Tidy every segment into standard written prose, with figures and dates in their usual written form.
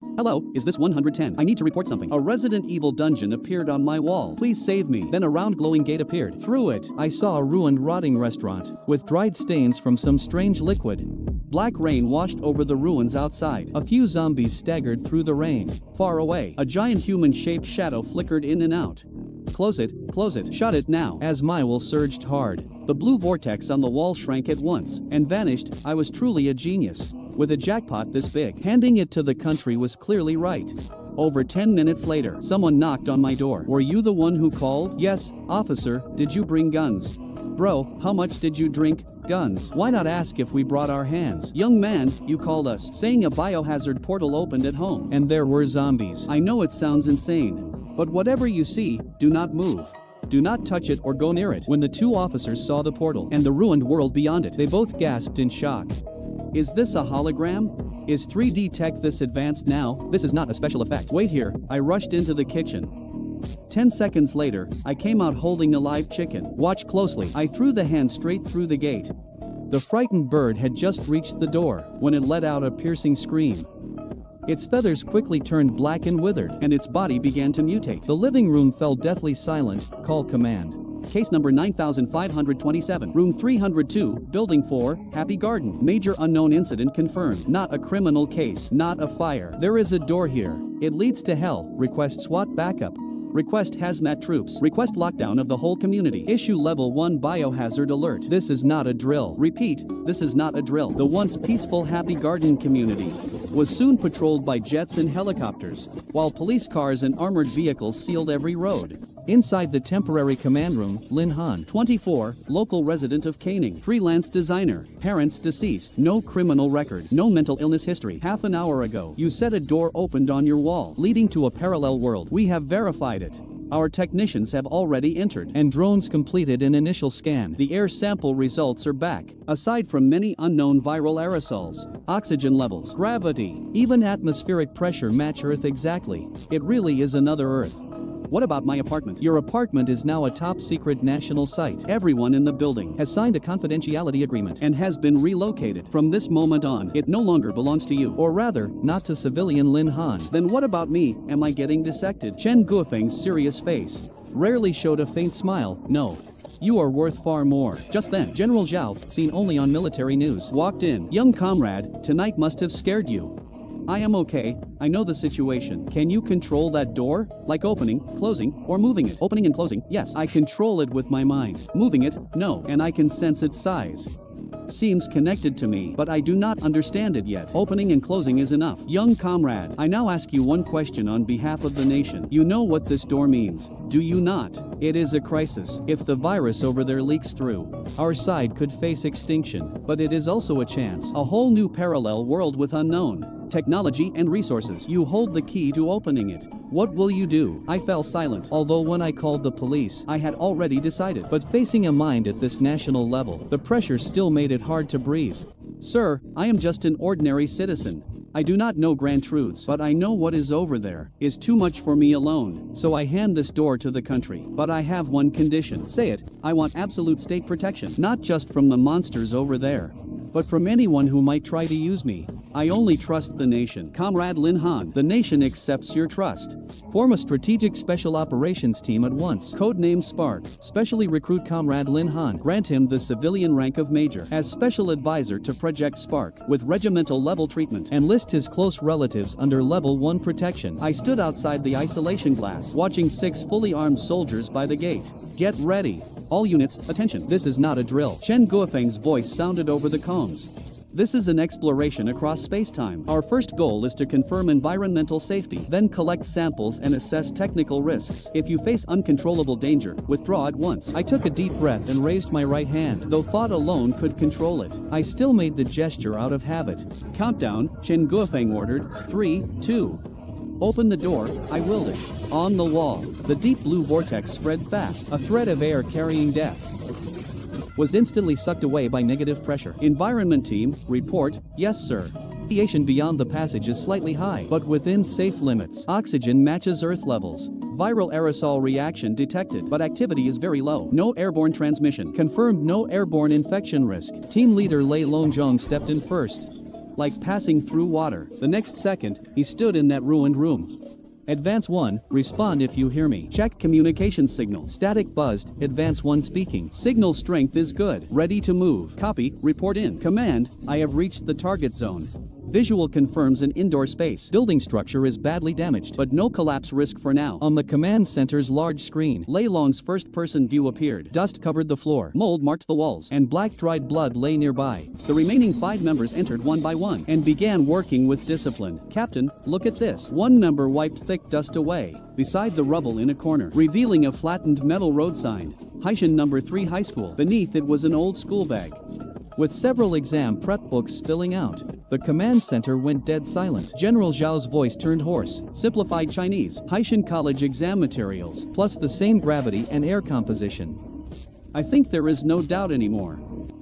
Hello, is this 110? I need to report something. A Resident Evil dungeon appeared on my wall. Please save me. Then a round glowing gate appeared. Through it, I saw a ruined rotting restaurant with dried stains from some strange liquid. Black rain washed over the ruins outside. A few zombies staggered through the rain. Far away, a giant human-shaped shadow flickered in and out. Close it, shut it now. As my will surged hard. The blue vortex on the wall shrank at once and vanished. I was truly a genius. With a jackpot this big, handing it to the country was clearly right. Over 10 minutes later, someone knocked on my door. Were you the one who called? Yes, officer, did you bring guns? Bro, how much did you drink? Guns. Why not ask if we brought our hands? Young man, you called us, saying a biohazard portal opened at home, and there were zombies. I know it sounds insane, but whatever you see, do not move. Do not touch it or go near it. When the two officers saw the portal and the ruined world beyond it, they both gasped in shock. Is this a hologram? Is 3D tech this advanced now? This is not a special effect. Wait here. I rushed into the kitchen. 10 seconds later, I came out holding a live chicken. Watch closely. I threw the hand straight through the gate. The frightened bird had just reached the door when it let out a piercing scream. Its feathers quickly turned black and withered, and its body began to mutate. The living room fell deathly silent. Call command. Case number 9527, room 302, building 4, Happy Garden. Major unknown incident confirmed. Not a criminal case, not a fire. There is a door here. It leads to hell. Request SWAT backup. Request hazmat troops. Request lockdown of the whole community. Issue level 1 biohazard alert. This is not a drill. Repeat, this is not a drill. The once peaceful Happy Garden community was soon patrolled by jets and helicopters, while police cars and armored vehicles sealed every road. Inside the temporary command room, Lin Han, 24, local resident of Caning, freelance designer, parents deceased, no criminal record, no mental illness history. Half an hour ago, you said a door opened on your wall, leading to a parallel world. We have verified it. Our technicians have already entered, and drones completed an initial scan. The air sample results are back. Aside from many unknown viral aerosols, oxygen levels, gravity, even atmospheric pressure match Earth exactly. It really is another Earth. What about my apartment? Your apartment is now a top-secret national site. Everyone in the building has signed a confidentiality agreement and has been relocated. From this moment on, it no longer belongs to you. Or rather, not to civilian Lin Han. Then what about me? Am I getting dissected? Chen Guofeng's serious face rarely showed a faint smile. No. You are worth far more. Just then, General Zhao, seen only on military news, walked in. Young comrade, tonight must have scared you. I am okay, I know the situation. Can you control that door? Like opening, closing, or moving it? Opening and closing, yes. I control it with my mind. Moving it, no. And I can sense its size. Seems connected to me, but I do not understand it yet. Opening and closing is enough. Young comrade, I now ask you one question on behalf of the nation. You know what this door means, do you not? It is a crisis. If the virus over there leaks through, our side could face extinction. But it is also a chance. A whole new parallel world with unknown technology and resources. You hold the key to opening it. What will you do? I fell silent, although when I called the police, I had already decided. But facing a mind at this national level, the pressure still made it hard to breathe. Sir, I am just an ordinary citizen. I do not know grand truths, but I know what is over there is too much for me alone. So I hand this door to the country. But I have one condition. Say it. I want absolute state protection. Not just from the monsters over there, but from anyone who might try to use me. I only trust the nation. Comrade Lin Han, the nation accepts your trust. Form a strategic special operations team at once. Codename Spark. Specially recruit Comrade Lin Han. Grant him the civilian rank of Major as special advisor to Project Spark with regimental level treatment, and list his close relatives under level 1 protection. I stood outside the isolation glass, watching 6 fully armed soldiers by the gate. Get ready. All units, attention. This is not a drill. Chen Guofeng's voice sounded over the combs. This is an exploration across space-time. Our first goal is to confirm environmental safety, then collect samples and assess technical risks. If you face uncontrollable danger, withdraw at once. I took a deep breath and raised my right hand. Though thought alone could control it, I still made the gesture out of habit. Countdown, Chen Guofeng ordered. 3, 2. Open the door, I willed it. On the wall, the deep blue vortex spread fast, a thread of air carrying death was instantly sucked away by negative pressure. Environment team, report, yes sir. Radiation beyond the passage is slightly high, but within safe limits. Oxygen matches Earth levels. Viral aerosol reaction detected, but activity is very low. No airborne transmission. Confirmed no airborne infection risk. Team leader Lei Longzhong stepped in first. like passing through water. The next second, he stood in that ruined room. Advance 1, respond if you hear me. Check communication signal. Static buzzed, Advance 1 speaking. Signal strength is good. Ready to move. Copy, report in. Command, I have reached the target zone. Visual confirms an indoor space. Building structure is badly damaged, but no collapse risk for now. On the command center's large screen, Lei Long's first-person view appeared. Dust covered the floor, mold marked the walls, and black dried blood lay nearby. The remaining 5 members entered one by one and began working with discipline. Captain, look at this. One member wiped thick dust away, beside the rubble in a corner, revealing a flattened metal road sign. Haishan number 3 high school. Beneath it was an old school bag, with several exam prep books spilling out. The command center went dead silent. General Zhao's voice turned hoarse. Simplified Chinese. Haishan College exam materials, plus the same gravity and air composition. I think there is no doubt anymore.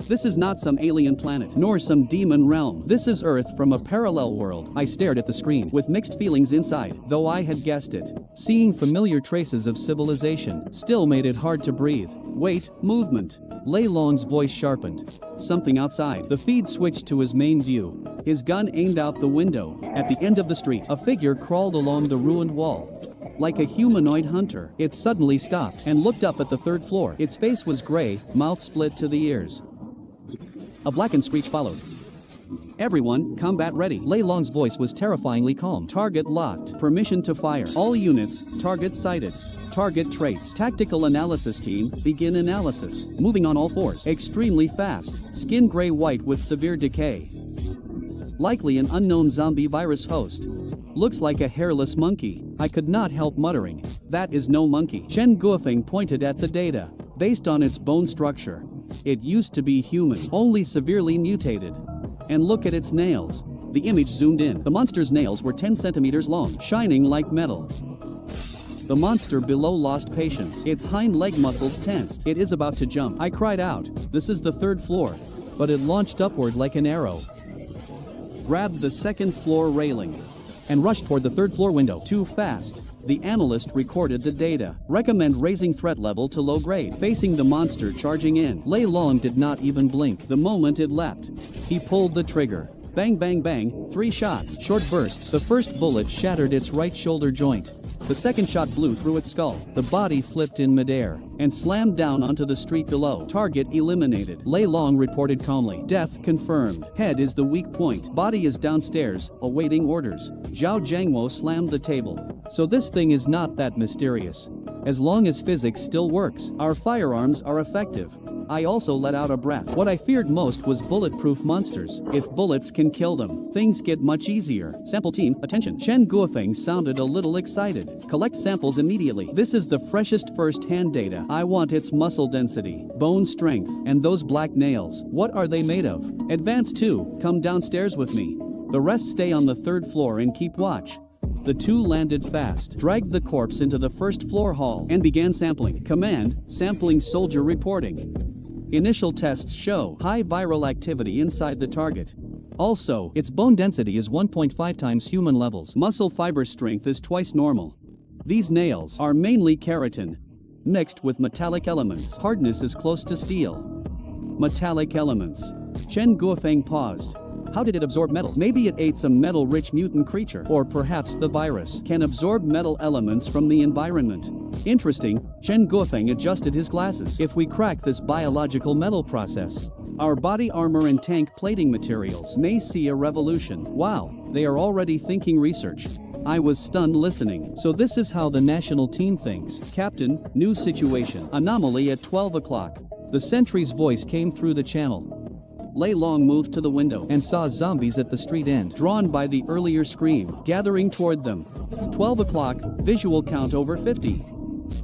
This is not some alien planet, nor some demon realm. This is Earth from a parallel world. I stared at the screen, with mixed feelings inside, though I had guessed it. Seeing familiar traces of civilization still made it hard to breathe. Wait, movement. Lei Long's voice sharpened. Something outside. The feed switched to his main view. His gun aimed out the window. At the end of the street, a figure crawled along the ruined wall. Like a humanoid hunter, it suddenly stopped and looked up at the 3rd floor. Its face was gray, mouth split to the ears. A blackened screech followed. Everyone, combat ready. Lei Long's voice was terrifyingly calm. Target locked. Permission to fire. All units, target sighted. Target traits. Tactical analysis team, begin analysis. Moving on all fours. Extremely fast. Skin gray-white with severe decay. Likely an unknown zombie virus host. Looks like a hairless monkey. I could not help muttering. That is no monkey. Chen Guofeng pointed at the data. Based on its bone structure, it used to be human, only severely mutated. And look at its nails. The image zoomed in. The monster's nails were 10 centimeters long, shining like metal. The monster below lost patience. Its hind leg muscles tensed. It is about to jump. I cried out. This is the 3rd floor. But it launched upward like an arrow, grabbed the 2nd floor railing, and rushed toward the 3rd floor window. Too fast. The analyst recorded the data. Recommend raising threat level to low grade. Facing the monster charging in. Lei Long did not even blink the moment it leapt. He pulled the trigger. Bang bang bang, 3 shots. Short bursts. The first bullet shattered its right shoulder joint. The second shot blew through its skull. The body flipped in midair and slammed down onto the street below. Target eliminated. Lei Long reported calmly. Death confirmed. Head is the weak point. Body is downstairs, awaiting orders. Zhao Jiangwo slammed the table. So this thing is not that mysterious. As long as physics still works, our firearms are effective. I also let out a breath. What I feared most was bulletproof monsters. If bullets can kill them, things get much easier. Sample team, attention. Chen Guofeng sounded a little excited. Collect samples immediately. This is the freshest first-hand data. I want its muscle density, bone strength, and those black nails. What are they made of? Advance 2, come downstairs with me. The rest stay on the 3rd floor and keep watch. The 2 landed fast, dragged the corpse into the 1st floor hall, and began sampling. Command, sampling soldier reporting. Initial tests show high viral activity inside the target. Also, its bone density is 1.5 times human levels. Muscle fiber strength is twice normal. These nails are mainly keratin, mixed with metallic elements. Hardness is close to steel. Metallic elements. Chen Guofeng paused. How did it absorb metal? Maybe it ate some metal-rich mutant creature. Or perhaps the virus can absorb metal elements from the environment. Interesting. Chen Guofeng adjusted his glasses. If we crack this biological metal process, our body armor and tank plating materials may see a revolution. Wow, they are already thinking research. I was stunned listening. So this is how the national team thinks. Captain, new situation. Anomaly at 12 o'clock. The sentry's voice came through the channel. Lei Long moved to the window and saw zombies at the street end, drawn by the earlier scream, gathering toward them. 12 o'clock, visual count over 50.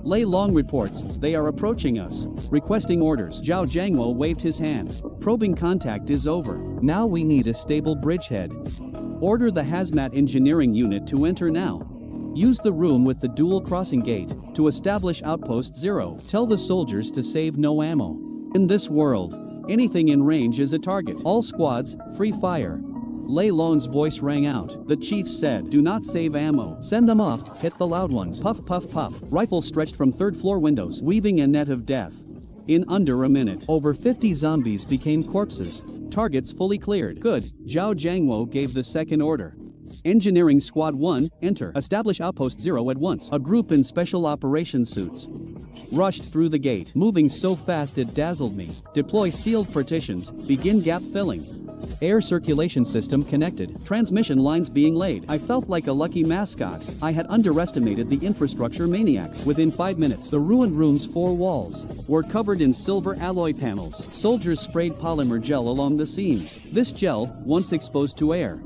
Lei Long reports, they are approaching us. Requesting orders. Zhao Jiangwo waved his hand. Probing contact is over. Now we need a stable bridgehead. Order the hazmat engineering unit to enter now. Use the room with the dual crossing gate to establish outpost 0. Tell the soldiers to save no ammo. In this world, anything in range is a target. All squads, free fire. Lei Long's voice rang out. The chief said, do not save ammo. Send them off, hit the loud ones. Puff puff puff. Rifles stretched from 3rd floor windows, weaving a net of death. In under a minute, over 50 zombies became corpses. Targets fully cleared. Good. Zhao Jiangwo gave the second order. Engineering Squad 1, enter. Establish Outpost 0 at once. A group in special operations suits rushed through the gate, moving so fast it dazzled me. Deploy sealed partitions. Begin gap filling. Air circulation system connected. Transmission lines being laid. I felt like a lucky mascot. I had underestimated the infrastructure maniacs. Within 5 minutes, the ruined room's 4 walls were covered in silver alloy panels. Soldiers sprayed polymer gel along the seams. This gel, once exposed to air,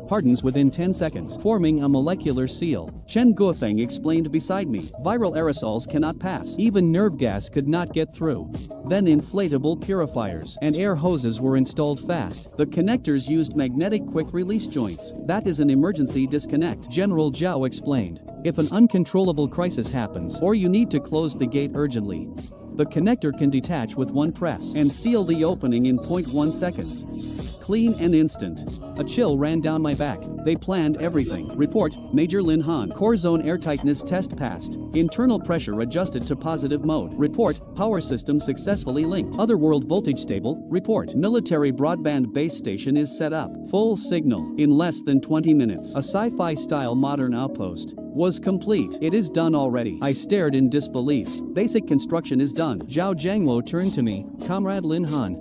hardens within 10 seconds, forming a molecular seal. Chen Guofeng explained beside me. Viral aerosols cannot pass. Even nerve gas could not get through. Then inflatable purifiers and air hoses were installed fast. The connectors used magnetic quick-release joints. That is an emergency disconnect, General Zhao explained. If an uncontrollable crisis happens, or you need to close the gate urgently, the connector can detach with one press and seal the opening in 0.1 seconds. Clean and instant. A chill ran down my back. They planned everything. Report, Major Lin Han. Core zone airtightness test passed. Internal pressure adjusted to positive mode. Report, power system successfully linked. Otherworld voltage stable. Report, military broadband base station is set up. Full signal. In less than 20 minutes. A sci-fi style modern outpost was complete. It is done already. I stared in disbelief. Basic construction is done. Zhao Jiangwo turned to me. Comrade Lin Han,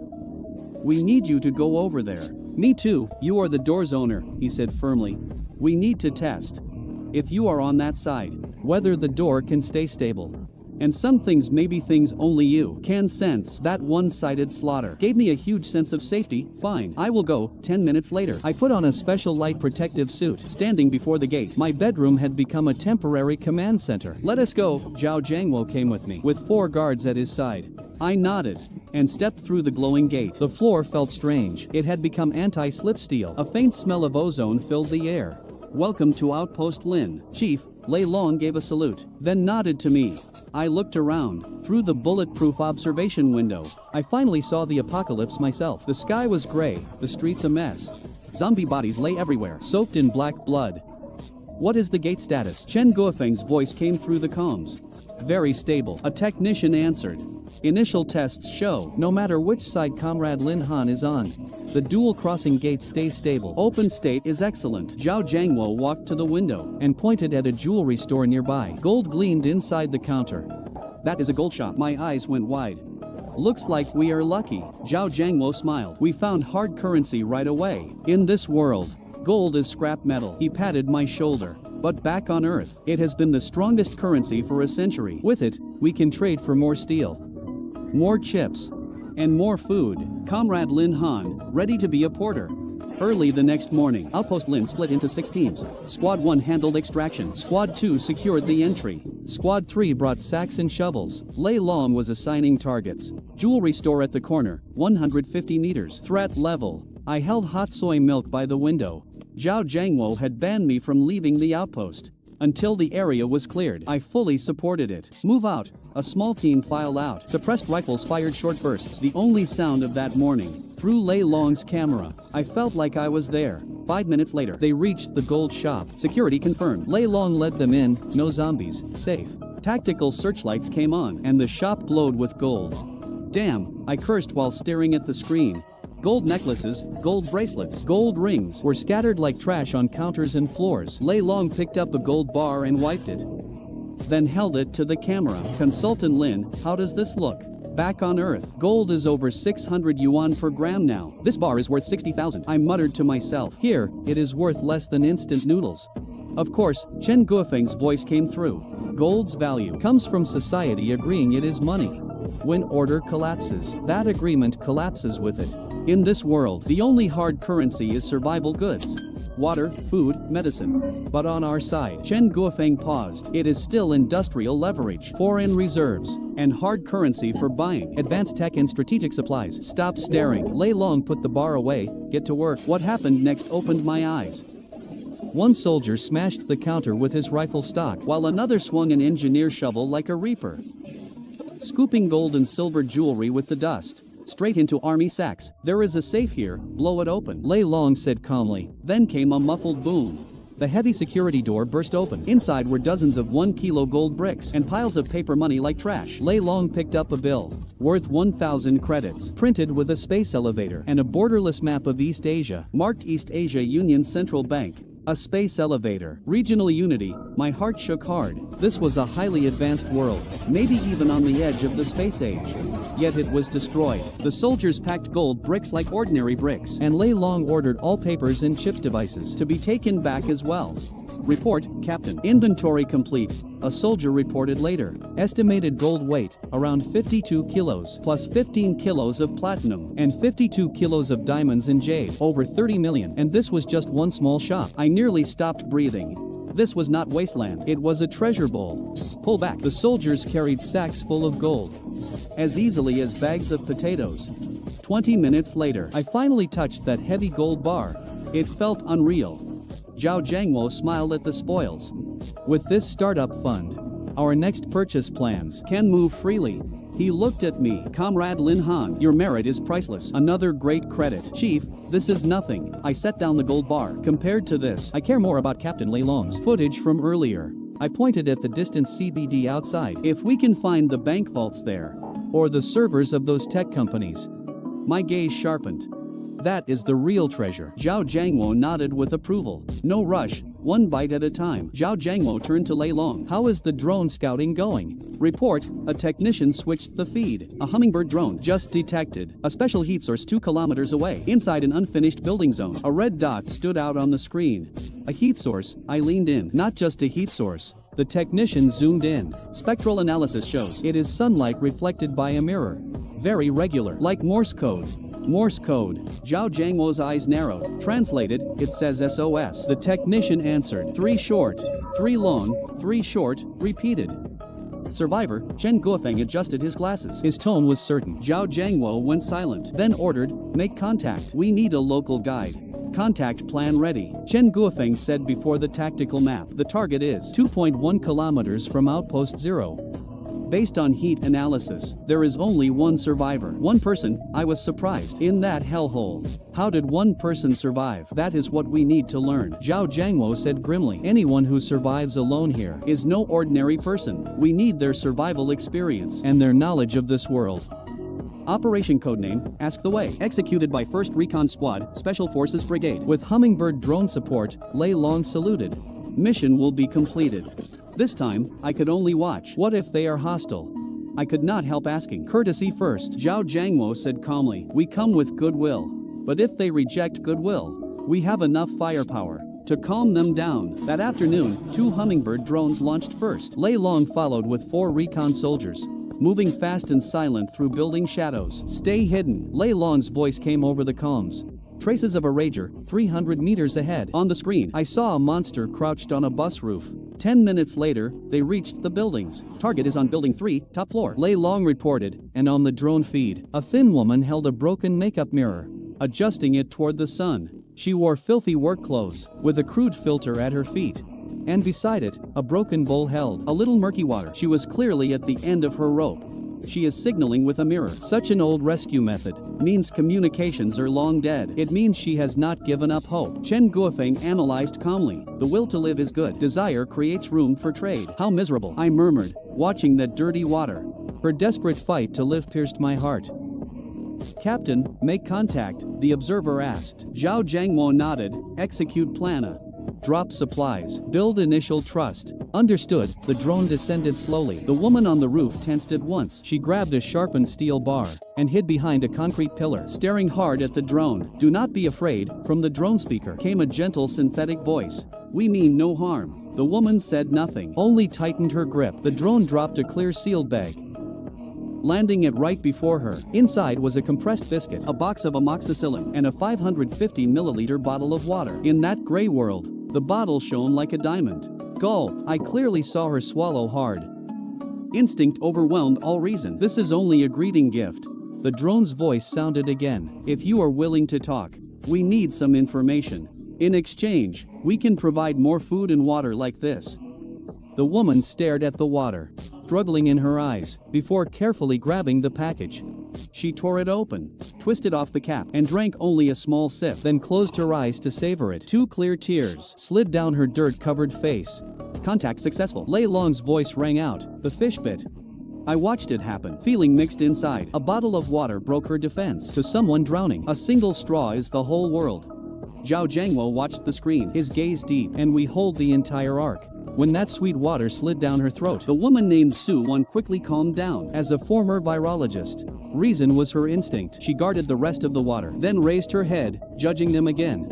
we need you to go over there. Me too, you are the door's owner, he said firmly. We need to test, if you are on that side, whether the door can stay stable. And some things, maybe things only you can sense. That one-sided slaughter gave me a huge sense of safety. Fine, I will go. 10 minutes later, I put on a special light protective suit. Standing before the gate, my bedroom had become a temporary command center. Let us go. Zhao Jiangwo came with me, with 4 guards at his side. I nodded and stepped through the glowing gate. The floor felt strange. It had become anti-slip steel. A faint smell of ozone filled the air. Welcome to Outpost Lin. Chief, Lei Long gave a salute, then nodded to me. I looked around. Through the bulletproof observation window, I finally saw the apocalypse myself. The sky was gray, the streets a mess. Zombie bodies lay everywhere, soaked in black blood. What is the gate status? Chen Guofeng's voice came through the comms. Very stable, a technician answered. Initial tests show, no matter which side Comrade Lin Han is on, the dual crossing gate stays stable. Open state is excellent. Zhao Jiangwo walked to the window and pointed at a jewelry store nearby. Gold gleamed inside the counter. That is a gold shop. My eyes went wide. Looks like we are lucky. Zhao Jiangwo smiled. We found hard currency right away. In this world, gold is scrap metal. He patted my shoulder. But back on Earth, it has been the strongest currency for a century. With it, we can trade for more steel, more chips, and more food. Comrade Lin Han, ready to be a porter. Early the next morning, Outpost Lin split into 6 teams. Squad 1 handled extraction. Squad 2 secured the entry. Squad 3 brought sacks and shovels. Lei Long was assigning targets. Jewelry store at the corner, 150 meters. Threat level. I held hot soy milk by the window. Zhao Jiangwo had banned me from leaving the outpost until the area was cleared. I fully supported it. Move out. A small team filed out. Suppressed rifles fired short bursts. The only sound of that morning. Through Lei Long's camera, I felt like I was there. 5 minutes later, they reached the gold shop. Security confirmed. Lei Long led them in. No zombies. Safe. Tactical searchlights came on, and the shop glowed with gold. Damn, I cursed while staring at the screen. Gold necklaces, gold bracelets, gold rings were scattered like trash on counters and floors. Lei Long picked up a gold bar and wiped it, then held it to the camera. Consultant Lin, how does this look? Back on Earth, gold is over 600 yuan per gram now. This bar is worth 60,000. I muttered to myself. Here, it is worth less than instant noodles. Of course, Chen Guofeng's voice came through. Gold's value comes from society agreeing it is money. When order collapses, that agreement collapses with it. In this world, the only hard currency is survival goods. Water, food, medicine. But on our side, Chen Guofeng paused. It is still industrial leverage, foreign reserves, and hard currency for buying advanced tech and strategic supplies. Stop staring. Lei Long put the bar away. Get to work. What happened next opened my eyes. One soldier smashed the counter with his rifle stock, while another swung an engineer shovel like a reaper, scooping gold and silver jewelry with the dust straight into army sacks. There is a safe here, blow it open, Lei Long said calmly. Then came a muffled boom. The heavy security door burst open. Inside were dozens of 1-kilo gold bricks and piles of paper money like trash. Lei Long picked up a bill worth 1,000 credits, printed with a space elevator and a borderless map of East Asia, marked East Asia Union Central Bank. A space elevator. Regional unity. My heart shook hard. This was a highly advanced world, maybe even on the edge of the space age. Yet it was destroyed. The soldiers packed gold bricks like ordinary bricks, and Lei Long ordered all papers and chip devices to be taken back as well. Report, Captain. Inventory complete, a soldier reported later. Estimated gold weight, around 52 kilos, plus 15 kilos of platinum, and 52 kilos of diamonds and jade, over 30 million, and this was just one small shop. I nearly stopped breathing. This was not wasteland, it was a treasure bowl. Pull back. The soldiers carried sacks full of gold, as easily as bags of potatoes. 20 minutes later, I finally touched that heavy gold bar. It felt unreal. Zhao Jiangwo smiled at the spoils. With this startup fund, our next purchase plans can move freely. He looked at me. Comrade Lin Han, your merit is priceless. Another great credit. Chief, this is nothing. I set down the gold bar. Compared to this, I care more about Captain Lei Long's footage from earlier. I pointed at the distant CBD outside. If we can find the bank vaults there, or the servers of those tech companies. My gaze sharpened. That is the real treasure. Zhao Jiangwo nodded with approval. No rush, one bite at a time. Zhao Jiangwo turned to Lei Long. How is the drone scouting going? Report, a technician switched the feed. A hummingbird drone just detected. A special heat source 2 kilometers away. Inside an unfinished building zone. A red dot stood out on the screen. A heat source. I leaned in. Not just a heat source. The technician zoomed in. Spectral analysis shows it is sunlight reflected by a mirror. Very regular, like Morse code. Morse code. Zhao Jiangwo's eyes narrowed. Translated, it says SOS. The technician answered. 3 short, 3 long, 3 short, repeated. Survivor, Chen Guofeng adjusted his glasses. His tone was certain. Zhao Jiangwo went silent, then ordered, make contact. We need a local guide. Contact plan ready. Chen Guofeng said before the tactical map. The target is 2.1 kilometers from Outpost 0. Based on heat analysis, there is only one survivor. One person. I was surprised. In that hellhole. How did one person survive? That is what we need to learn. Zhao Jiangwo said grimly. Anyone who survives alone here is no ordinary person. We need their survival experience and their knowledge of this world. Operation codename, Ask the Way. Executed by 1st Recon Squad, Special Forces Brigade. With Hummingbird drone support, Lei Long saluted. Mission will be completed. This time, I could only watch. What if they are hostile? I could not help asking. Courtesy first. Zhao Jiangwo said calmly. We come with goodwill. But if they reject goodwill, we have enough firepower to calm them down. That afternoon, 2 Hummingbird drones launched first. Lei Long followed with 4 recon soldiers, moving fast and silent through building shadows. Stay hidden. Lei Long's voice came over the comms. Traces of a Rager, 300 meters ahead. On the screen, I saw a monster crouched on a bus roof. 10 minutes later, they reached the buildings. Target is on building 3, top floor. Lei Long reported, and on the drone feed, a thin woman held a broken makeup mirror, adjusting it toward the sun. She wore filthy work clothes, with a crude filter at her feet. And beside it, a broken bowl held a little murky water. She was clearly at the end of her rope. She is signaling with a mirror. Such an old rescue method means communications are long dead. It means she has not given up hope. Chen Guofeng analyzed calmly. The will to live is good. Desire creates room for trade. How miserable, I murmured, watching that dirty water. Her desperate fight to live pierced my heart. Captain, make contact, the observer asked. Zhao Jiangwo nodded. Execute plana. Drop supplies. Build initial trust. Understood. The drone descended slowly. The woman on the roof tensed at once. She grabbed a sharpened steel bar and hid behind a concrete pillar, staring hard at the drone. Do not be afraid. From the drone speaker came a gentle synthetic voice. We mean no harm. The woman said nothing, only tightened her grip. The drone dropped a clear sealed bag, landing it right before her. Inside was a compressed biscuit, a box of amoxicillin, and a 550 milliliter bottle of water. In that gray world, the bottle shone like a diamond. Gulp. I clearly saw her swallow hard. Instinct overwhelmed all reason. This is only a greeting gift. The drone's voice sounded again. If you are willing to talk, we need some information. In exchange, we can provide more food and water like this. The woman stared at the water, struggling in her eyes, before carefully grabbing the package. She tore it open, twisted off the cap, and drank only a small sip, then closed her eyes to savor it. 2 clear tears slid down her dirt-covered face. Contact successful. Lei Long's voice rang out. The fish bit. I watched it happen, feeling mixed inside. A bottle of water broke her defense. To someone drowning, a single straw is the whole world. Zhao Jiangwo watched the screen, his gaze deep, and we hold the entire arc. When that sweet water slid down her throat, the woman named Su Wan quickly calmed down. As a former virologist, reason was her instinct. She guarded the rest of the water, then raised her head, judging them again.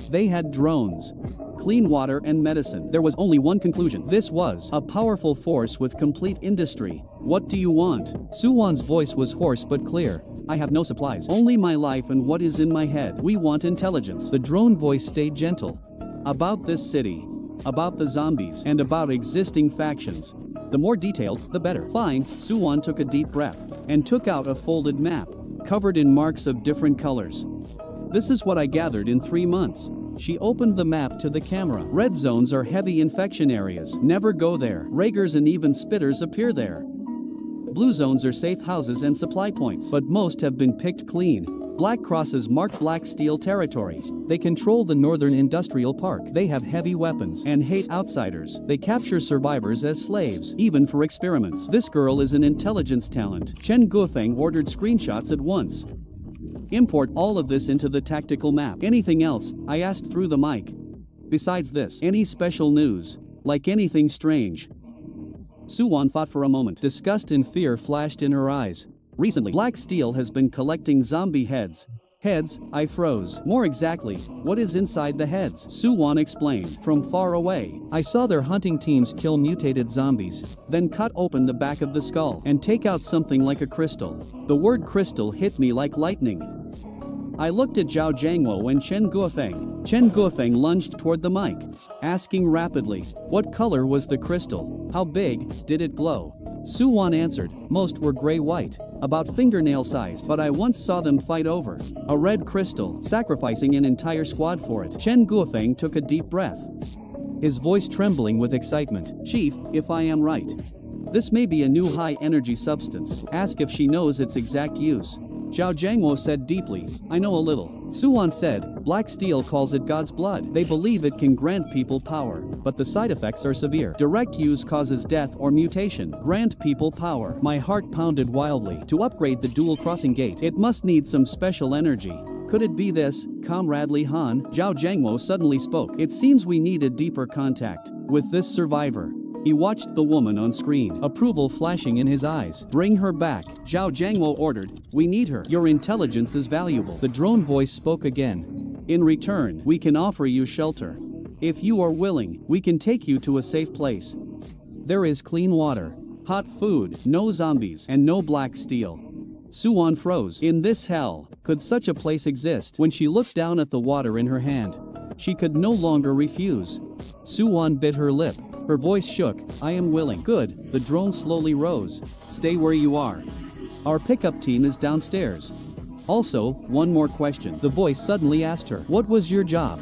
They had drones, clean water and medicine. There was only one conclusion. This was a powerful force with complete industry. What do you want? Su Wan's voice was hoarse but clear. I have no supplies. Only my life and what is in my head. We want intelligence. The drone voice stayed gentle. About this city. About the zombies. And about existing factions. The more detailed, the better. Fine. Su Wan took a deep breath and took out a folded map, covered in marks of different colors. This is what I gathered in 3 months. She opened the map to the camera. Red zones are heavy infection areas. Never go there. Raigers and even spitters appear there. Blue zones are safe houses and supply points, but most have been picked clean. Black crosses mark Black Steel territory. They control the Northern Industrial Park. They have heavy weapons and hate outsiders. They capture survivors as slaves, even for experiments. This girl is an intelligence talent. Chen Guofeng ordered screenshots at once. Import all of this into the tactical map. Anything else? I asked through the mic. Besides this, any special news? Like anything strange? Su Wan thought for a moment. Disgust and fear flashed in her eyes. Recently, Black Steel has been collecting zombie heads. Heads? I froze. More exactly, what is inside the heads? Su Wan explained. From far away, I saw their hunting teams kill mutated zombies, then cut open the back of the skull and take out something like a crystal. The word crystal hit me like lightning. I looked at Zhao Jiangwo and Chen Guofeng. Chen Guofeng lunged toward the mic, asking rapidly, what color was the crystal? How big did it glow? Su Wan answered, most were gray-white, about fingernail-sized, but I once saw them fight over a red crystal, sacrificing an entire squad for it. Chen Guofeng took a deep breath, his voice trembling with excitement. Chief, if I am right, this may be a new high-energy substance. Ask if she knows its exact use. Zhao Jiangwo said deeply, I know a little. Su Wan said, Black Steel calls it God's blood. They believe it can grant people power, but the side effects are severe. Direct use causes death or mutation. Grant people power. My heart pounded wildly. To upgrade the dual crossing gate, it must need some special energy. Could it be this, Comrade Lin Han? Zhao Jiangwo suddenly spoke. It seems we need a deeper contact with this survivor. He watched the woman on screen, approval flashing in his eyes. Bring her back, Zhao Jiangwo ordered. We need her. Your intelligence is valuable. The drone voice spoke again. In return, we can offer you shelter. If you are willing, we can take you to a safe place. There is clean water, hot food, no zombies, and no Black Steel. Su Wan froze. In this hell, could such a place exist? When she looked down at the water in her hand, she could no longer refuse. Su Wan bit her lip. Her voice shook. I am willing. Good. The drone slowly rose. Stay where you are. Our pickup team is downstairs. Also, one more question. The voice suddenly asked her. What was your job?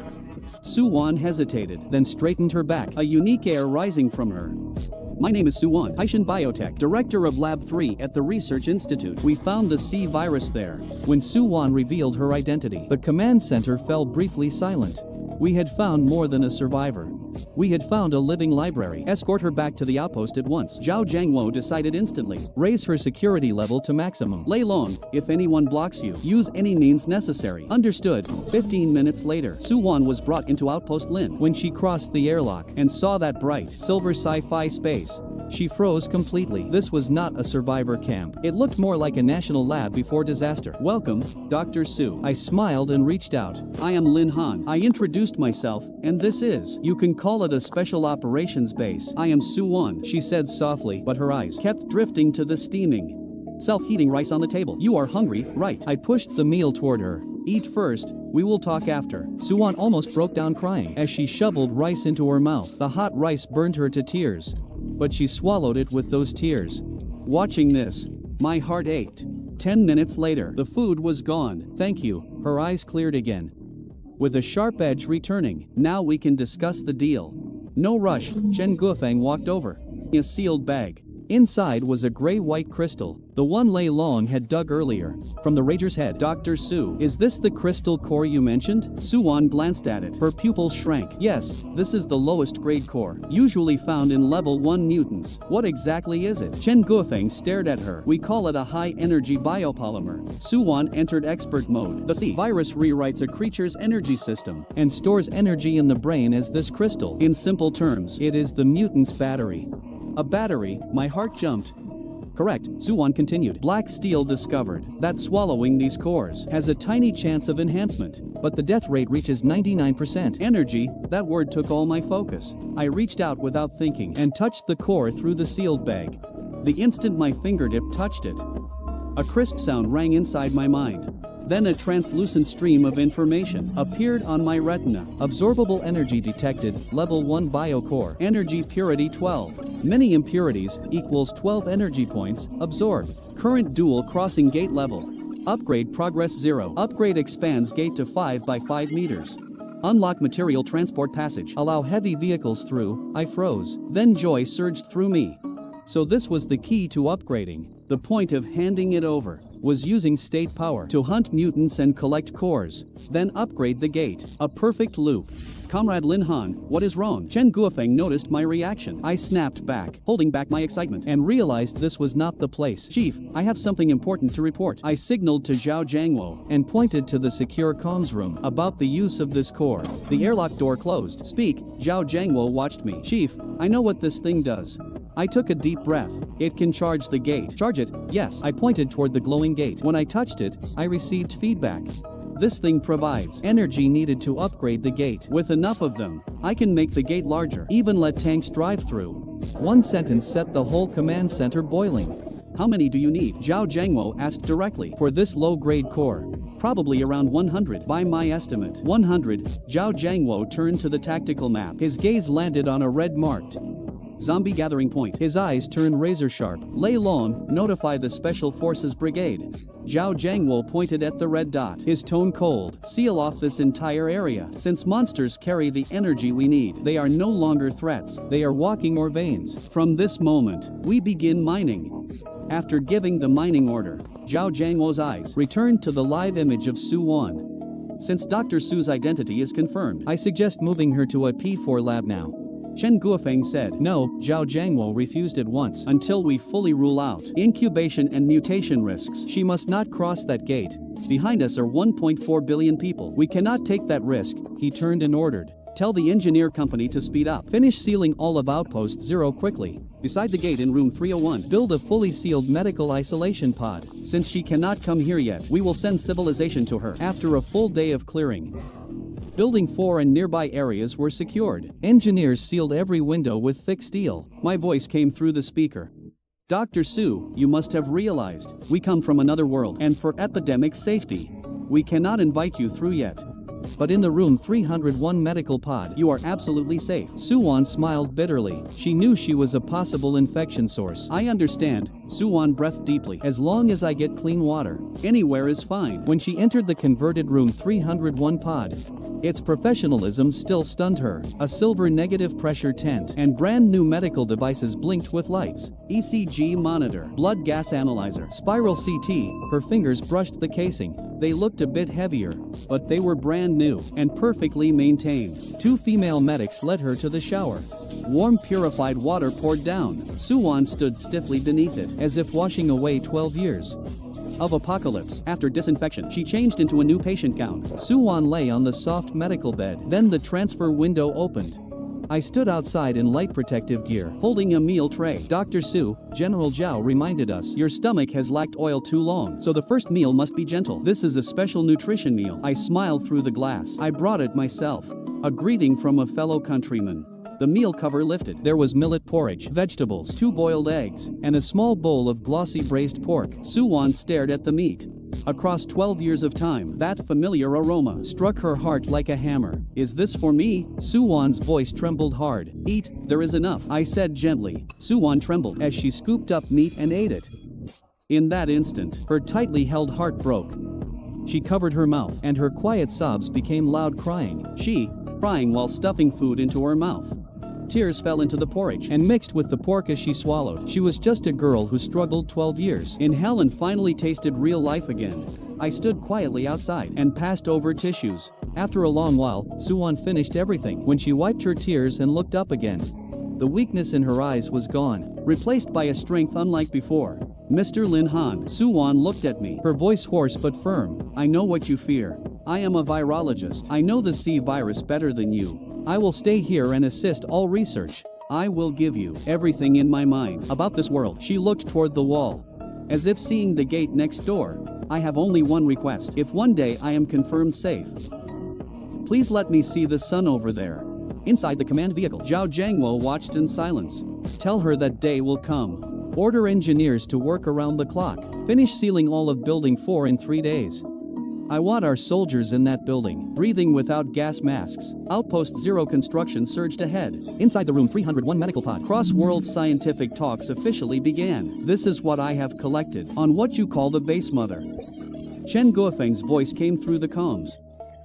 Su Wan hesitated, then straightened her back, a unique air rising from her. My name is Su Wan, Haitian Biotech, director of Lab 3 at the Research Institute. We found the C virus there. When Su Wan revealed her identity, the command center fell briefly silent. We had found more than a survivor. We had found a living library. Escort her back to the outpost at once. Zhao Jiangwo decided instantly. Raise her security level to maximum. Lei Long, if anyone blocks you, use any means necessary. Understood. 15 minutes later, Su Wan was brought into Outpost Lin. When she crossed the airlock and saw that bright, silver sci-fi space, she froze completely. This was not a survivor camp. It looked more like a national lab before disaster. Welcome, Dr. Su. I smiled and reached out. I am Lin Han. I introduced myself, and this is. You can call it a special operations base. I am Su Wan, she said softly, but her eyes kept drifting to the steaming, self-heating rice on the table. You are hungry, right? I pushed the meal toward her. Eat first, we will talk after. Su Wan almost broke down crying as she shoveled rice into her mouth. The hot rice burned her to tears, but she swallowed it with those tears. Watching this, my heart ached. 10 minutes later, the food was gone. Thank you. Her eyes cleared again, with a sharp edge returning. Now we can discuss the deal. No rush. Chen Guofeng walked over. A sealed bag. Inside was a gray-white crystal, the one Lei Long had dug earlier. From the Rager's head, Dr. Su, is this the crystal core you mentioned? Su-won glanced at it. Her pupils shrank. Yes, this is the lowest grade core, usually found in level 1 mutants. What exactly is it? Chen Guofeng stared at her. We call it a high-energy biopolymer. Su-won entered expert mode. The C virus rewrites a creature's energy system and stores energy in the brain as this crystal. In simple terms, it is the mutant's battery. A battery? My heart jumped. Correct, Su-won continued. Black Steel discovered that swallowing these cores has a tiny chance of enhancement, but the death rate reaches 99%. Energy, that word took all my focus. I reached out without thinking and touched the core through the sealed bag. The instant my fingertip touched it, a crisp sound rang inside my mind. Then a translucent stream of information appeared on my retina. Absorbable energy detected, level 1 biocore. Energy purity 12. Many impurities equals 12 energy points, absorbed. Current dual crossing gate level. Upgrade progress 0. Upgrade expands gate to 5 by 5 meters. Unlock material transport passage. Allow heavy vehicles through. I froze. Then joy surged through me. So this was the key to upgrading. The point of handing it over was using state power to hunt mutants and collect cores, then upgrade the gate. A perfect loop. Comrade Lin Han, what is wrong? Chen Guofeng noticed my reaction. I snapped back, holding back my excitement, and realized this was not the place. Chief, I have something important to report. I signaled to Zhao Jiangwo and pointed to the secure comms room about the use of this core. The airlock door closed. Speak, Zhao Jiangwo watched me. Chief, I know what this thing does. I took a deep breath. It can charge the gate. Charge it? Yes. I pointed toward the glowing gate. When I touched it, I received feedback. This thing provides energy needed to upgrade the gate. With enough of them, I can make the gate larger, even let tanks drive through. One sentence set the whole command center boiling. How many do you need? Zhao Jiangwo asked directly. For this low-grade core, probably around 100 by my estimate. 100, Zhao Jiangwo turned to the tactical map. His gaze landed on a red marked zombie gathering point. His eyes turned razor-sharp. Lei Long, notify the Special Forces Brigade. Zhao Jiangwo pointed at the red dot. His tone cold. Seal off this entire area. Since monsters carry the energy we need, they are no longer threats. They are walking or veins. From this moment, we begin mining. After giving the mining order, Zhao Jiangwo's eyes returned to the live image of Su-won. Since Dr. Su's identity is confirmed, I suggest moving her to a P4 lab now. Chen Guofeng said. No, Zhao Jiangwo refused at once. Until we fully rule out incubation and mutation risks. She must not cross that gate. Behind us are 1.4 billion people. We cannot take that risk, he turned and ordered. Tell the engineer company to speed up. Finish sealing all of Outpost 0 quickly. Beside the gate in room 301, build a fully sealed medical isolation pod. Since she cannot come here yet, we will send civilization to her after a full day of clearing. Building 4 and nearby areas were secured. Engineers sealed every window with thick steel. My voice came through the speaker. Dr. Su, you must have realized, we come from another world, and for epidemic safety, we cannot invite you through yet. But in the room 301 medical pod, you are absolutely safe. Su-won smiled bitterly. She knew she was a possible infection source. I understand. Su-won breathed deeply. As long as I get clean water, anywhere is fine. When she entered the converted room 301 pod, its professionalism still stunned her. A silver negative pressure tent and brand new medical devices blinked with lights. ECG monitor, blood gas analyzer, spiral CT. Her fingers brushed the casing. They looked a bit heavier, but they were brand new and perfectly maintained. 2 female medics led her to the shower. Warm purified water poured down. Su-won stood stiffly beneath it, as if washing away 12 years of apocalypse. After disinfection, she changed into a new patient gown. Su-won lay on the soft medical bed. Then the transfer window opened. I stood outside in light protective gear, holding a meal tray. Dr. Su, General Zhao reminded us, your stomach has lacked oil too long, so the first meal must be gentle. This is a special nutrition meal. I smiled through the glass. I brought it myself. A greeting from a fellow countryman. The meal cover lifted. There was millet porridge, vegetables, 2 boiled eggs, and a small bowl of glossy braised pork. Su-won stared at the meat. Across 12 years of time, that familiar aroma struck her heart like a hammer. Is this for me? Su-won's voice trembled hard. Eat, there is enough, I said gently. Su-won trembled as she scooped up meat and ate it. In that instant, her tightly held heart broke. She covered her mouth, and her quiet sobs became loud crying. She, crying while stuffing food into her mouth. tears fell into the porridge and mixed with the pork as she swallowed. She was just a girl who struggled 12 years in hell and finally tasted real life again. I stood quietly outside and passed over tissues. After a long while, Suwon finished everything. When she wiped her tears and looked up again, the weakness in her eyes was gone, replaced by a strength unlike before. Mr. Lin Han. Suwon looked at me, her voice hoarse but firm. I know what you fear. I am a virologist. I know the C virus better than you. I will stay here and assist all research. I will give you everything in my mind about this world. She looked toward the wall, as if seeing the gate next door. I have only one request. If one day I am confirmed safe, please let me see the sun over there. Inside the command vehicle, Zhao Jiangwo watched in silence. Tell her that day will come. Order engineers to work around the clock. Finish sealing all of Building 4 in 3 days. I want our soldiers in that building, breathing without gas masks. Outpost 0 construction surged ahead. Inside the room 301 medical pod. Cross-world scientific talks officially began. This is what I have collected on what you call the base mother. Chen Guofeng's voice came through the comms.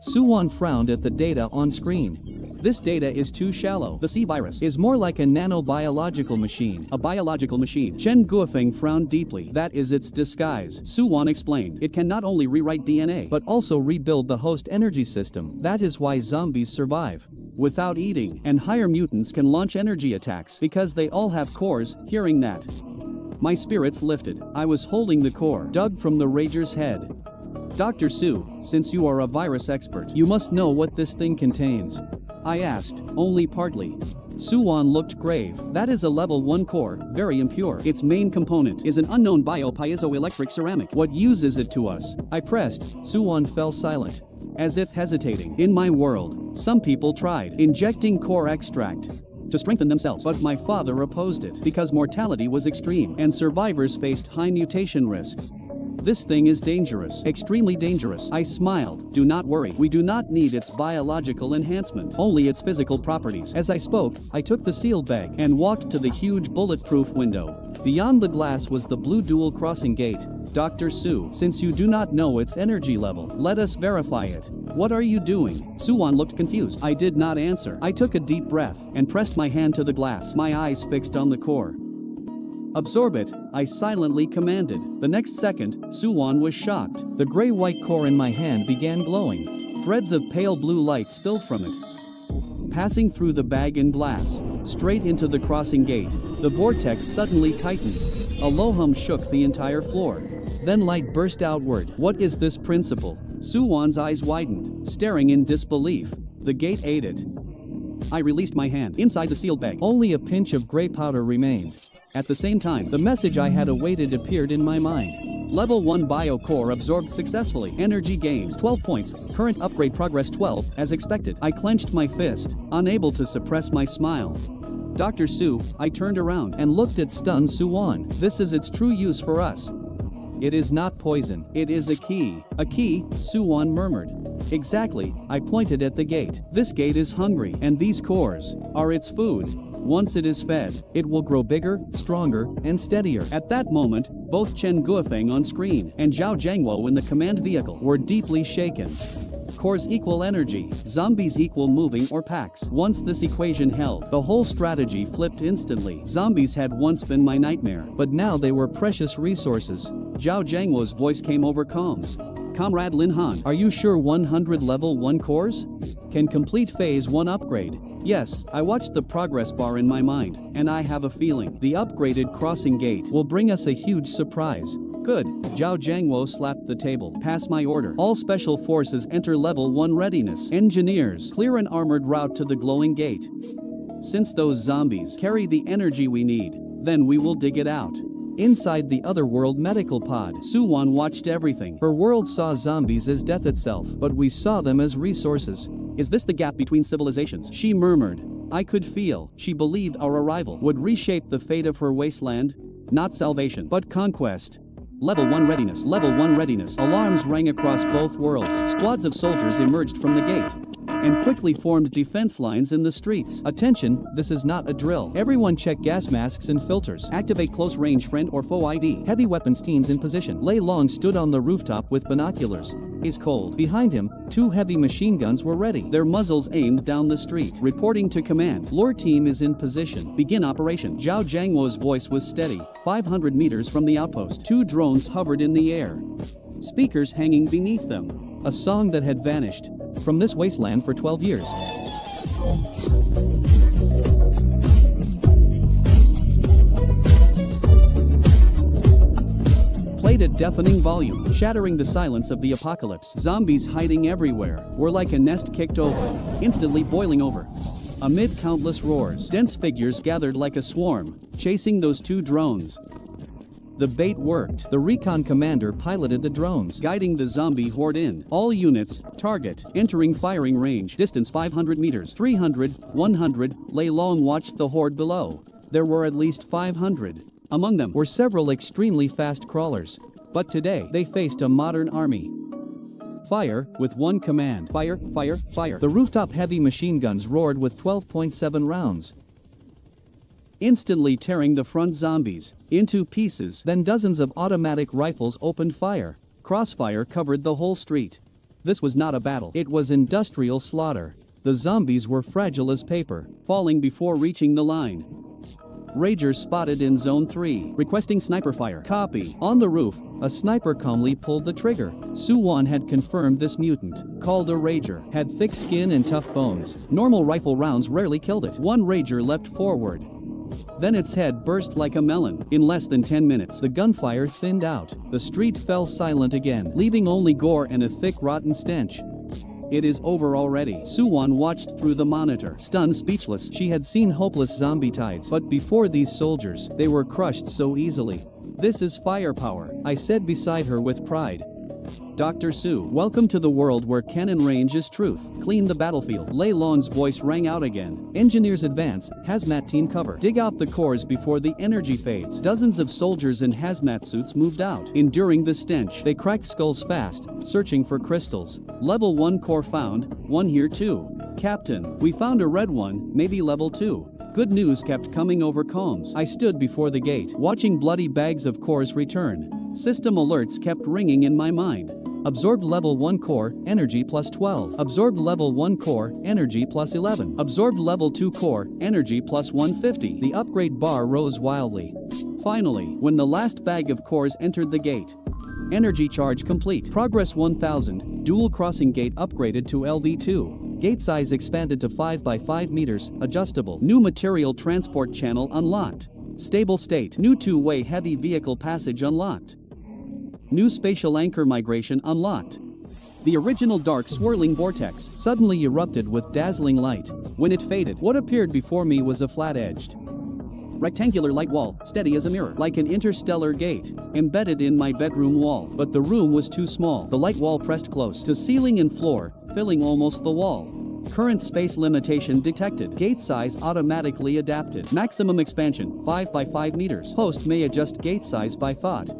Suwon frowned at the data on screen. This data is too shallow. The C virus is more like a nanobiological machine. A biological machine. Chen Guofeng frowned deeply. That is its disguise. Suwon explained. It can not only rewrite DNA, but also rebuild the host energy system. That is why zombies survive without eating, and higher mutants can launch energy attacks because they all have cores. Hearing that, my spirits lifted. I was holding the core, dug from the Rager's head. Dr. Su, since you are a virus expert, you must know what this thing contains. I asked, only partly. Suwon looked grave. That is a level 1 core, very impure. Its main component is an unknown bio-piezoelectric ceramic. What uses it to us? I pressed. Suwon fell silent, as if hesitating. In my world, some people tried injecting core extract to strengthen themselves, but my father opposed it because mortality was extreme and survivors faced high mutation risk. This thing is dangerous, extremely dangerous. I smiled. Do not worry, we do not need its biological enhancement, only its physical properties. As I spoke, I took the sealed bag and walked to the huge bulletproof window. Beyond the glass was the blue dual crossing gate. Dr. Su, since you do not know its energy level, let us verify it. What are you doing? Suwon looked confused. I did not answer. I took a deep breath and pressed my hand to the glass, my eyes fixed on the core. Absorb it, I silently commanded. The next second, Suwon was shocked. The gray-white core in my hand began glowing. Threads of pale blue light spilled from it, passing through the bag and glass, straight into the crossing gate. The vortex suddenly tightened. A low hum shook the entire floor. Then light burst outward. What is this principle? Suwon's eyes widened, staring in disbelief. The gate ate it. I released my hand. Inside the sealed bag, only a pinch of gray powder remained. At the same time, the message I had awaited appeared in my mind. Level 1 bio core absorbed successfully. Energy gain 12 points. Current upgrade progress 12, as expected. I clenched my fist, unable to suppress my smile. Dr. Su, I turned around and looked at stunned Suwon. This is its true use for us. It is not poison. It is a key. A key, Suwon murmured. Exactly, I pointed at the gate. This gate is hungry, and these cores are its food. Once it is fed, it will grow bigger, stronger, and steadier. At that moment, both Chen Guofeng on screen and Zhao Jiangwo in the command vehicle were deeply shaken. Cores equal energy, zombies equal moving or packs. Once this equation held, the whole strategy flipped instantly. Zombies had once been my nightmare, but now they were precious resources. Zhao Jiangwo's voice came over comms. Comrade Lin Han, are you sure 100 level 1 cores can complete phase 1 upgrade? Yes, I watched the progress bar in my mind, and I have a feeling the upgraded crossing gate will bring us a huge surprise. Good. Zhao Jiangwo slapped the table. Pass my order. All special forces enter level 1 readiness. Engineers, clear an armored route to the glowing gate. Since those zombies carry the energy we need, then we will dig it out. Inside the otherworld medical pod, Suwon watched everything. Her world saw zombies as death itself, but we saw them as resources. Is this the gap between civilizations? She murmured. I could feel. She believed our arrival would reshape the fate of her wasteland. Not salvation, but conquest. Level 1 readiness. Level 1 readiness. Alarms rang across both worlds. Squads of soldiers emerged from the gate. and quickly formed defense lines in the streets. Attention, this is not a drill. Everyone check gas masks and filters. Activate close range friend or foe ID. Heavy weapons teams in position. Lei Long stood on the rooftop with binoculars. Is cold. Behind him, 2 heavy machine guns were ready, their muzzles aimed down the street. Reporting to command. Lore team is in position. Begin operation. Zhao Jiangwo's voice was steady. 500 meters from the outpost, 2 drones hovered in the air. Speakers hanging beneath them. A song that had vanished from this wasteland for 12 years. Played at deafening volume, shattering the silence of the apocalypse. Zombies hiding everywhere were like a nest kicked over, instantly boiling over. Amid countless roars, dense figures gathered like a swarm, chasing those 2 drones. The bait worked. The recon commander piloted the drones, guiding the zombie horde in. All units, target, entering firing range, distance 500 meters, 300, 100. Lei Long watched the horde below. There were at least 500. Among them were several extremely fast crawlers. But today, they faced a modern army. Fire, with one command. Fire, fire, fire. The rooftop heavy machine guns roared with 12.7 rounds, instantly tearing the front zombies into pieces. Then dozens of automatic rifles opened fire. Crossfire covered the whole street. This was not a battle. It was industrial slaughter. The zombies were fragile as paper, falling before reaching the line. Rager spotted in Zone 3, requesting sniper fire. Copy. On the roof, a sniper calmly pulled the trigger. Suwon had confirmed this mutant, called a Rager, had thick skin and tough bones. Normal rifle rounds rarely killed it. One Rager leapt forward. Then its head burst like a melon. In less than 10 minutes, the gunfire thinned out. The street fell silent again, leaving only gore and a thick rotten stench. It is over already. Suwon watched through the monitor, stunned, speechless. She had seen hopeless zombie tides, but before these soldiers, they were crushed so easily. This is firepower, I said beside her with pride. Dr. Su, welcome to the world where cannon range is truth. Clean the battlefield. Lei Long's voice rang out again. Engineers advance, hazmat team cover. Dig out the cores before the energy fades. Dozens of soldiers in hazmat suits moved out. Enduring the stench, they cracked skulls fast, searching for crystals. Level 1 core found, one here too. Captain, we found a red one, maybe level 2. Good news kept coming over comms. I stood before the gate, watching bloody bags of cores return. System alerts kept ringing in my mind. Absorbed level 1 core, energy plus 12. Absorbed level 1 core, energy plus 11. Absorbed level 2 core, energy plus 150. The upgrade bar rose wildly. Finally, when the last bag of cores entered the gate. Energy charge complete. Progress 1000. Dual crossing gate upgraded to LV2. Gate size expanded to 5 by 5 meters, adjustable. New material transport channel unlocked. Stable state. New 2-way heavy vehicle passage unlocked. New spatial anchor migration unlocked. The original dark swirling vortex suddenly erupted with dazzling light. When it faded, what appeared before me was a flat-edged, rectangular light wall, steady as a mirror, like an interstellar gate, embedded in my bedroom wall. But the room was too small. The light wall pressed close to ceiling and floor, filling almost the wall. Current space limitation detected. Gate size automatically adapted. Maximum expansion, 5 by 5 meters. Host may adjust gate size by thought.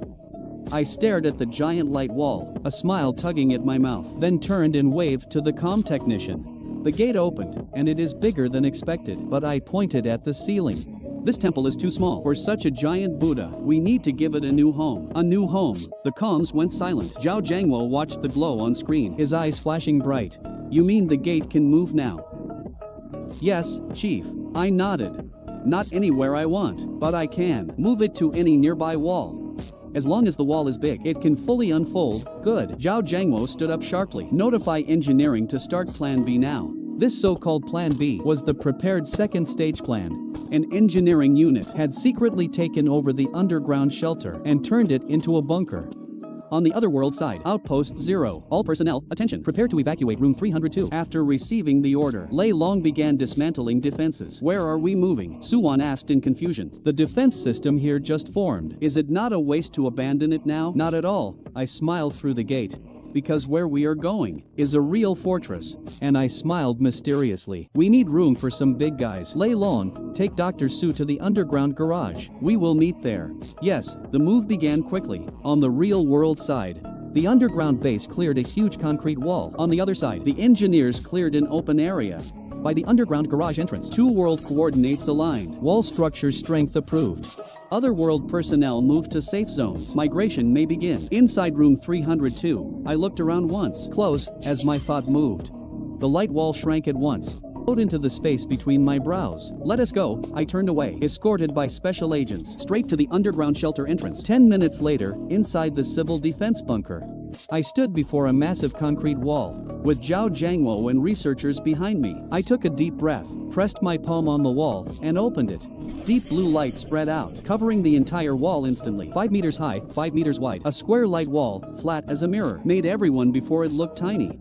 I stared at the giant light wall, a smile tugging at my mouth, then turned and waved to the comm technician. The gate opened, and it is bigger than expected, but I pointed at the ceiling. This temple is too small for such a giant Buddha. We need to give it a new home. A new home. The comms went silent. Zhao Jiangwo watched the glow on screen, his eyes flashing bright. You mean the gate can move now? Yes, Chief. I nodded. Not anywhere I want, but I can move it to any nearby wall. As long as the wall is big, it can fully unfold. Good. Zhao Jiangwo stood up sharply. Notify engineering to start Plan B now. This so-called Plan B was the prepared second stage plan. An engineering unit had secretly taken over the underground shelter and turned it into a bunker. On the other world side, Outpost 0. All personnel, attention, prepare to evacuate room 302. After receiving the order, Lei Long began dismantling defenses. Where are we moving? Suwon asked in confusion. The defense system here just formed. Is it not a waste to abandon it now? Not at all. I smiled through the gate. Because where we are going is a real fortress. And I smiled mysteriously. We need room for some big guys. Lei Long, take Dr. Su to the underground garage. We will meet there. Yes, the move began quickly. On the real world side, The underground base cleared a huge concrete wall. On the other side, the engineers cleared an open area. By the underground garage entrance, 2 world coordinates aligned. Wall structure strength approved. Other world personnel moved to safe zones. Migration may begin. Inside room 302, I looked around once, close, as my thought moved. The light wall shrank at once, flowed into the space between my brows. Let us go. I turned away, escorted by special agents, straight to the underground shelter entrance. 10 minutes later, inside the civil defense bunker, I stood before a massive concrete wall, with Zhao Jiangwo and researchers behind me. I took a deep breath, pressed my palm on the wall, and opened it. Deep blue light spread out, covering the entire wall instantly. 5 meters high, 5 meters wide. A square light wall, flat as a mirror, made everyone before it looked tiny.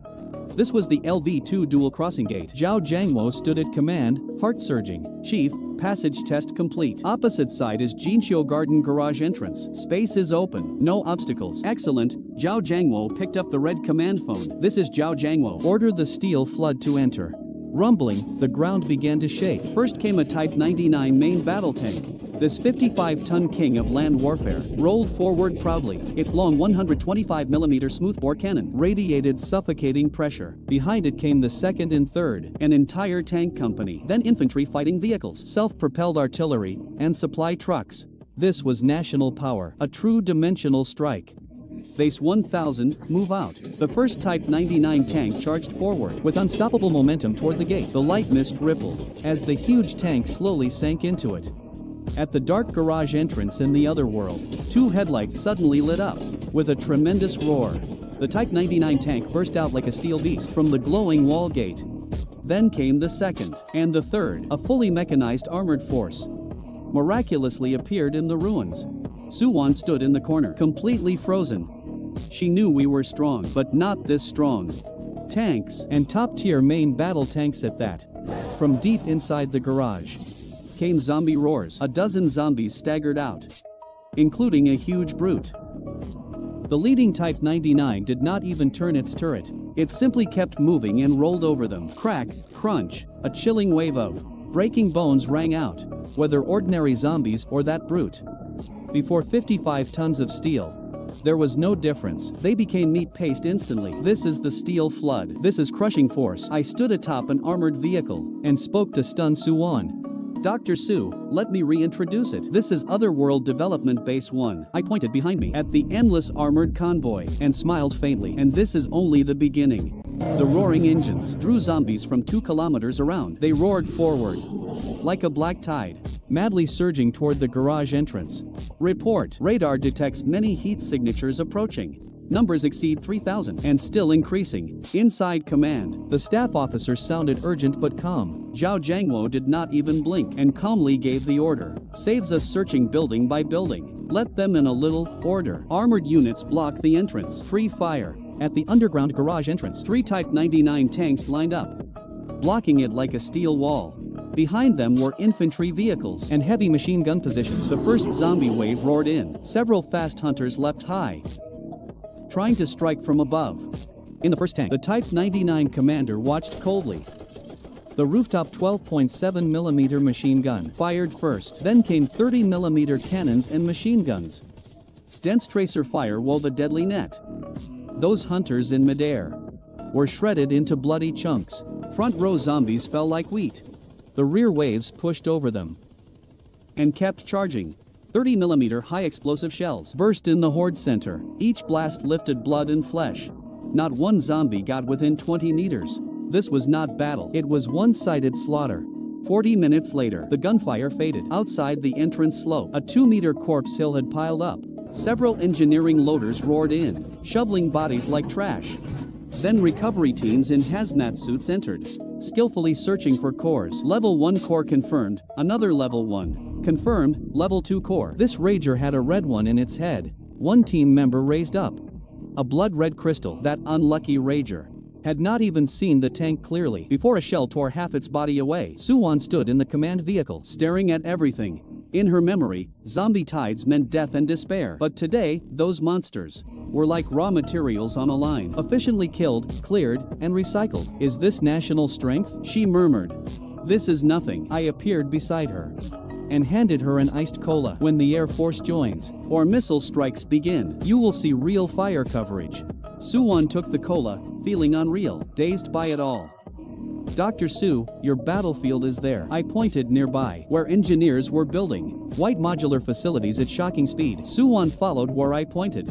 This was the LV2 dual crossing gate. Zhao Jiangwo stood at command, heart surging. Chief, passage test complete. Opposite side is Jinqiu Garden garage entrance. Space is open. No obstacles. Excellent. Zhao Jiangwo picked up the red command phone. This is Zhao Jiangwo. Order the steel flood to enter. Rumbling, the ground began to shake. First came a Type 99 main battle tank. This 55-ton king of land warfare rolled forward proudly. Its long 125mm smoothbore cannon radiated suffocating pressure. Behind it came the second and third, an entire tank company. Then infantry fighting vehicles, self-propelled artillery, and supply trucks. This was national power, a true dimensional strike. Base 1000, move out. The first Type 99 tank charged forward with unstoppable momentum toward the gate. The light mist rippled as the huge tank slowly sank into it. At the dark garage entrance in the other world, 2 headlights suddenly lit up. With a tremendous roar, the Type 99 tank burst out like a steel beast from the glowing wall gate. Then came the second, and the third, a fully mechanized armored force. Miraculously appeared in the ruins. Suwon stood in the corner, completely frozen. She knew we were strong, but not this strong. Tanks, and top-tier main battle tanks at that. From deep inside the garage came zombie roars. A dozen zombies staggered out, including a huge brute. The leading Type 99 did not even turn its turret. It simply kept moving and rolled over them. Crack, crunch, a chilling wave of breaking bones rang out, whether ordinary zombies or that brute. Before 55 tons of steel, there was no difference. They became meat paste instantly. This is the steel flood. This is crushing force. I stood atop an armored vehicle and spoke to Stun Suwon. Dr. Su, let me reintroduce it. This is Otherworld Development Base 1. I pointed behind me at the endless armored convoy and smiled faintly. And this is only the beginning. The roaring engines drew zombies from 2 kilometers around. They roared forward like a black tide, madly surging toward the garage entrance. Report. Radar detects many heat signatures approaching. Numbers exceed 3,000 and still increasing. Inside command, the staff officer sounded urgent but calm. Zhao Jiangwo did not even blink and calmly gave the order. Saves us searching building by building. Let them in a little order. Armored units block the entrance. Free fire. At the underground garage entrance, 3 Type 99 tanks lined up, blocking it like a steel wall. Behind them were infantry vehicles and heavy machine gun positions. The first zombie wave roared in. Several fast hunters leapt high, trying to strike from above. In the first tank, the Type 99 commander watched coldly. The rooftop 12.7mm machine gun fired first. Then came 30mm cannons and machine guns. Dense tracer fire wove a deadly net. Those hunters in midair were shredded into bloody chunks. Front row zombies fell like wheat. The rear waves pushed over them and kept charging. 30mm high explosive shells burst in the horde center. Each blast lifted blood and flesh. Not one zombie got within 20 meters. This was not battle. It was one-sided slaughter. 40 minutes later, the gunfire faded. Outside the entrance slope, a 2-meter corpse hill had piled up. Several engineering loaders roared in, shoveling bodies like trash. Then recovery teams in hazmat suits entered, skillfully searching for cores. Level 1 core confirmed, another level 1. Confirmed, level 2 core. This rager had a red one in its head. One team member raised up a blood-red crystal. That unlucky rager had not even seen the tank clearly before a shell tore half its body away. Suwon stood in the command vehicle, staring at everything. In her memory, zombie tides meant death and despair. But today, those monsters were like raw materials on a line, efficiently killed, cleared, and recycled. Is this national strength? She murmured. This is nothing. I appeared beside her. and handed her an iced cola. When the Air Force joins, or missile strikes begin, you will see real fire coverage. Suwon took the cola, feeling unreal, dazed by it all. Dr. Su, your battlefield is there. I pointed nearby, where engineers were building white modular facilities at shocking speed. Suwon followed where I pointed,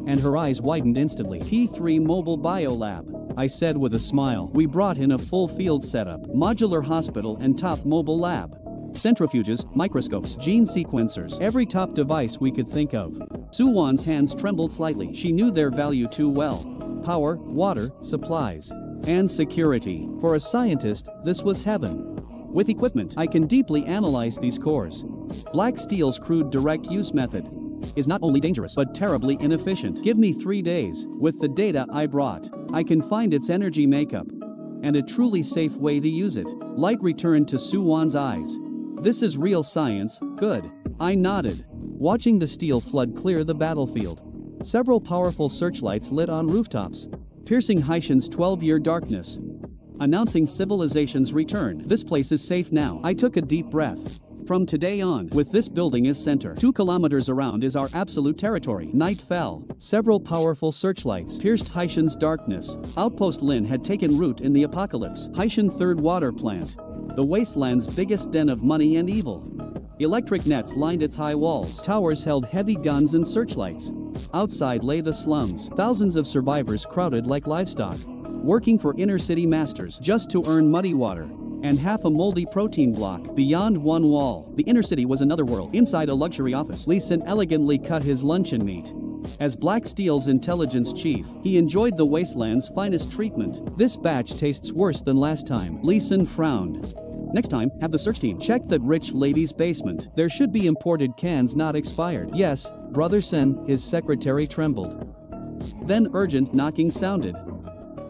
and her eyes widened instantly. P3 Mobile Biolab, I said with a smile. We brought in a full field setup, modular hospital and top mobile lab. Centrifuges, microscopes, gene sequencers, every top device we could think of. Suwon's hands trembled slightly. She knew their value too well. Power, water, supplies, and security. For a scientist, this was heaven. With equipment, I can deeply analyze these cores. Black Steel's crude direct use method is not only dangerous but terribly inefficient. Give me 3 days. With the data I brought, I can find its energy makeup and a truly safe way to use it. Light returned to Suwon's eyes. This is real science. Good. I nodded, watching the steel flood clear the battlefield. Several powerful searchlights lit on rooftops, piercing Haitian's 12-year darkness, announcing civilization's return. This place is safe now. I took a deep breath. From today on, with this building as center, 2 kilometers around is our absolute territory. Night fell. Several powerful searchlights pierced Haitian's darkness. Outpost Lin had taken root in the apocalypse. Haitian third water plant, the wasteland's biggest den of money and evil. Electric nets lined its high walls. Towers held heavy guns and searchlights. Outside lay the slums. Thousands of survivors crowded like livestock, working for inner-city masters just to earn muddy water and half a moldy protein block. Beyond one wall, the inner city was another world. Inside a luxury office, Lee Sin elegantly cut his luncheon meat. As Black Steel's intelligence chief, he enjoyed the wasteland's finest treatment. This batch tastes worse than last time. Lee Sin frowned. Next time, have the search team check that rich lady's basement. There should be imported cans not expired. Yes, Brother Sen, his secretary trembled. Then urgent knocking sounded.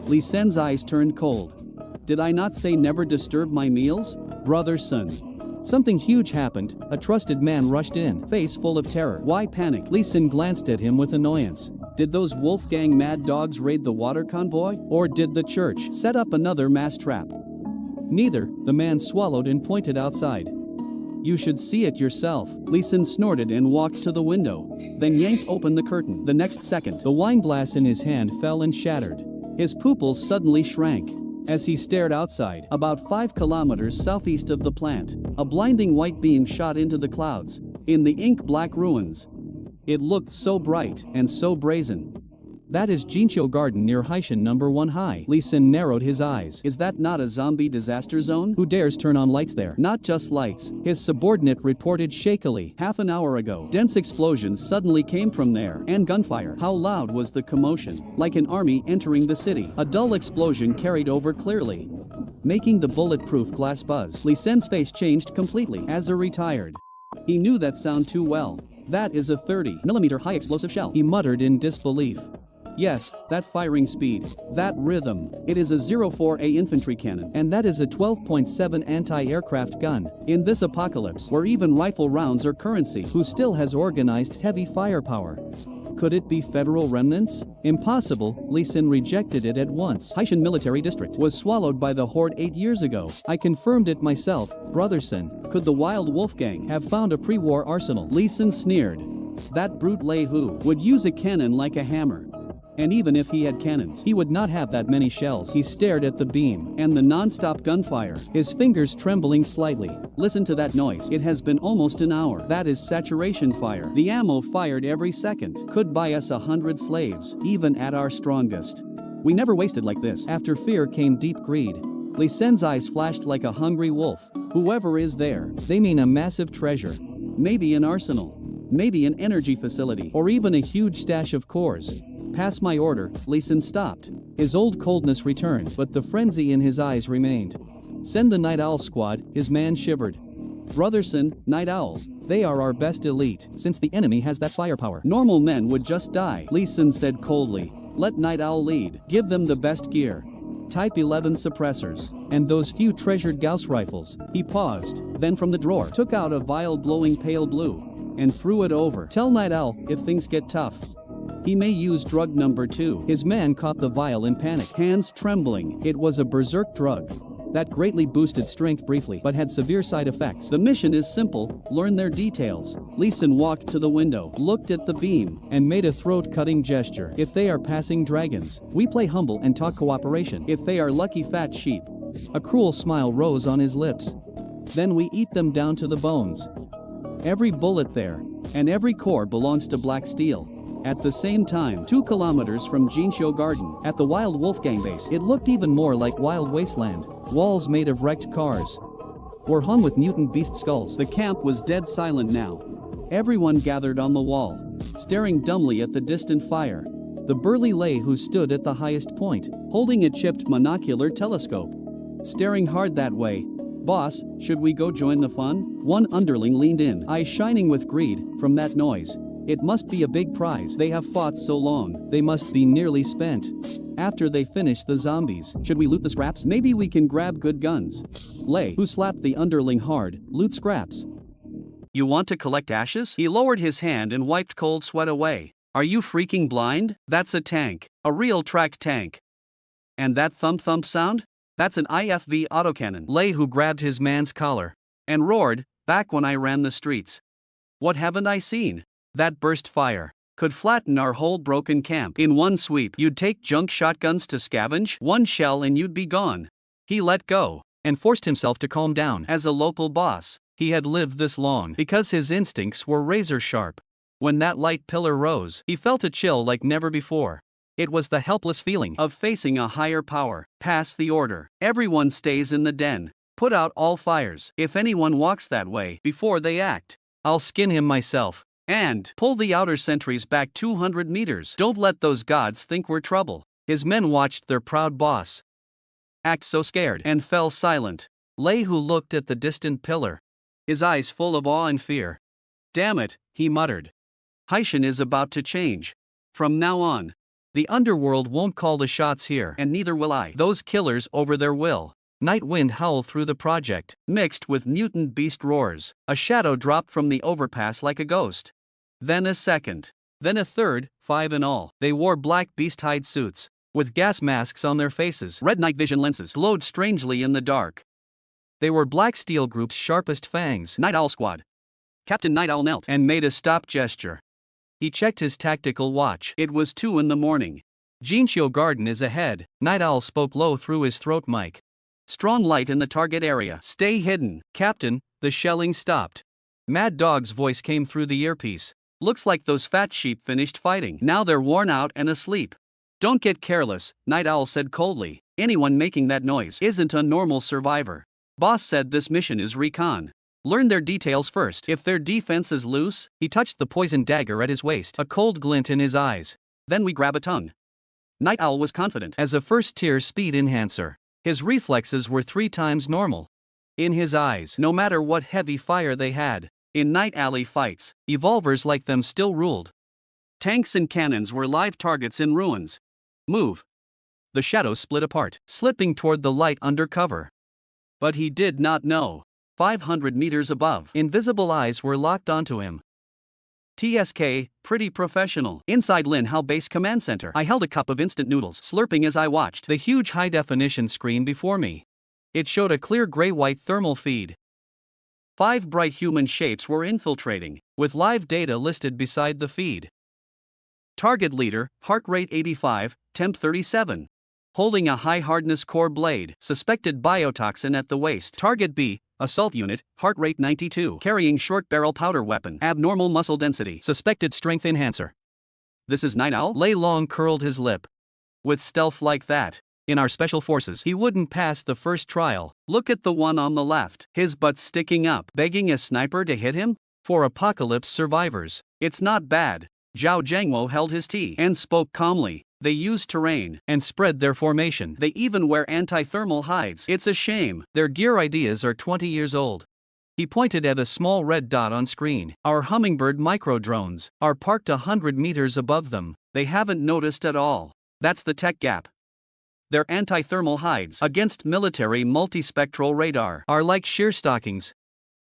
Lee Sen's eyes turned cold. Did I not say never disturb my meals? Brother Sun. Something huge happened. A trusted man rushed in, face full of terror. Why panic? Lee Sin glanced at him with annoyance. Did those Wolfgang mad dogs raid the water convoy? Or did the church set up another mass trap? Neither, the man swallowed and pointed outside. You should see it yourself. Lee Sin snorted and walked to the window, then yanked open the curtain. The next second, the wine glass in his hand fell and shattered. His pupils suddenly shrank as he stared outside. About 5 kilometers southeast of the plant, a blinding white beam shot into the clouds, in the ink-black ruins. It looked so bright and so brazen. That is Jinqiu Garden near Haitian number 1 high. Lee Sin narrowed his eyes. Is that not a zombie disaster zone? Who dares turn on lights there? Not just lights, his subordinate reported shakily. Half an hour ago, dense explosions suddenly came from there, and gunfire. How loud was the commotion? Like an army entering the city. A dull explosion carried over clearly, making the bulletproof glass buzz. Lee Sin's face changed completely. As a retired, he knew that sound too well. That is a 30mm high explosive shell, he muttered in disbelief. Yes, that firing speed, that rhythm. It is a 04A infantry cannon, and that is a 12.7 anti-aircraft gun. In this apocalypse, where even rifle rounds are currency, who still has organized heavy firepower? Could it be federal remnants? Impossible. Lee Sin rejected it at once. Haitian military district was swallowed by the horde 8 years ago. I confirmed it myself, Brother Sin. Could the wild Wolfgang have found a pre-war arsenal? Lee Sin sneered. That brute Lei Hu would use a cannon like a hammer. And even if he had cannons, he would not have that many shells. He stared at the beam and the non-stop gunfire, his fingers trembling slightly. Listen to that noise. It has been almost an hour. That is saturation fire. The ammo fired every second could buy us 100 slaves, even at our strongest. We never wasted like this. After fear came deep greed. Lee Sin's eyes flashed like a hungry wolf. Whoever is there, they mean a massive treasure. Maybe an arsenal. Maybe an energy facility, or even a huge stash of cores. Pass my order. Lee Sin stopped. His old coldness returned, but the frenzy in his eyes remained. Send the Night Owl squad, his man shivered. Brother Sin, Night Owl, they are our best elite, since the enemy has that firepower. Normal men would just die, Lee Sin said coldly. Let Night Owl lead. Give them the best gear. Type 11 suppressors, and those few treasured Gauss rifles. He paused, then from the drawer took out a vial glowing pale blue, and threw it over. Tell Night Owl, if things get tough, he may use drug number 2. His man caught the vial in panic, hands trembling. It was a berserk drug. That greatly boosted strength briefly, but had severe side effects. The mission is simple, learn their details. Lee Sin walked to the window, looked at the beam, and made a throat-cutting gesture. If they are passing dragons, we play humble and talk cooperation. If they are lucky fat sheep. A cruel smile rose on his lips. Then we eat them down to the bones. Every bullet there, and every core belongs to Black Steel. At the same time, 2 kilometers from Jinshou Garden, at the Wild Wolfgang base, it looked even more like Wild Wasteland. Walls made of wrecked cars were hung with mutant beast skulls. The camp was dead silent now. Everyone gathered on the wall, staring dumbly at the distant fire. The burly Lei who stood at the highest point, holding a chipped monocular telescope, staring hard that way. Boss, should we go join the fun? One underling leaned in, eyes shining with greed from that noise. It must be a big prize. They have fought so long, they must be nearly spent. After they finish the zombies, should we loot the scraps? Maybe we can grab good guns. Lei, who slapped the underling hard, loot scraps. You want to collect ashes? He lowered his hand and wiped cold sweat away. Are you freaking blind? That's a tank. A real tracked tank. And that thump sound? That's an IFV autocannon. Lei, who grabbed his man's collar and roared, back when I ran the streets. What haven't I seen? That burst fire could flatten our whole broken camp. In one sweep, you'd take junk shotguns to scavenge, one shell and you'd be gone. He let go and forced himself to calm down. As a local boss, he had lived this long because his instincts were razor sharp. When that light pillar rose, he felt a chill like never before. It was the helpless feeling of facing a higher power. Pass the order. Everyone stays in the den. Put out all fires. If anyone walks that way before they act, I'll skin him myself. And pull the outer sentries back 200 meters. Don't let those gods think we're trouble. His men watched their proud boss act so scared and fell silent. Lei, who looked at the distant pillar, his eyes full of awe and fear. Damn it, he muttered. Haishan is about to change. From now on, the underworld won't call the shots here, and neither will I. Those killers over there will. Night wind howled through the project, mixed with mutant beast roars. A shadow dropped from the overpass like a ghost. Then a second. Then a third, 5 in all. They wore black beast hide suits, with gas masks on their faces. Red night vision lenses glowed strangely in the dark. They were Black Steel Group's sharpest fangs. Night Owl Squad. Captain Night Owl knelt and made a stop gesture. He checked his tactical watch. It was 2 in the morning. Jinshou Garden is ahead. Night Owl spoke low through his throat mic. Strong light in the target area. Stay hidden. Captain, the shelling stopped. Mad Dog's voice came through the earpiece. Looks like those fat sheep finished fighting. Now they're worn out and asleep. Don't get careless, Night Owl said coldly. Anyone making that noise isn't a normal survivor. Boss said this mission is recon. Learn their details first. If their defense is loose, he touched the poisoned dagger at his waist, a cold glint in his eyes. Then we grab a tongue. Night Owl was confident. As a first-tier speed enhancer, his reflexes were 3 times normal. In his eyes, no matter what heavy fire they had, in Night Alley fights, evolvers like them still ruled. Tanks and cannons were live targets in ruins. Move. The shadows split apart, slipping toward the light under cover. But he did not know. 500 meters above, invisible eyes were locked onto him. TSK, pretty professional. Inside Lin Han Base Command Center, I held a cup of instant noodles, slurping as I watched the huge high-definition screen before me. It showed a clear gray-white thermal feed. 5 bright human shapes were infiltrating, with live data listed beside the feed. Target leader, heart rate 85, temp 37. Holding a high-hardness core blade, suspected biotoxin at the waist. Target B, assault unit, heart rate 92. Carrying short-barrel powder weapon, abnormal muscle density, suspected strength enhancer. This is Night Owl? Lei Long curled his lip. With stealth like that, in our special forces, he wouldn't pass the first trial. Look at the one on the left, his butt sticking up, begging a sniper to hit him? For apocalypse survivors, it's not bad. Zhao Zhangwo held his tea and spoke calmly. They use terrain and spread their formation. They even wear anti-thermal hides. It's a shame. Their gear ideas are 20 years old. He pointed at a small red dot on screen. Our hummingbird micro-drones are parked 100 meters above them. They haven't noticed at all. That's the tech gap. Their anti-thermal hides against military multispectral radar are like sheer stockings.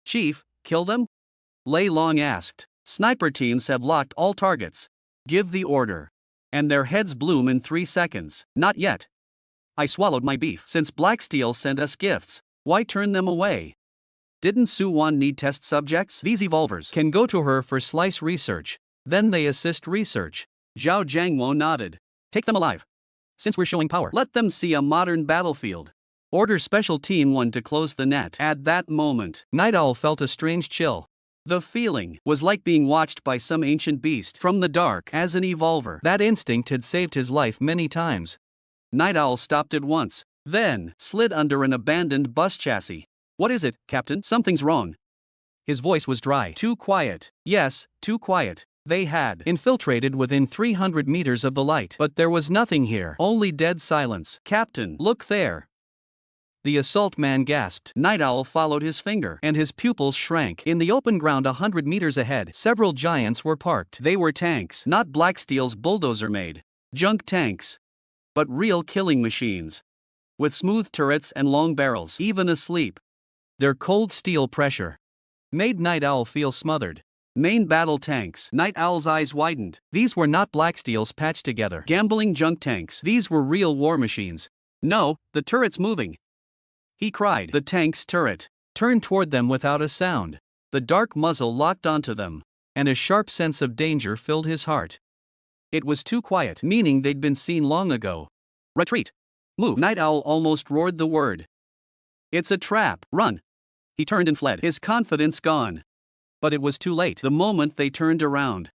Chief, kill them? Lei Long asked. Sniper teams have locked all targets. Give the order. And their heads bloom in 3 seconds. Not yet. I swallowed my beef. Since Black Steel sent us gifts, why turn them away? Didn't Suwon need test subjects? These evolvers can go to her for slice research, then they assist research. Zhao Jiangwo nodded. Take them alive. Since we're showing power, let them see a modern battlefield. Order Special Team 1 to close the net. At that moment, Night Owl felt a strange chill. The feeling was like being watched by some ancient beast from the dark. As an evolver, that instinct had saved his life many times. Night Owl stopped at once, then slid under an abandoned bus chassis. What is it, Captain? Something's wrong. His voice was dry. Too quiet. Yes, too quiet. They had infiltrated within 300 meters of the light, but there was nothing here, only dead silence. Captain, look there. The assault man gasped. Night Owl followed his finger, and his pupils shrank. In the open ground 100 meters ahead, several giants were parked. They were tanks, not Black Steel's bulldozer-made junk tanks, but real killing machines, with smooth turrets and long barrels. Even asleep, their cold steel pressure made Night Owl feel smothered. Main battle tanks. Night Owl's eyes widened. These were not Black Steel's patched together gambling junk tanks. These were real war machines. No, the turret's moving, he cried. The tank's turret turned toward them without a sound. The dark muzzle locked onto them, and a sharp sense of danger filled his heart. It was too quiet, meaning they'd been seen long ago. Retreat! Move! Night Owl almost roared the word. It's a trap! Run! He turned and fled, his confidence gone. But it was too late. The moment they turned around,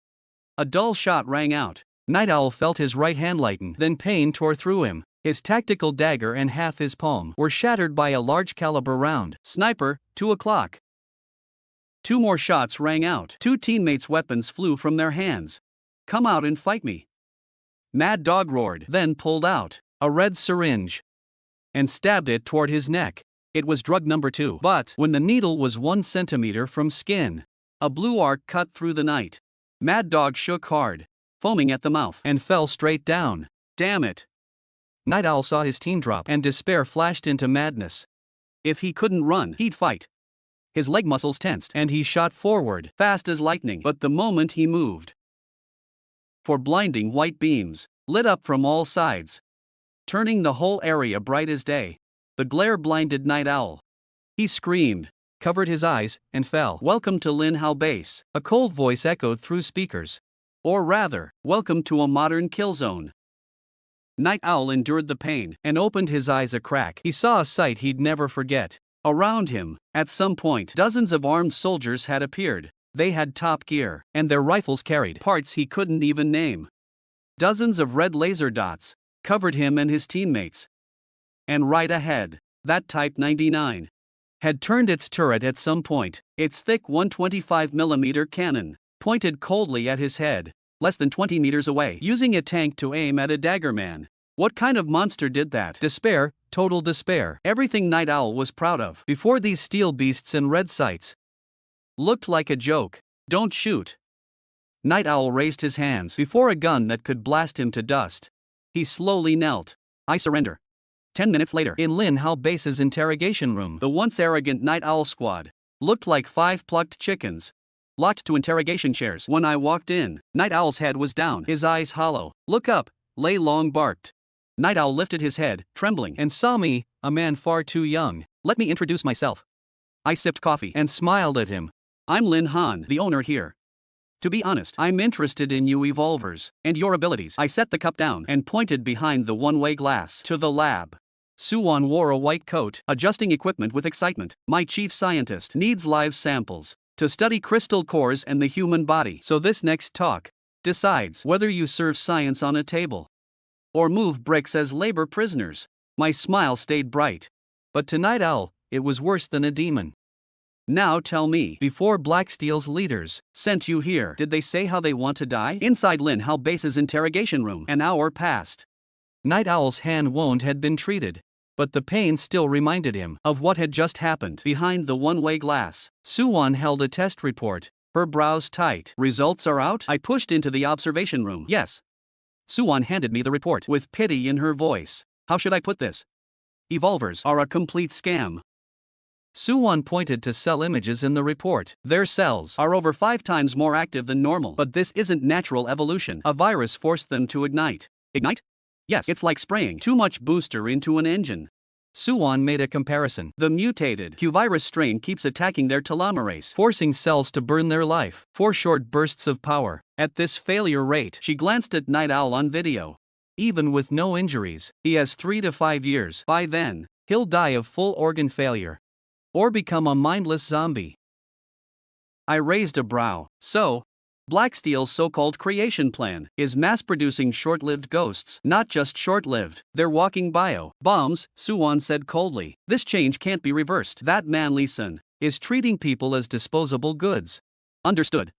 a dull shot rang out. Night Owl felt his right hand lighten, then pain tore through him. His tactical dagger and half his palm were shattered by a large caliber round. Sniper, 2 o'clock. 2 more shots rang out. 2 teammates' weapons flew from their hands. Come out and fight me. Mad Dog roared, then pulled out a red syringe and stabbed it toward his neck. It was drug number 2. But when the needle was 1 centimeter from skin, a blue arc cut through the night. Mad Dog shook hard, foaming at the mouth, and fell straight down. Damn it. Night Owl saw his team drop, and despair flashed into madness. If he couldn't run, he'd fight. His leg muscles tensed, and he shot forward, fast as lightning. But the moment he moved, for blinding white beams lit up from all sides, turning the whole area bright as day. The glare blinded Night Owl. He screamed, covered his eyes, and fell. Welcome to Lin Han base, a cold voice echoed through speakers. Or rather, welcome to a modern kill zone. Night Owl endured the pain and opened his eyes a crack. He saw a sight he'd never forget. Around him, at some point, dozens of armed soldiers had appeared. They had top gear, and their rifles carried parts he couldn't even name. Dozens of red laser dots covered him and his teammates. And right ahead, that Type 99 had turned its turret at some point. Its thick 125mm cannon pointed coldly at his head, less than 20 meters away, using a tank to aim at a daggerman. What kind of monster did that? Despair, total despair. Everything Night Owl was proud of before these steel beasts and red sights looked like a joke. Don't shoot. Night Owl raised his hands before a gun that could blast him to dust. He slowly knelt. I surrender. 10 minutes later, in Lin Han base's interrogation room, the once arrogant Night Owl squad looked like 5 plucked chickens, locked to interrogation chairs. When I walked in, Night Owl's head was down, his eyes hollow. Look up, Lei Long barked. Night Owl lifted his head, trembling, and saw me, a man far too young. Let me introduce myself. I sipped coffee and smiled at him. I'm Lin Han, the owner here. To be honest, I'm interested in you evolvers and your abilities. I set the cup down and pointed behind the one-way glass to the lab. Suwon wore a white coat, adjusting equipment with excitement. My chief scientist needs live samples to study crystal cores and the human body. So this next talk decides whether you serve science on a table or move bricks as labor prisoners. My smile stayed bright. But to Night Owl, it was worse than a demon. Now tell me, before Black Steel's leaders sent you here, did they say how they want to die? Inside Lin Han base's interrogation room, an hour passed. Night Owl's hand wound had been treated, but the pain still reminded him of what had just happened. Behind the one-way glass, Suwon held a test report, her brows tight. Results are out? I pushed into the observation room. Yes. Suwon handed me the report with pity in her voice. How should I put this? Evolvers are a complete scam. Suwon pointed to cell images in the report. Their cells are over 5 times more active than normal. But this isn't natural evolution. A virus forced them to ignite. Ignite? Yes, it's like spraying too much booster into an engine. Suwon made a comparison. The mutated Q virus strain keeps attacking their telomerase, forcing cells to burn their life for short bursts of power. At this failure rate, she glanced at Night Owl on video. Even with no injuries, he has 3 to 5 years. By then, he'll die of full organ failure. Or become a mindless zombie. I raised a brow. So, Blacksteel's so-called creation plan is mass-producing short-lived ghosts. Not just short-lived, they're walking bio-bombs, Suwon said coldly. This change can't be reversed. That man Lin Han is treating people as disposable goods. Understood.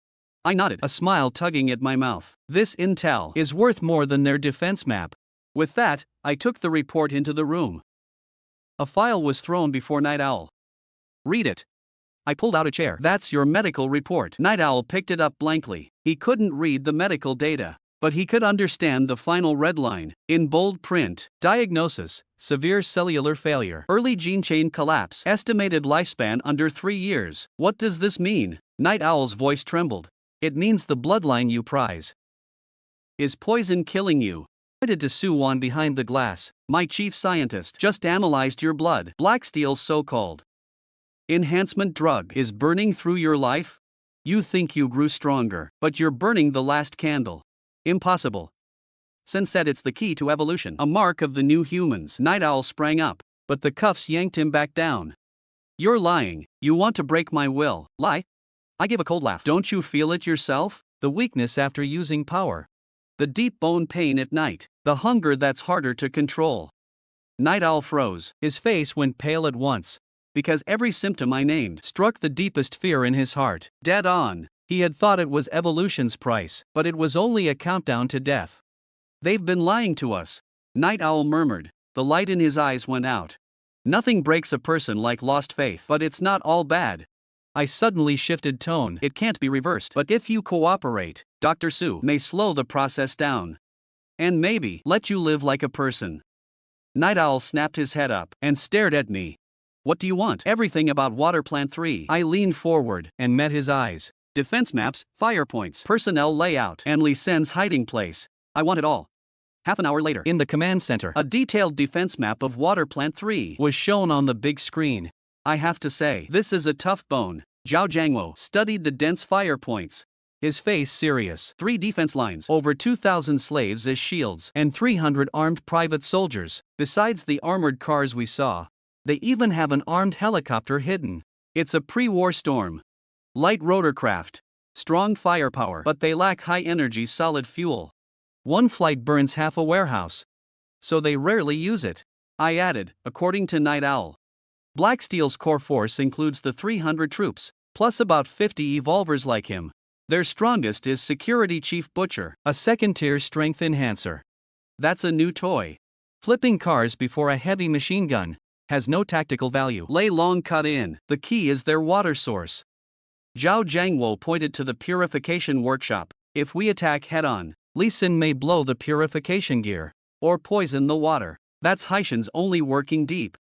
I nodded, a smile tugging at my mouth. This intel is worth more than their defense map. With that, I took the report into the room. A file was thrown before Night Owl. Read it. I pulled out a chair. That's your medical report. Night Owl picked it up blankly. He couldn't read the medical data, but he could understand the final red line. In bold print, diagnosis, severe cellular failure, early gene chain collapse, estimated lifespan under 3 years. What does this mean? Night Owl's voice trembled. It means the bloodline you prize is poison killing you. I pointed to Suwon behind the glass. My chief scientist just analyzed your blood. Blacksteel's so-called enhancement drug is burning through your life? You think you grew stronger, but you're burning the last candle. Impossible. Sen said it's the key to evolution, a mark of the new humans. Night Owl sprang up, but the cuffs yanked him back down. You're lying. You want to break my will. Lie? I gave a cold laugh. Don't you feel it yourself? The weakness after using power. The deep bone pain at night. The hunger that's harder to control. Night Owl froze. His face went pale at once. Because every symptom I named struck the deepest fear in his heart. Dead on. He had thought it was evolution's price, but it was only a countdown to death. They've been lying to us. Night Owl murmured. The light in his eyes went out. Nothing breaks a person like lost faith, but it's not all bad. I suddenly shifted tone. It can't be reversed, but if you cooperate, Dr. Su may slow the process down. And maybe let you live like a person. Night Owl snapped his head up and stared at me. What do you want? Everything about Water Plant 3. I leaned forward and met his eyes. Defense maps, fire points, personnel layout, and Lee Sen's hiding place. I want it all. Half an hour later, in the command center, a detailed defense map of Water Plant 3 was shown on the big screen. I have to say, this is a tough bone. Zhao Jiangwo studied the dense fire points. His face serious. 3 defense lines, over 2,000 slaves as shields, and 300 armed private soldiers, besides the armored cars we saw. They even have an armed helicopter hidden. It's a pre-war storm. Light rotorcraft. Strong firepower, but they lack high-energy solid fuel. One flight burns half a warehouse. So they rarely use it. I added, according to Night Owl. Blacksteel's core force includes the 300 troops, plus about 50 evolvers like him. Their strongest is Security Chief Butcher, a second-tier strength enhancer. That's a new toy. Flipping cars before a heavy machine gun has no tactical value. Lei Long cut in. The key is their water source. Zhao Jiangwo pointed to the purification workshop. If we attack head-on, Lee Sin may blow the purification gear, or poison the water. That's Haishan's only working deep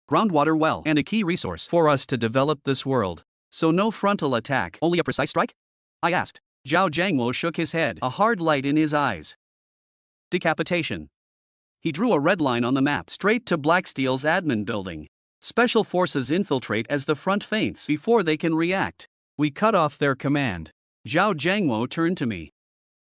groundwater well, and a key resource for us to develop this world. So no frontal attack, only a precise strike? I asked. Zhao Jiangwo shook his head, a hard light in his eyes. Decapitation. He drew a red line on the map straight to Blacksteel's admin building. Special forces infiltrate as the front faints before they can react. We cut off their command. Zhao Jiangwo turned to me.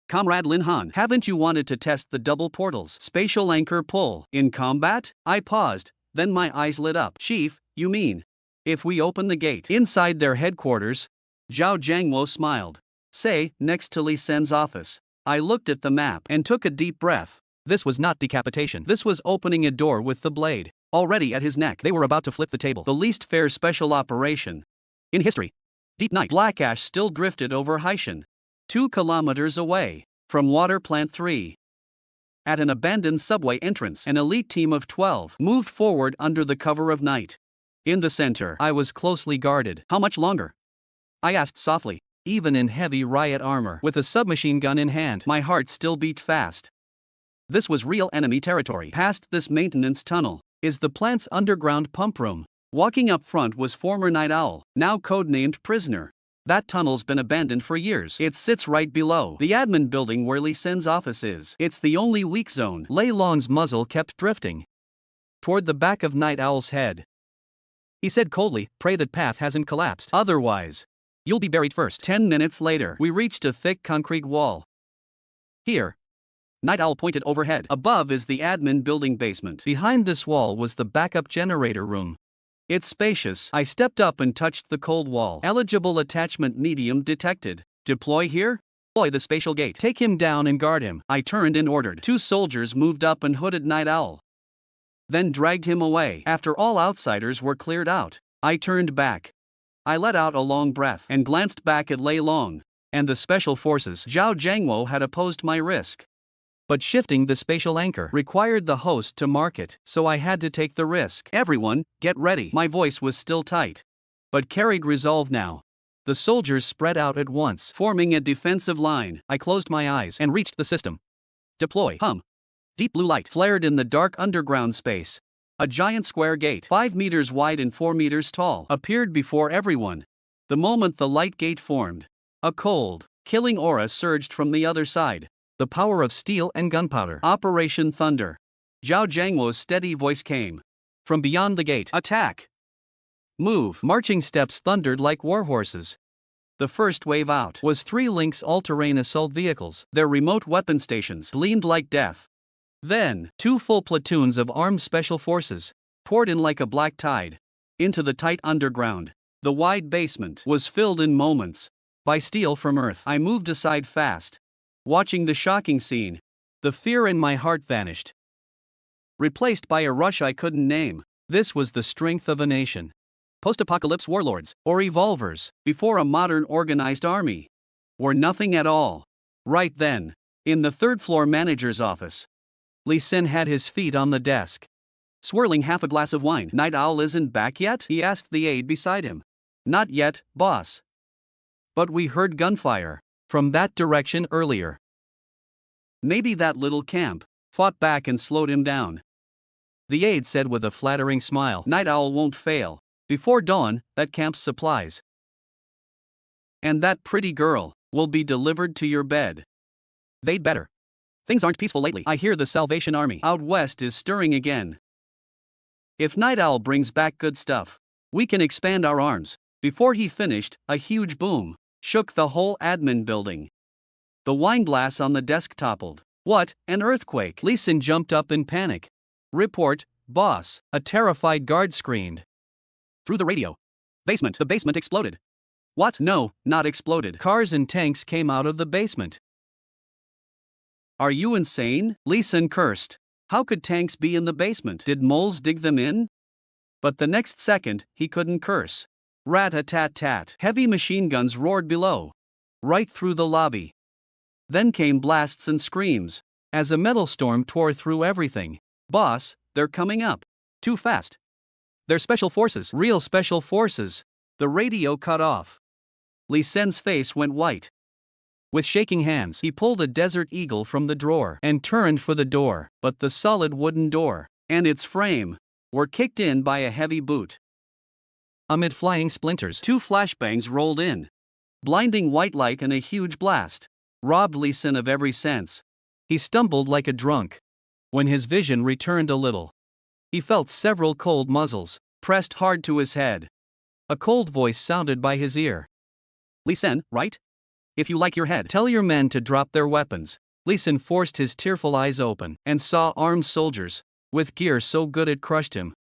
Comrade Lin Han, haven't you wanted to test the double portals spatial anchor pull in combat? I paused, then my eyes lit up. Chief, you mean if we open the gate inside their headquarters? Zhao Jiangwo smiled. Say, next to Lee Sen's office. I looked at the map and took a deep breath. This was not decapitation. This was opening a door with the blade already at his neck. They were about to flip the table. The least fair special operation in history. Deep night. Black ash still drifted over Haishan, 2 kilometers away from Water Plant 3. At an abandoned subway entrance, an elite team of 12 moved forward under the cover of night. In the center, I was closely guarded. How much longer? I asked softly. Even in heavy riot armor, with a submachine gun in hand, my heart still beat fast. This was real enemy territory. Past this maintenance tunnel is the plant's underground pump room. Walking up front was former Night Owl, now codenamed Prisoner. That tunnel's been abandoned for years. It sits right below the admin building where Lee Sin's office is. It's the only weak zone. Lei Long's muzzle kept drifting toward the back of Night Owl's head. He said coldly, "Pray that path hasn't collapsed. Otherwise, you'll be buried first." 10 minutes later, we reached a thick concrete wall. Here, Night Owl pointed overhead. Above is the admin building basement. Behind this wall was the backup generator room. It's spacious. I stepped up and touched the cold wall. Eligible attachment medium detected. Deploy here? Deploy the spatial gate. Take him down and guard him. I turned and ordered. 2 soldiers moved up and hooded Night Owl, then dragged him away. After all outsiders were cleared out, I turned back. I let out a long breath and glanced back at Lei Long and the special forces. Zhao Jiangwo had opposed my risk, but shifting the spatial anchor required the host to mark it, so I had to take the risk. "Everyone, get ready." My voice was still tight, but carried resolve now. The soldiers spread out at once, forming a defensive line. I closed my eyes and reached the system. Deploy. Hum. Deep blue light flared in the dark underground space. A giant square gate, 5 meters wide and 4 meters tall, appeared before everyone. The moment the light gate formed, a cold, killing aura surged from the other side. The power of steel and gunpowder. Operation Thunder. Zhao Jiangwo's steady voice came from beyond the gate. "Attack! Move!" Marching steps thundered like warhorses. The first wave out was 3 Lynx all-terrain assault vehicles. Their remote weapon stations gleamed like death. Then, 2 full platoons of armed special forces poured in like a black tide into the tight underground. The wide basement was filled in moments by steel from Earth. I moved aside fast, watching the shocking scene. The fear in my heart vanished, replaced by a rush I couldn't name. This was the strength of a nation. Post-apocalypse warlords, or evolvers, before a modern organized army, were nothing at all. Right then, in the 3rd-floor manager's office, Lee Sin had his feet on the desk, swirling half a glass of wine. "Night Owl isn't back yet?" he asked the aide beside him. "Not yet, boss. But we heard gunfire from that direction earlier. Maybe that little camp fought back and slowed him down." The aide said with a flattering smile. "Night Owl won't fail. Before dawn, that camp's supplies and that pretty girl will be delivered to your bed." "They'd better. Things aren't peaceful lately. I hear the Salvation Army out west is stirring again. If Night Owl brings back good stuff, we can expand our arms." Before he finished, a huge boom shook the whole admin building. The wine glass on the desk toppled. "What, an earthquake?" Lee Sin jumped up in panic. "Report, boss," a terrified guard screamed through the radio. "Basement. The basement exploded." "What? No, not exploded. Cars and tanks came out of the basement." "Are you insane?" Lee Sin cursed. "How could tanks be in the basement? Did moles dig them in?" But the next second, he couldn't curse. Rat-a-tat-tat. Heavy machine guns roared below, right through the lobby. Then came blasts and screams as a metal storm tore through everything. "Boss, they're coming up. Too fast. They're special forces. Real special forces." The radio cut off. Lee Sin's face went white. With shaking hands, he pulled a Desert Eagle from the drawer and turned for the door, but the solid wooden door and its frame were kicked in by a heavy boot. Amid flying splinters, 2 flashbangs rolled in. Blinding white light and a huge blast robbed Lee Sin of every sense. He stumbled like a drunk. When his vision returned a little, he felt several cold muzzles pressed hard to his head. A cold voice sounded by his ear. "Lee Sin, right? If you like your head, tell your men to drop their weapons." Lee Sin forced his tearful eyes open and saw armed soldiers with gear so good it crushed him.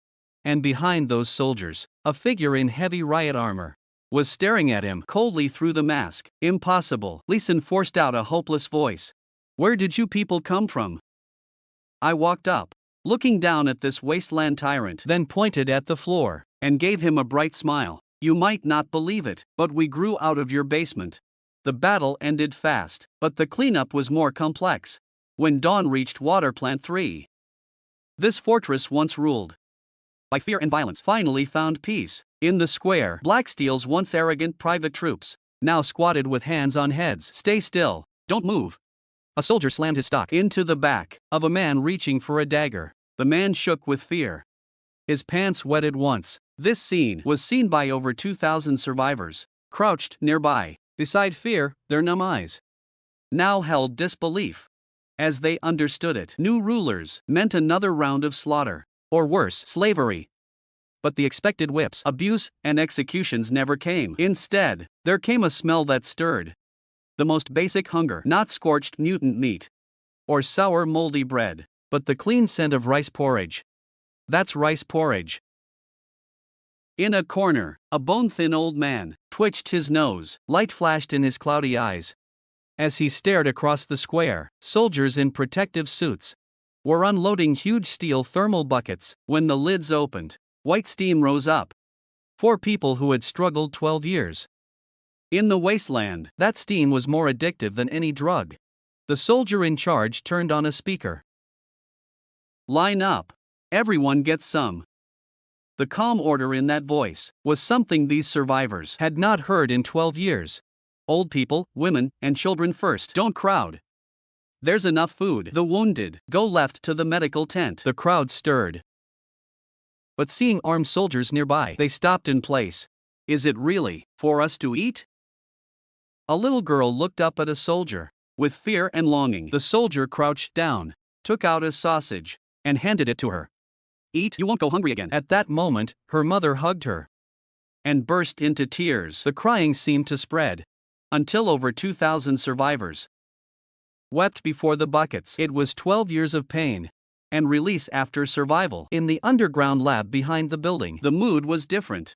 And behind those soldiers, a figure in heavy riot armor was staring at him coldly through the mask. "Impossible." Lee Sin forced out a hopeless voice. "Where did you people come from?" I walked up, looking down at this wasteland tyrant, then pointed at the floor and gave him a bright smile. "You might not believe it, but we grew out of your basement." The battle ended fast, but the cleanup was more complex. When dawn reached Water Plant 3, this fortress once ruled by fear and violence finally found peace. In the square, Blacksteel's once arrogant private troops now squatted with hands on heads. "Stay still, don't move." A soldier slammed his stock into the back of a man reaching for a dagger. The man shook with fear. His pants wetted once. This scene was seen by over 2,000 survivors. crouched nearby. Beside fear, their numb eyes now held disbelief. As they understood it, new rulers meant another round of slaughter, or worse, slavery. But the expected whips, abuse, and executions never came. Instead, there came a smell that stirred the most basic hunger, not scorched mutant meat or sour moldy bread, but the clean scent of rice porridge. That's rice porridge. In a corner, a bone-thin old man twitched his nose, light flashed in his cloudy eyes. As he stared across the square, soldiers in protective suits were unloading huge steel thermal buckets. When the lids opened, white steam rose up. 4 people who had struggled 12 years in the wasteland. That steam was more addictive than any drug. The soldier in charge turned on a speaker. "Line up. Everyone gets some." The calm order in that voice was something these survivors had not heard in 12 years. Old people, women, and children first. Don't crowd. There's enough food. The wounded go left to the medical tent. The crowd stirred. But seeing armed soldiers nearby, they stopped in place. "Is it really for us to eat?" A little girl looked up at a soldier with fear and longing. The soldier crouched down, took out a sausage, and handed it to her. "Eat, you won't go hungry again." At that moment, her mother hugged her and burst into tears. The crying seemed to spread until over 2,000 survivors wept before the buckets. It was 12 years of pain and release after survival. In the underground lab behind the building, the mood was different.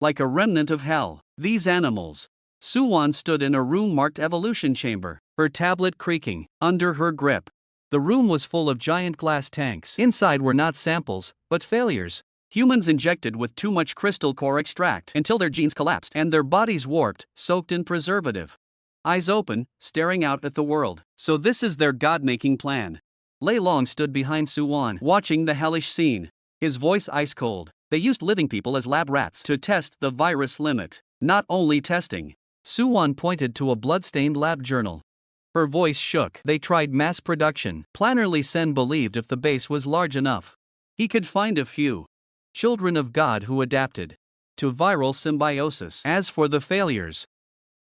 Like a remnant of hell, these animals. Suwon stood in a room marked evolution chamber, her tablet creaking under her grip. The room was full of giant glass tanks. Inside were not samples, but failures. Humans injected with too much crystal core extract until their genes collapsed and their bodies warped, soaked in preservative. Eyes open, staring out at the world. So this is their god-making plan. Lei Long stood behind Suwon, watching the hellish scene, his voice ice cold. They used living people as lab rats to test the virus limit. Not only testing. Suwon pointed to a blood-stained lab journal. Her voice shook. They tried mass production. Planner Li Sen believed if the base was large enough, he could find a few children of God who adapted to viral symbiosis. As for the failures,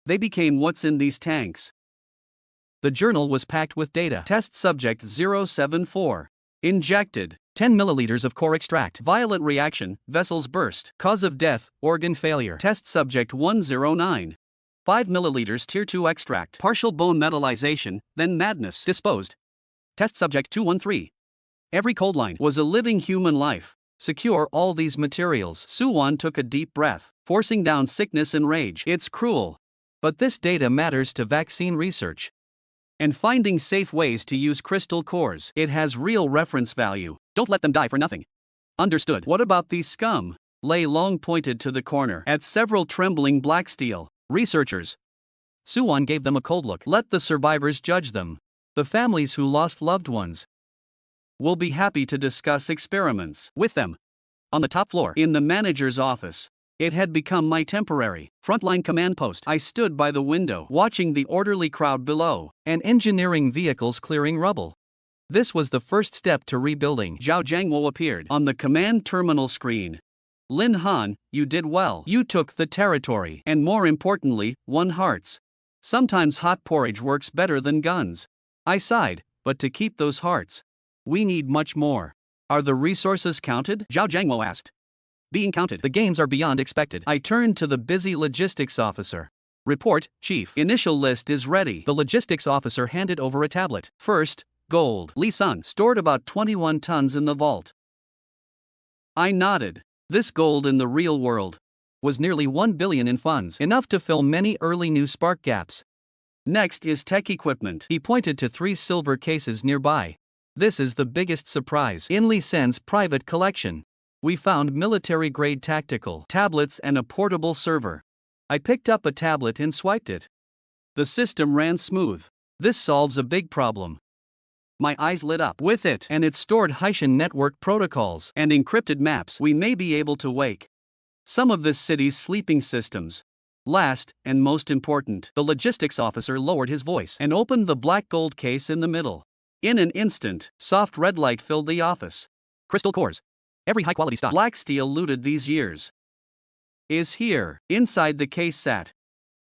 they became what's in these tanks. The journal was packed with data. Test subject 074. Injected 10 milliliters of core extract. Violent reaction, vessels burst. Cause of death, organ failure. Test subject 109. 5 milliliters tier 2 extract. Partial bone metallization, then madness. Disposed. Test subject 213. Every cold line was a living human life. Secure all these materials. Suwon took a deep breath, forcing down sickness and rage. It's cruel. But this data matters to vaccine research. And finding safe ways to use crystal cores. It has real reference value. Don't let them die for nothing. Understood. What about these scum? Lei Long pointed to the corner at several trembling black steel researchers. Suwon gave them a cold look. Let the survivors judge them. The families who lost loved ones will be happy to discuss experiments with them. On the top floor, in the manager's office, it had become my temporary frontline command post. I stood by the window, watching the orderly crowd below, and engineering vehicles clearing rubble. This was the first step to rebuilding. Zhao Jiangwo appeared on the command terminal screen. Lin Han, you did well. You took the territory, and more importantly, won hearts. Sometimes hot porridge works better than guns. I sighed, but to keep those hearts, we need much more. Are the resources counted? Zhao Jiangwo asked. Being counted. The gains are beyond expected. I turned to the busy logistics officer. Report, Chief. Initial list is ready. The logistics officer handed over a tablet. First, gold. Li Sun stored about 21 tons in the vault. I nodded. This gold in the real world was nearly 1 billion in funds, enough to fill many early new spark gaps. Next is tech equipment. He pointed to 3 silver cases nearby. This is the biggest surprise. In Li Sen's private collection, we found military-grade tactical tablets and a portable server. I picked up a tablet and swiped it. The system ran smooth. This solves a big problem. My eyes lit up with it, and it stored Haitian network protocols and encrypted maps. We may be able to wake some of this city's sleeping systems. Last, and most important, the logistics officer lowered his voice and opened the black gold case in the middle. In an instant, soft red light filled the office. Crystal cores. Every high-quality stock. Black steel looted these years is here. Inside the case sat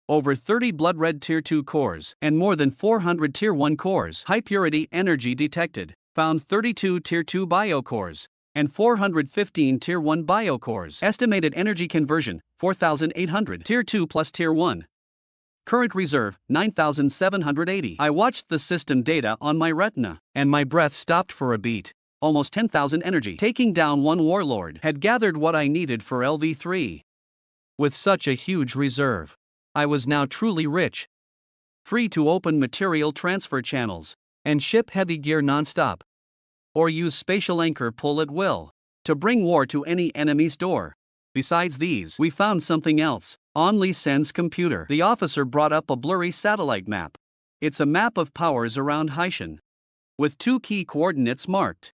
over 30 blood red tier 2 cores, and more than 400 tier 1 cores. High purity energy detected, found 32 tier 2 biocores, and 415 tier 1 biocores. Estimated energy conversion, 4,800 tier 2 plus tier 1. Current reserve, 9,780. I watched the system data on my retina, and my breath stopped for a beat. Almost 10,000 energy. Taking down one warlord had gathered what I needed for LV3. With such a huge reserve, I was now truly rich. Free to open material transfer channels, and ship heavy gear non-stop. Or use spatial anchor pull at will, to bring war to any enemy's door. Besides these, we found something else. On Li Sen's computer, the officer brought up a blurry satellite map. It's a map of powers around Haishan, with 2 key coordinates marked.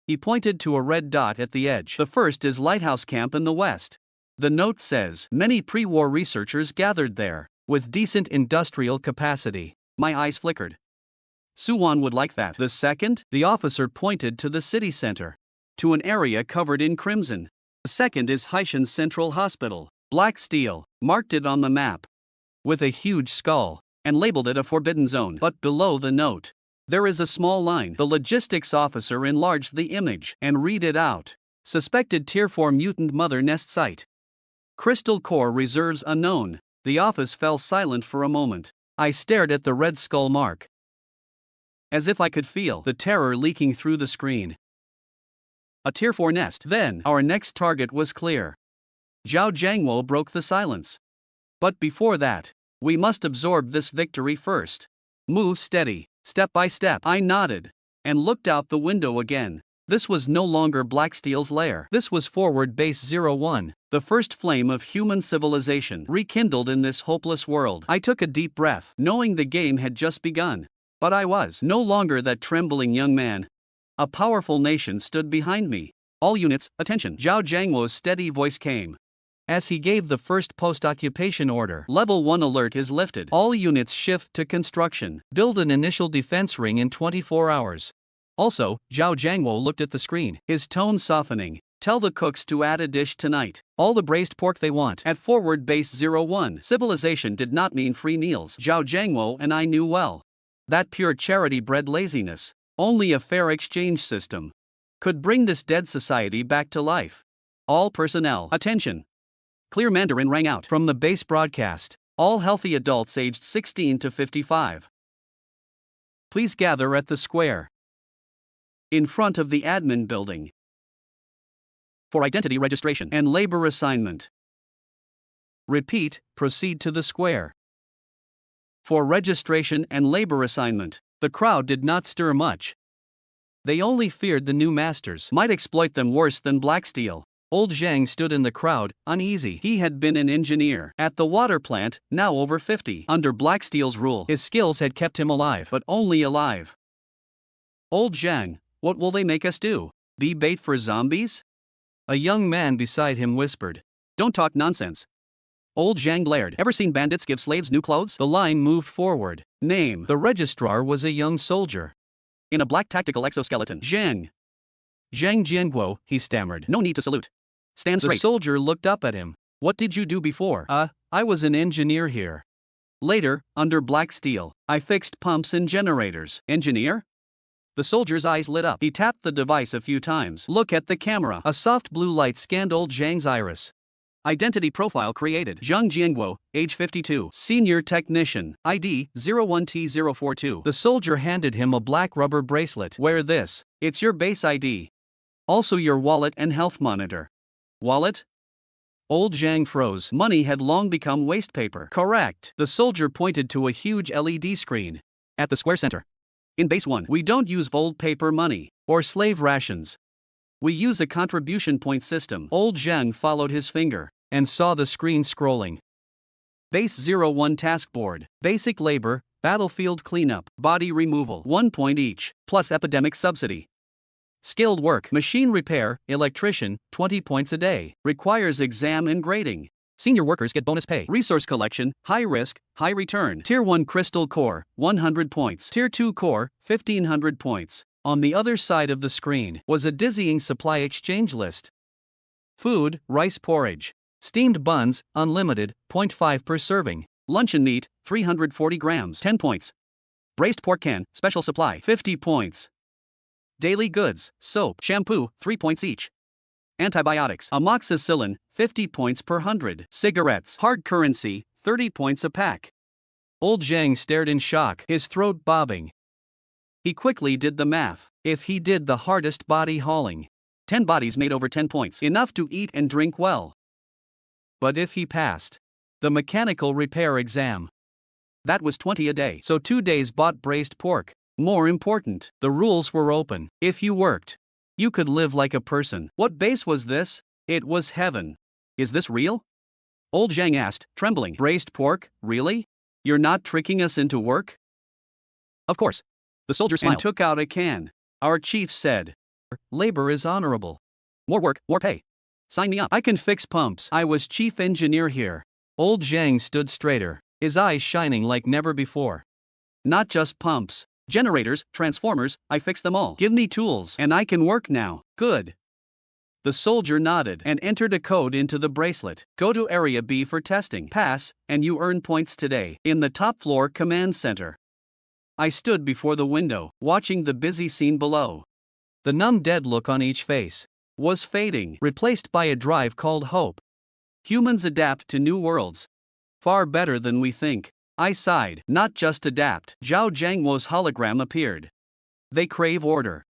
He pointed to a red dot at the edge. The first is Lighthouse Camp in the west. The note says, many pre-war researchers gathered there, with decent industrial capacity. My eyes flickered. Suwon would like that. The second, the officer pointed to the city center, to an area covered in crimson. The second is Haishan's Central Hospital. Black steel, marked it on the map, with a huge skull, and labeled it a forbidden zone. But below the note, there is a small line. The logistics officer enlarged the image and read it out. Suspected Tier 4 mutant mother nest site. Crystal core reserves unknown. The office fell silent for a moment. I stared at the red skull mark, as if I could feel the terror leaking through the screen. A Tier 4 nest. Then, our next target was clear. Zhao Jiangwo broke the silence. But before that, we must absorb this victory first. Move steady, step by step. I nodded, and looked out the window again. This was no longer Blacksteel's lair. This was Forward Base 01, the first flame of human civilization rekindled in this hopeless world. I took a deep breath, knowing the game had just begun. But I was no longer that trembling young man. A powerful nation stood behind me. All units, attention. Zhao Jiangwo's steady voice came, as he gave the first post-occupation order. Level 1 alert is lifted. All units shift to construction. Build an initial defense ring in 24 hours. Also, Zhao Jiangwo looked at the screen, his tone softening. Tell the cooks to add a dish tonight. All the braised pork they want. At Forward Base 01, civilization did not mean free meals. Zhao Jiangwo and I knew well that pure charity bred laziness. Only a fair exchange system could bring this dead society back to life. All personnel, attention. Clear Mandarin rang out from the base broadcast. All healthy adults aged 16 to 55. Please gather at the square in front of the admin building for identity registration and labor assignment. Repeat, proceed to the square for registration and labor assignment. The crowd did not stir much. They only feared the new masters might exploit them worse than Blacksteel. Old Zhang stood in the crowd, uneasy. He had been an engineer at the water plant, now over 50. Under Blacksteel's rule, his skills had kept him alive, but only alive. Old Zhang, what will they make us do? Be bait for zombies? A young man beside him whispered. Don't talk nonsense. Old Zhang glared. Ever seen bandits give slaves new clothes? The line moved forward. Name. The registrar was a young soldier in a black tactical exoskeleton. Zhang Jianguo, he stammered. No need to salute. Stand straight. The soldier looked up at him. What did you do before? I was an engineer here. Later, under Blacksteel, I fixed pumps and generators. Engineer? The soldier's eyes lit up. He tapped the device a few times. Look at the camera. A soft blue light scanned old Zhang's iris. Identity profile created. Zhang Jianguo, age 52. Senior technician. ID, 01T042. The soldier handed him a black rubber bracelet. Wear this. It's your base ID. Also your wallet and health monitor. Wallet? Old Zhang froze. Money had long become waste paper. Correct. The soldier pointed to a huge LED screen at the square center. In Base 1, we don't use old paper money or slave rations. We use a contribution point system. Old Zhang followed his finger and saw the screen scrolling. Base 01 task board. Basic labor, battlefield cleanup, body removal, 1 point each, plus epidemic subsidy. Skilled work, machine repair, electrician, 20 points a day. Requires exam and grading. Senior workers get bonus pay. Resource collection, high risk, high return. Tier 1 crystal core, 100 points. Tier 2 core, 1500 points. On the other side of the screen was a dizzying supply exchange list. Food, rice porridge. Steamed buns, unlimited, 0.5 per serving. Luncheon meat, 340 grams, 10 points. Braised pork can, special supply, 50 points. Daily goods, soap, shampoo, 3 points each. Antibiotics, amoxicillin, 50 points per 100. Cigarettes, hard currency, 30 points a pack. Old Zhang stared in shock, his throat bobbing. He quickly did the math. If he did the hardest body hauling, 10 bodies made over 10 points, enough to eat and drink well. But if he passed the mechanical repair exam, that was 20 a day, so 2 days bought braised pork. More important, the rules were open. If you worked, you could live like a person. What base was this? It was heaven. Is this real? Old Zhang asked, trembling. Braised pork, really? You're not tricking us into work? Of course. The soldier smiled and took out a can. Our chief said, labor is honorable. More work, more pay. Sign me up. I can fix pumps. I was chief engineer here. Old Zhang stood straighter, his eyes shining like never before. Not just pumps. Generators, transformers, I fix them all. Give me tools, and I can work now. Good. The soldier nodded and entered a code into the bracelet. Go to Area B for testing. Pass, and you earn points today. In the top floor command center. I stood before the window, watching the busy scene below. The numb dead look on each face was fading, replaced by a drive called hope. Humans adapt to new worlds. Far better than we think. I sighed. Not just adapt. Zhao Jiangwo's hologram appeared. They crave order.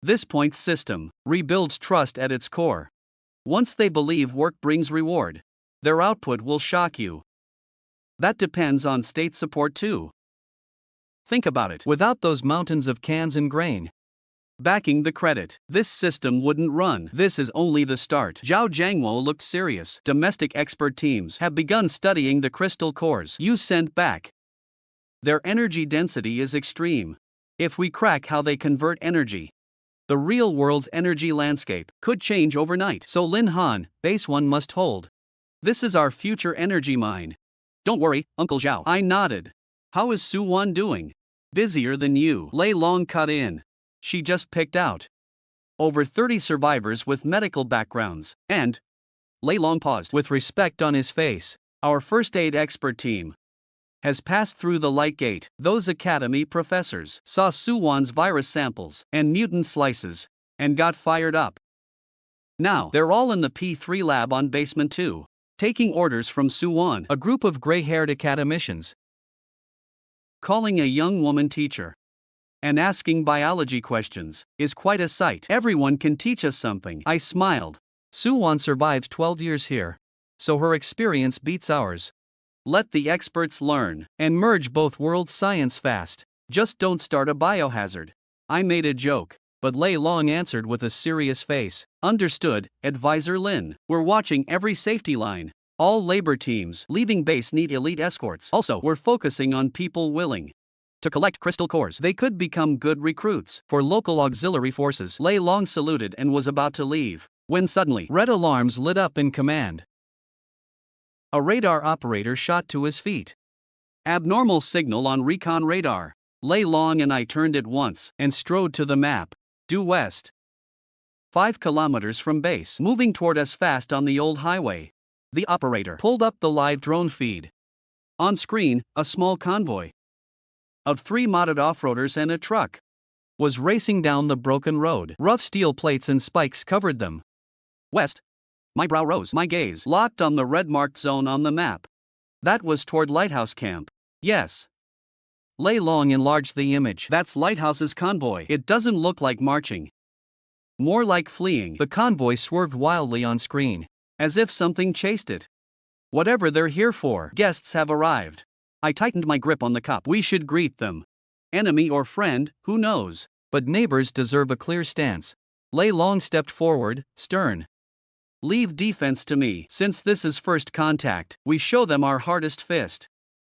This points system rebuilds trust at its core. Once they believe work brings reward, their output will shock you. That depends on state support too. Think about it. Without those mountains of cans and grain backing the credit, this system wouldn't run. This is only the start. Zhao Jiangwo looked serious. Domestic expert teams have begun studying the crystal cores you sent back. Their energy density is extreme. If we crack how they convert energy, the real world's energy landscape could change overnight. So Lin Han, base 1 must hold. This is our future energy mine. Don't worry, Uncle Zhao. I nodded. How is Su Wan doing? Busier than you. Lei Long cut in. She just picked out over 30 survivors with medical backgrounds, and Lei Long paused with respect on his face. Our first aid expert team has passed through the light gate. Those academy professors saw Su Wan's virus samples and mutant slices and got fired up. Now they're all in the P3 lab on basement 2, taking orders from Su Wan. A group of gray-haired academicians calling a young woman teacher and asking biology questions is quite a sight. Everyone can teach us something. I smiled. Su Wan survived 12 years here, so her experience beats ours. Let the experts learn and merge both world science fast. Just don't start a biohazard. I made a joke, but Lei Long answered with a serious face. Understood, Advisor Lin. We're watching every safety line. All labor teams leaving base need elite escorts. Also, we're focusing on people willing to collect crystal cores. They could become good recruits for local auxiliary forces. Lei Long saluted and was about to leave, when suddenly red alarms lit up in command. A radar operator shot to his feet. Abnormal signal on recon radar. Lei Long and I turned at once and strode to the map. Due west. 5 kilometers from base. Moving toward us fast on the old highway. The operator pulled up the live drone feed. On screen, a small convoy of 3 modded off-roaders and a truck was racing down the broken road. Rough steel plates and spikes covered them. West. My brow rose. My gaze locked on the red-marked zone on the map. That was toward Lighthouse Camp. Yes. Lei Long enlarged the image. That's Lighthouse's convoy. It doesn't look like marching. More like fleeing. The convoy swerved wildly on screen, as if something chased it. Whatever they're here for, guests have arrived. I tightened my grip on the cup. We should greet them. Enemy or friend, who knows? But neighbors deserve a clear stance. Lei Long stepped forward, stern. Leave defense to me. Since this is first contact, we show them our hardest fist.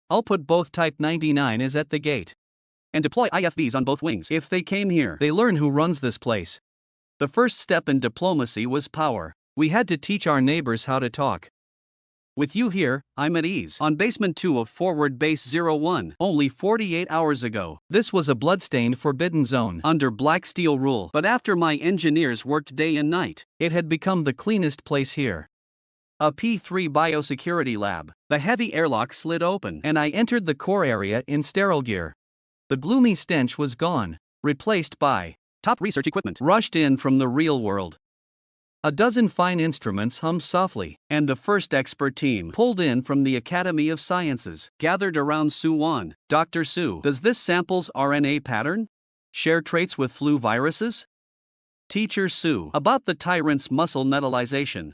I'll put both Type 99 is at the gate. And deploy IFVs on both wings. If they came here, they learn who runs this place. The first step in diplomacy was power. We had to teach our neighbors how to talk. With you here, I'm at ease. On basement 2 of Forward Base 01, only 48 hours ago, this was a bloodstained forbidden zone under Black Steel rule. But after my engineers worked day and night, it had become the cleanest place here. A P3 biosecurity lab. The heavy airlock slid open, and I entered the core area in sterile gear. The gloomy stench was gone, replaced by top research equipment rushed in from the real world. A dozen fine instruments hummed softly, and the first expert team pulled in from the Academy of Sciences gathered around Su-Wan. Dr. Su, does this sample's RNA pattern share traits with flu viruses? Teacher Su, about the tyrant's muscle metallization.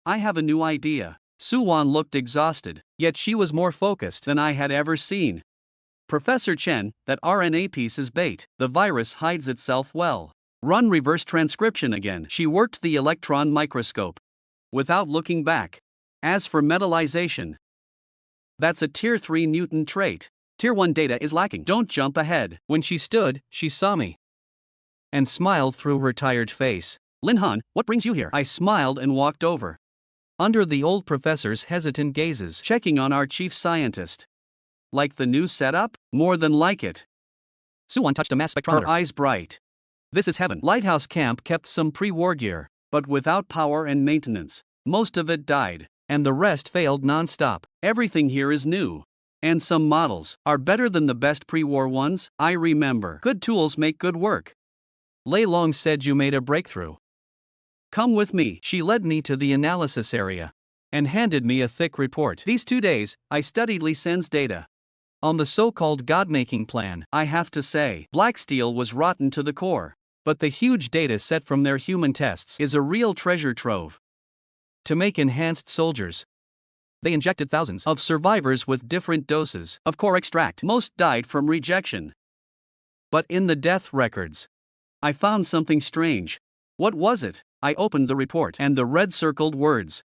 I have a new idea. Su-Wan looked exhausted, yet she was more focused than I had ever seen. Professor Chen, that RNA piece is bait. The virus hides itself well. Run reverse transcription again. She worked the electron microscope without looking back. As for metallization, that's a Tier 3 mutant trait. Tier 1 data is lacking. Don't jump ahead. When she stood, she saw me and smiled through her tired face. Lin Han, what brings you here? I smiled and walked over. Under the old professor's hesitant gazes, checking on our chief scientist. Like the new setup? More than like it. Su-Wan touched a mass spectrometer. Her eyes bright. This is heaven. Lighthouse Camp kept some pre-war gear, but without power and maintenance. Most of it died, and the rest failed non-stop. Everything here is new. And some models are better than the best pre-war ones. I remember. Good tools make good work. Lei Long said you made a breakthrough. Come with me. She led me to the analysis area and handed me a thick report. These 2 days, I studied Li Sen's data on the so-called God-making plan. I have to say, Black Steel was rotten to the core, but the huge data set from their human tests is a real treasure trove. To make enhanced soldiers, they injected thousands of survivors with different doses of core extract. Most died from rejection. But in the death records, I found something strange. What was it? I opened the report, and the red-circled words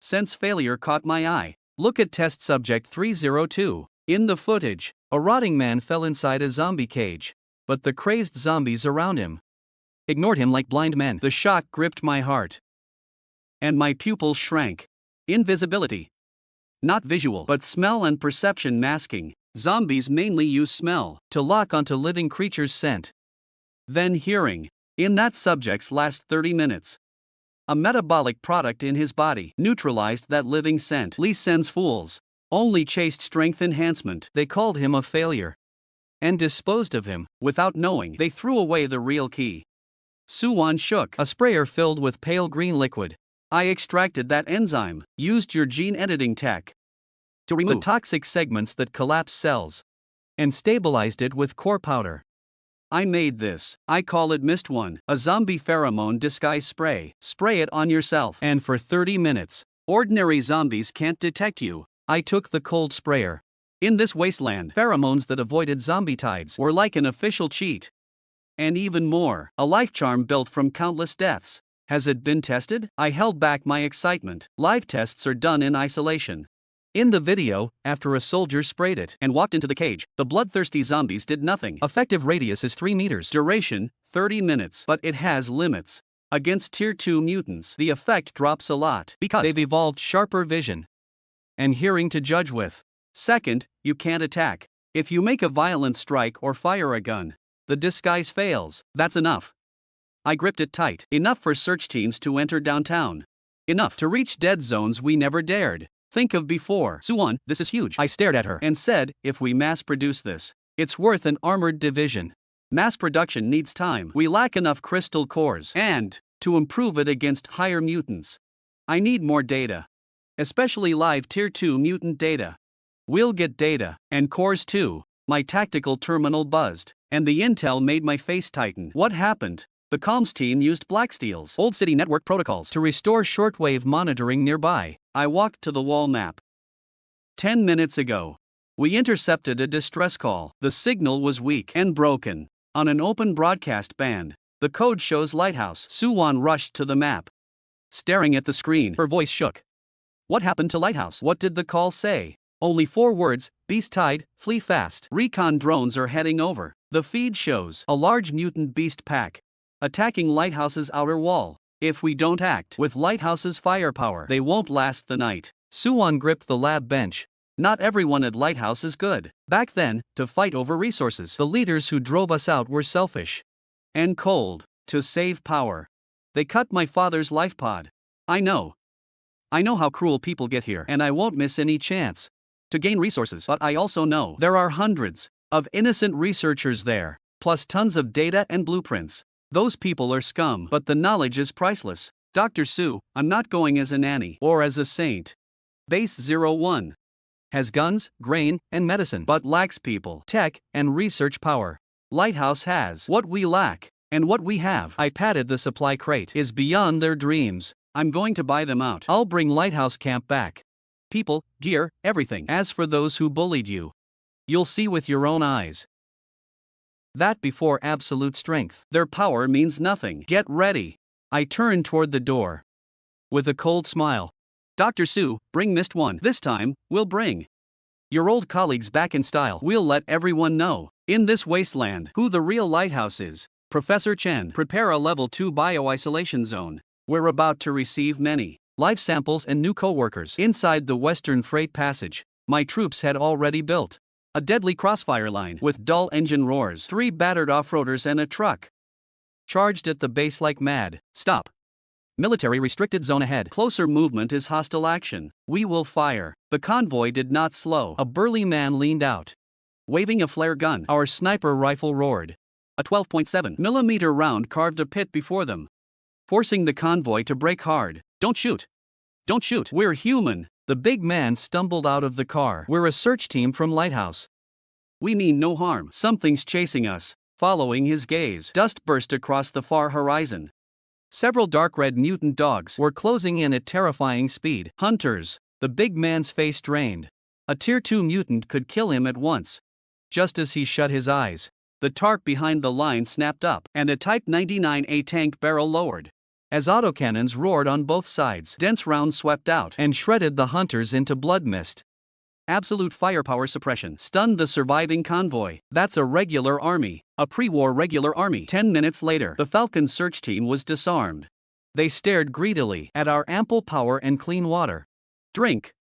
"Sense failure" caught my eye. Look at test subject 302. In the footage, a rotting man fell inside a zombie cage, but the crazed zombies around him ignored him like blind men. The shock gripped my heart, and my pupils shrank. Invisibility. Not visual, but smell and perception masking. Zombies mainly use smell to lock onto living creatures' scent. Then hearing. In that subject's last 30 minutes, a metabolic product in his body neutralized that living scent. Li Sen's fools only chased strength enhancement. They called him a failure and disposed of him without knowing. They threw away the real key. Su-Wan shook. A sprayer filled with pale green liquid. I extracted that enzyme, used your gene editing tech to remove the toxic segments that collapse cells, and stabilized it with core powder. I made this. I call it Mist One, a zombie pheromone disguise spray. Spray it on yourself, and for 30 minutes, ordinary zombies can't detect you. I took the cold sprayer. In this wasteland, pheromones that avoided zombie tides were like an official cheat. And even more, a life charm built from countless deaths. Has it been tested? I held back my excitement. Live tests are done in isolation. In the video, after a soldier sprayed it and walked into the cage, the bloodthirsty zombies did nothing. Effective radius is 3 meters. Duration, 30 minutes. But it has limits. Against Tier 2 mutants, the effect drops a lot because they've evolved sharper vision and hearing to judge with. Second, you can't attack. If you make a violent strike or fire a gun, the disguise fails. That's enough. I gripped it tight. Enough for search teams to enter downtown. Enough to reach dead zones we never dared think of before. Su-Wan, this is huge. I stared at her and said, if we mass produce this, it's worth an armored division. Mass production needs time. We lack enough crystal cores. And, to improve it against higher mutants, I need more data. Especially live Tier 2 mutant data. We'll get data, and cores too. My tactical terminal buzzed, and the intel made my face tighten. What happened? The comms team used Blacksteel's old city network protocols to restore shortwave monitoring nearby. I walked to the wall map. 10 minutes ago, we intercepted a distress call. The signal was weak and broken. On an open broadcast band, the code shows Lighthouse. Su-Wan rushed to the map. Staring at the screen, her voice shook. What happened to Lighthouse? What did the call say? Only 4 words, beast tide, flee fast. Recon drones are heading over. The feed shows a large mutant beast pack attacking Lighthouse's outer wall. If we don't act with Lighthouse's firepower, they won't last the night. Su-Wan gripped the lab bench. Not everyone at Lighthouse is good. Back then, to fight over resources, the leaders who drove us out were selfish and cold. To save power, they cut my father's life pod. I know. I know how cruel people get here, and I won't miss any chance to gain resources. But I also know there are hundreds of innocent researchers there, plus tons of data and blueprints. Those people are scum, but the knowledge is priceless. Dr. Su, I'm not going as a nanny or as a saint. Base 01 has guns, grain, and medicine, but lacks people, tech, and research power. Lighthouse has what we lack, and what we have. I patted the supply crate. Is beyond their dreams. I'm going to buy them out. I'll bring Lighthouse Camp back. People, gear, everything. As for those who bullied you, you'll see with your own eyes. That before absolute strength, their power means nothing. Get ready. I turned toward the door with a cold smile. Dr. Su, bring Mist 1. This time, we'll bring your old colleagues back in style. We'll let everyone know, in this wasteland, who the real Lighthouse is. Professor Chen, prepare a level 2 bio-isolation zone. We're about to receive many life samples and new co-workers. Inside the Western Freight Passage, my troops had already built a deadly crossfire line with dull engine roars, 3 battered off-roaders and a truck charged at the base like mad. Stop. Military restricted zone ahead. Closer movement is hostile action. We will fire. The convoy did not slow. A burly man leaned out, waving a flare gun. Our sniper rifle roared. A 12.7mm round carved a pit before them, forcing the convoy to brake hard. Don't shoot. Don't shoot. We're human. The big man stumbled out of the car. We're a search team from Lighthouse. We mean no harm. Something's chasing us. Following his gaze, dust burst across the far horizon. Several dark red mutant dogs were closing in at terrifying speed. Hunters. The big man's face drained. A tier 2 mutant could kill him at once. Just as he shut his eyes, the tarp behind the line snapped up, and a Type 99A tank barrel lowered. As autocannons roared on both sides, dense rounds swept out and shredded the hunters into blood mist. Absolute firepower suppression stunned the surviving convoy. That's a regular army. A pre-war regular army. 10 minutes later, the Falcon search team was disarmed. They stared greedily at our ample power and clean water. Drink.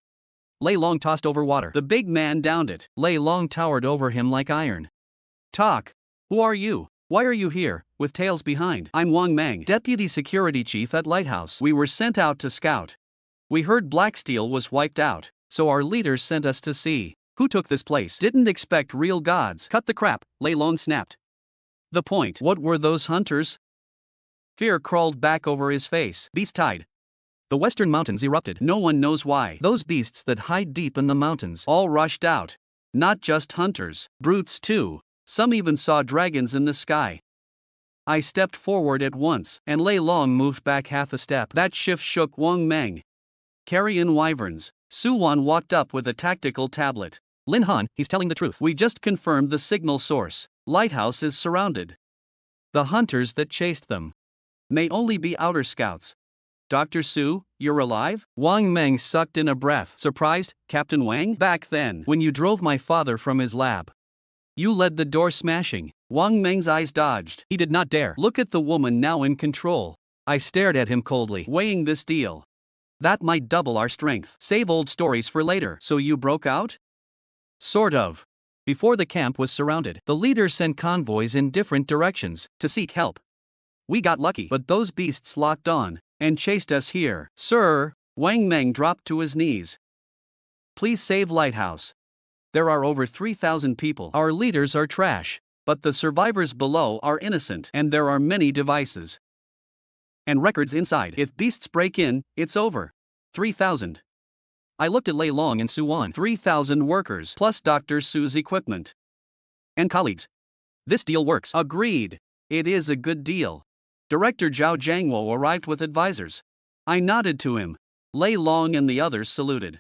Lei Long tossed over water. The big man downed it. Lei Long towered over him like iron. Talk. Who are you? Why are you here, with tails behind? I'm Wang Meng, Deputy Security Chief at Lighthouse. We were sent out to scout. We heard Blacksteel was wiped out, so our leaders sent us to see who took this place. Didn't expect real gods. Cut the crap, Lei Long snapped. The point. What were those hunters? Fear crawled back over his face. Beast tide. The western mountains erupted. No one knows why. Those beasts that hide deep in the mountains all rushed out. Not just hunters, brutes too. Some even saw dragons in the sky. I stepped forward at once, and Lei Long moved back half a step. That shift shook Wang Meng. Carrion wyverns. Su Wan walked up with a tactical tablet. Lin Han, he's telling the truth. We just confirmed the signal source. Lighthouse is surrounded. The hunters that chased them may only be outer scouts. Dr. Su, you're alive? Wang Meng sucked in a breath. Surprised, Captain Wang? Back then, when you drove my father from his lab, you led the door smashing. Wang Meng's eyes dodged. He did not dare look at the woman now in control. I stared at him coldly, weighing this deal. That might double our strength. Save old stories for later. So you broke out? Sort of. Before the camp was surrounded, the leaders sent convoys in different directions to seek help. We got lucky, but those beasts locked on and chased us here. Sir, Wang Meng dropped to his knees. Please save Lighthouse. There are over 3,000 people. Our leaders are trash, but the survivors below are innocent, and there are many devices and records inside. If beasts break in, it's over. 3,000. I looked at Lei Long and Su Wan. 3,000 workers, plus Dr. Su's equipment and colleagues. This deal works. Agreed. It is a good deal. Director Zhao Jiangwo arrived with advisors. I nodded to him. Lei Long and the others saluted.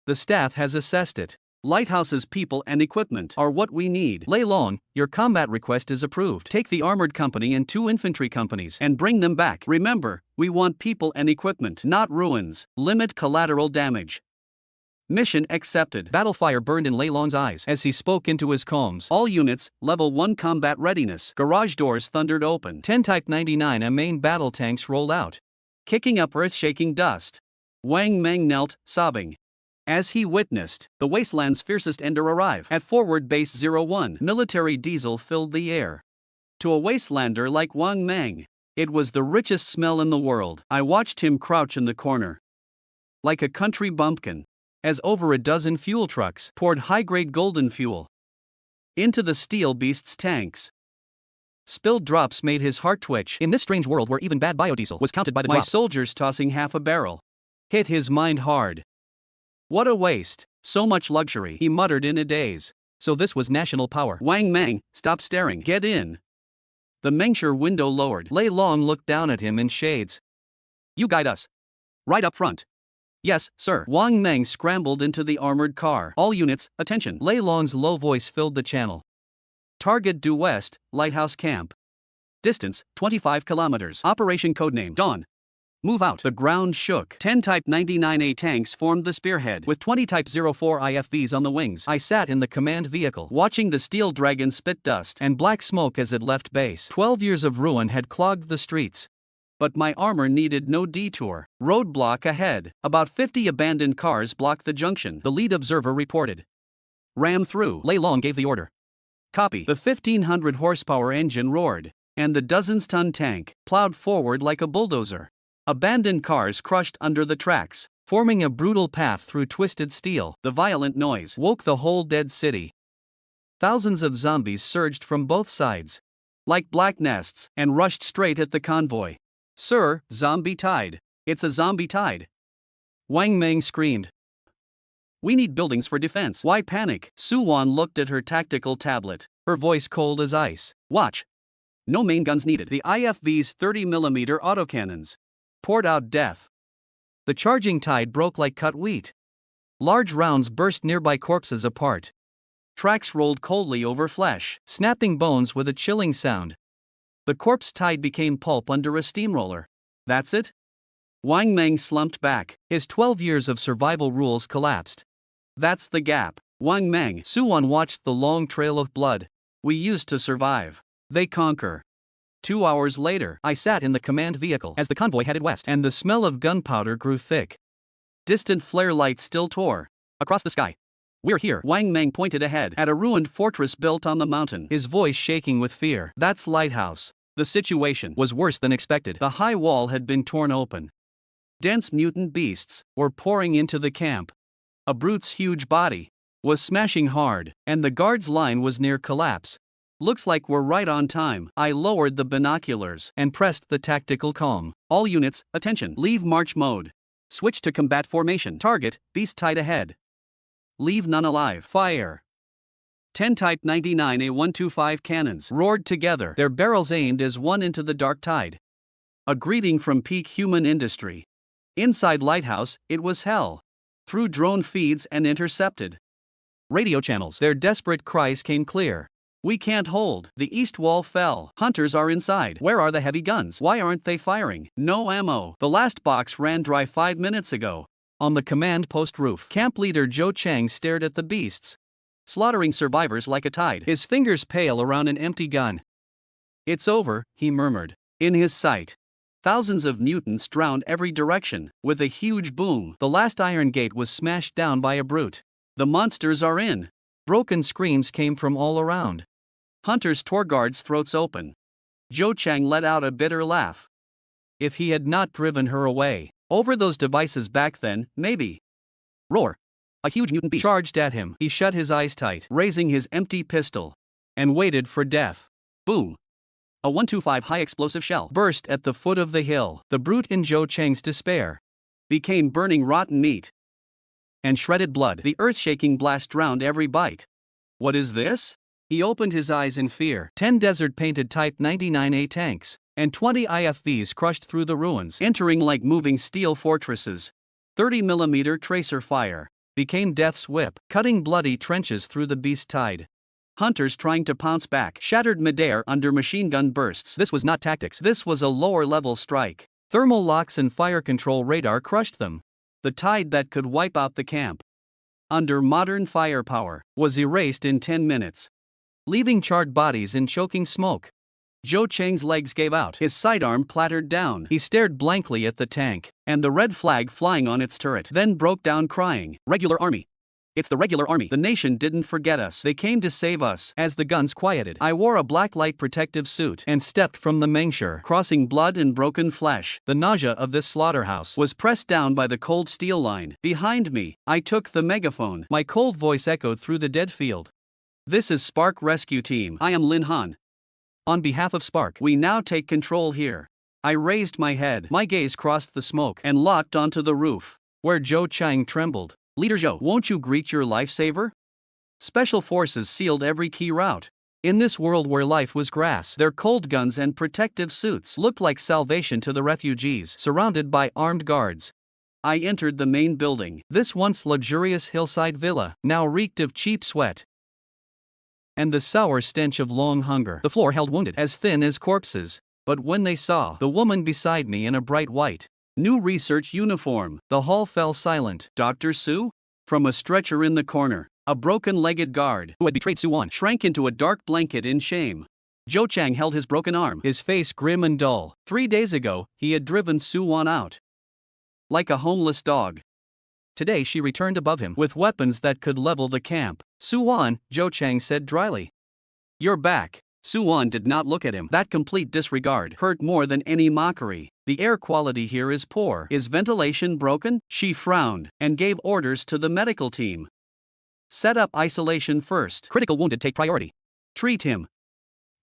The staff has assessed it. Lighthouse's people and equipment are what we need. Lei Long, your combat request is approved. Take the armored company and 2 infantry companies and bring them back. Remember, we want people and equipment, not ruins. Limit collateral damage. Mission accepted. Battlefire burned in Lei Long's eyes as he spoke into his comms. All units, level 1 combat readiness. Garage doors thundered open. 10 Type 99 main battle tanks rolled out, kicking up earth-shaking dust. Wang Meng knelt, sobbing, as he witnessed the wasteland's fiercest ender arrive. At Forward Base 01, military diesel filled the air. To a wastelander like Wang Meng, it was the richest smell in the world. I watched him crouch in the corner, like a country bumpkin, as over a dozen fuel trucks poured high-grade golden fuel into the steel beast's tanks. Spilled drops made his heart twitch. In this strange world where even bad biodiesel was counted by the drop, my soldiers tossing half a barrel hit his mind hard. What a waste, so much luxury, he muttered in a daze. So this was national power. Wang Mang, stop staring, get in. The Mengsher window lowered. Lei Long looked down at him in shades. You guide us. Right up front. Yes, sir. Wang Mang scrambled into the armored car. All units, attention. Lei Long's low voice filled the channel. Target due west, Lighthouse Camp. Distance, 25 kilometers. Operation codename Dawn. Move out. The ground shook. 10 Type 99A tanks formed the spearhead, with 20 Type 04 IFVs on the wings. I sat in the command vehicle, watching the steel dragon spit dust and black smoke as it left base. 12 years of ruin had clogged the streets. But my armor needed no detour. Roadblock ahead. About 50 abandoned cars blocked the junction, the lead observer reported. Ram through. Lei Long gave the order. Copy. The 1,500 horsepower engine roared, and the dozens-ton tank plowed forward like a bulldozer. Abandoned cars crushed under the tracks, forming a brutal path through twisted steel. The violent noise woke the whole dead city. Thousands of zombies surged from both sides, like black nests, and rushed straight at the convoy. Sir, zombie tide. It's a zombie tide. Wang Mang screamed. We need buildings for defense. Why panic? Su Wan looked at her tactical tablet, her voice cold as ice. Watch. No main guns needed. The IFV's 30mm autocannons poured out death. The charging tide broke like cut wheat. Large rounds burst nearby corpses apart. Tracks rolled coldly over flesh, snapping bones with a chilling sound. The corpse tide became pulp under a steamroller. That's it? Wang Mang slumped back, his 12 years of survival rules collapsed. That's the gap. Wang Mang. Suwon watched the long trail of blood we used to survive. They conquer. 2 hours later, I sat in the command vehicle as the convoy headed west, and the smell of gunpowder grew thick. Distant flare lights still tore across the sky. We're here. Wang Mang pointed ahead at a ruined fortress built on the mountain, his voice shaking with fear. That's Lighthouse. The situation was worse than expected. The high wall had been torn open. Dense mutant beasts were pouring into the camp. A brute's huge body was smashing hard, and the guards' line was near collapse. Looks like we're right on time. I lowered the binoculars and pressed the tactical calm. All units, attention. Leave march mode. Switch to combat formation. Target, beast tied ahead. Leave none alive. Fire. 10 Type 99A125 cannons roared together, their barrels aimed as one into the dark tide. A greeting from peak human industry. Inside Lighthouse, it was hell. Through drone feeds and intercepted radio channels, their desperate cries came clear. We can't hold. The east wall fell. Hunters are inside. Where are the heavy guns? Why aren't they firing? No ammo. The last box ran dry 5 minutes ago. On the command post roof, camp leader Zhou Chang stared at the beasts, slaughtering survivors like a tide, his fingers pale around an empty gun. It's over, he murmured. In his sight, thousands of mutants drowned every direction. With a huge boom, the last iron gate was smashed down by a brute. The monsters are in. Broken screams came from all around. Hunters tore guards' throats open. Zhou Chang let out a bitter laugh. If he had not driven her away over those devices back then, maybe. Roar. A huge mutant beast charged at him. He shut his eyes tight, raising his empty pistol, and waited for death. Boom. A 125 high-explosive shell burst at the foot of the hill. The brute, in Zhou Chang's despair, became burning rotten meat and shredded blood. The earth-shaking blast drowned every bite. What is this? He opened his eyes in fear. 10 desert-painted Type 99A tanks and 20 IFVs crushed through the ruins, entering like moving steel fortresses. 30mm tracer fire became death's whip, cutting bloody trenches through the beast tide. Hunters trying to pounce back shattered midair under machine gun bursts. This was not tactics. This was a lower-level strike. Thermal locks and fire control radar crushed them. The tide that could wipe out the camp, under modern firepower, was erased in 10 minutes, leaving charred bodies in choking smoke. Zhou Chang's legs gave out. His sidearm clattered down. He stared blankly at the tank, and the red flag flying on its turret, then broke down crying. Regular army. It's the regular army. The nation didn't forget us. They came to save us. As the guns quieted, I wore a black light protective suit and stepped from the mengsher, crossing blood and broken flesh. The nausea of this slaughterhouse was pressed down by the cold steel line. Behind me, I took the megaphone. My cold voice echoed through the dead field. This is Spark Rescue Team. I am Lin Han. On behalf of Spark, we now take control here. I raised my head. My gaze crossed the smoke and locked onto the roof, where Zhou Chang trembled. Leader Zhou, won't you greet your lifesaver? Special forces sealed every key route. In this world where life was grass, their cold guns and protective suits looked like salvation to the refugees, surrounded by armed guards. I entered the main building. This once luxurious hillside villa now reeked of cheap sweat and the sour stench of long hunger. The floor held wounded, as thin as corpses. But when they saw the woman beside me in a bright white, new research uniform, the hall fell silent. Dr. Su? From a stretcher in the corner, a broken-legged guard who had betrayed Su-won shrank into a dark blanket in shame. Zhou Chang held his broken arm, his face grim and dull. 3 days ago, he had driven Su-won out like a homeless dog. Today she returned above him with weapons that could level the camp. Su-won, Zhou Chang said dryly. You're back. Su-won did not look at him. That complete disregard hurt more than any mockery. The air quality here is poor. Is ventilation broken? She frowned and gave orders to the medical team. Set up isolation first. Critical wounded take priority. Treat him.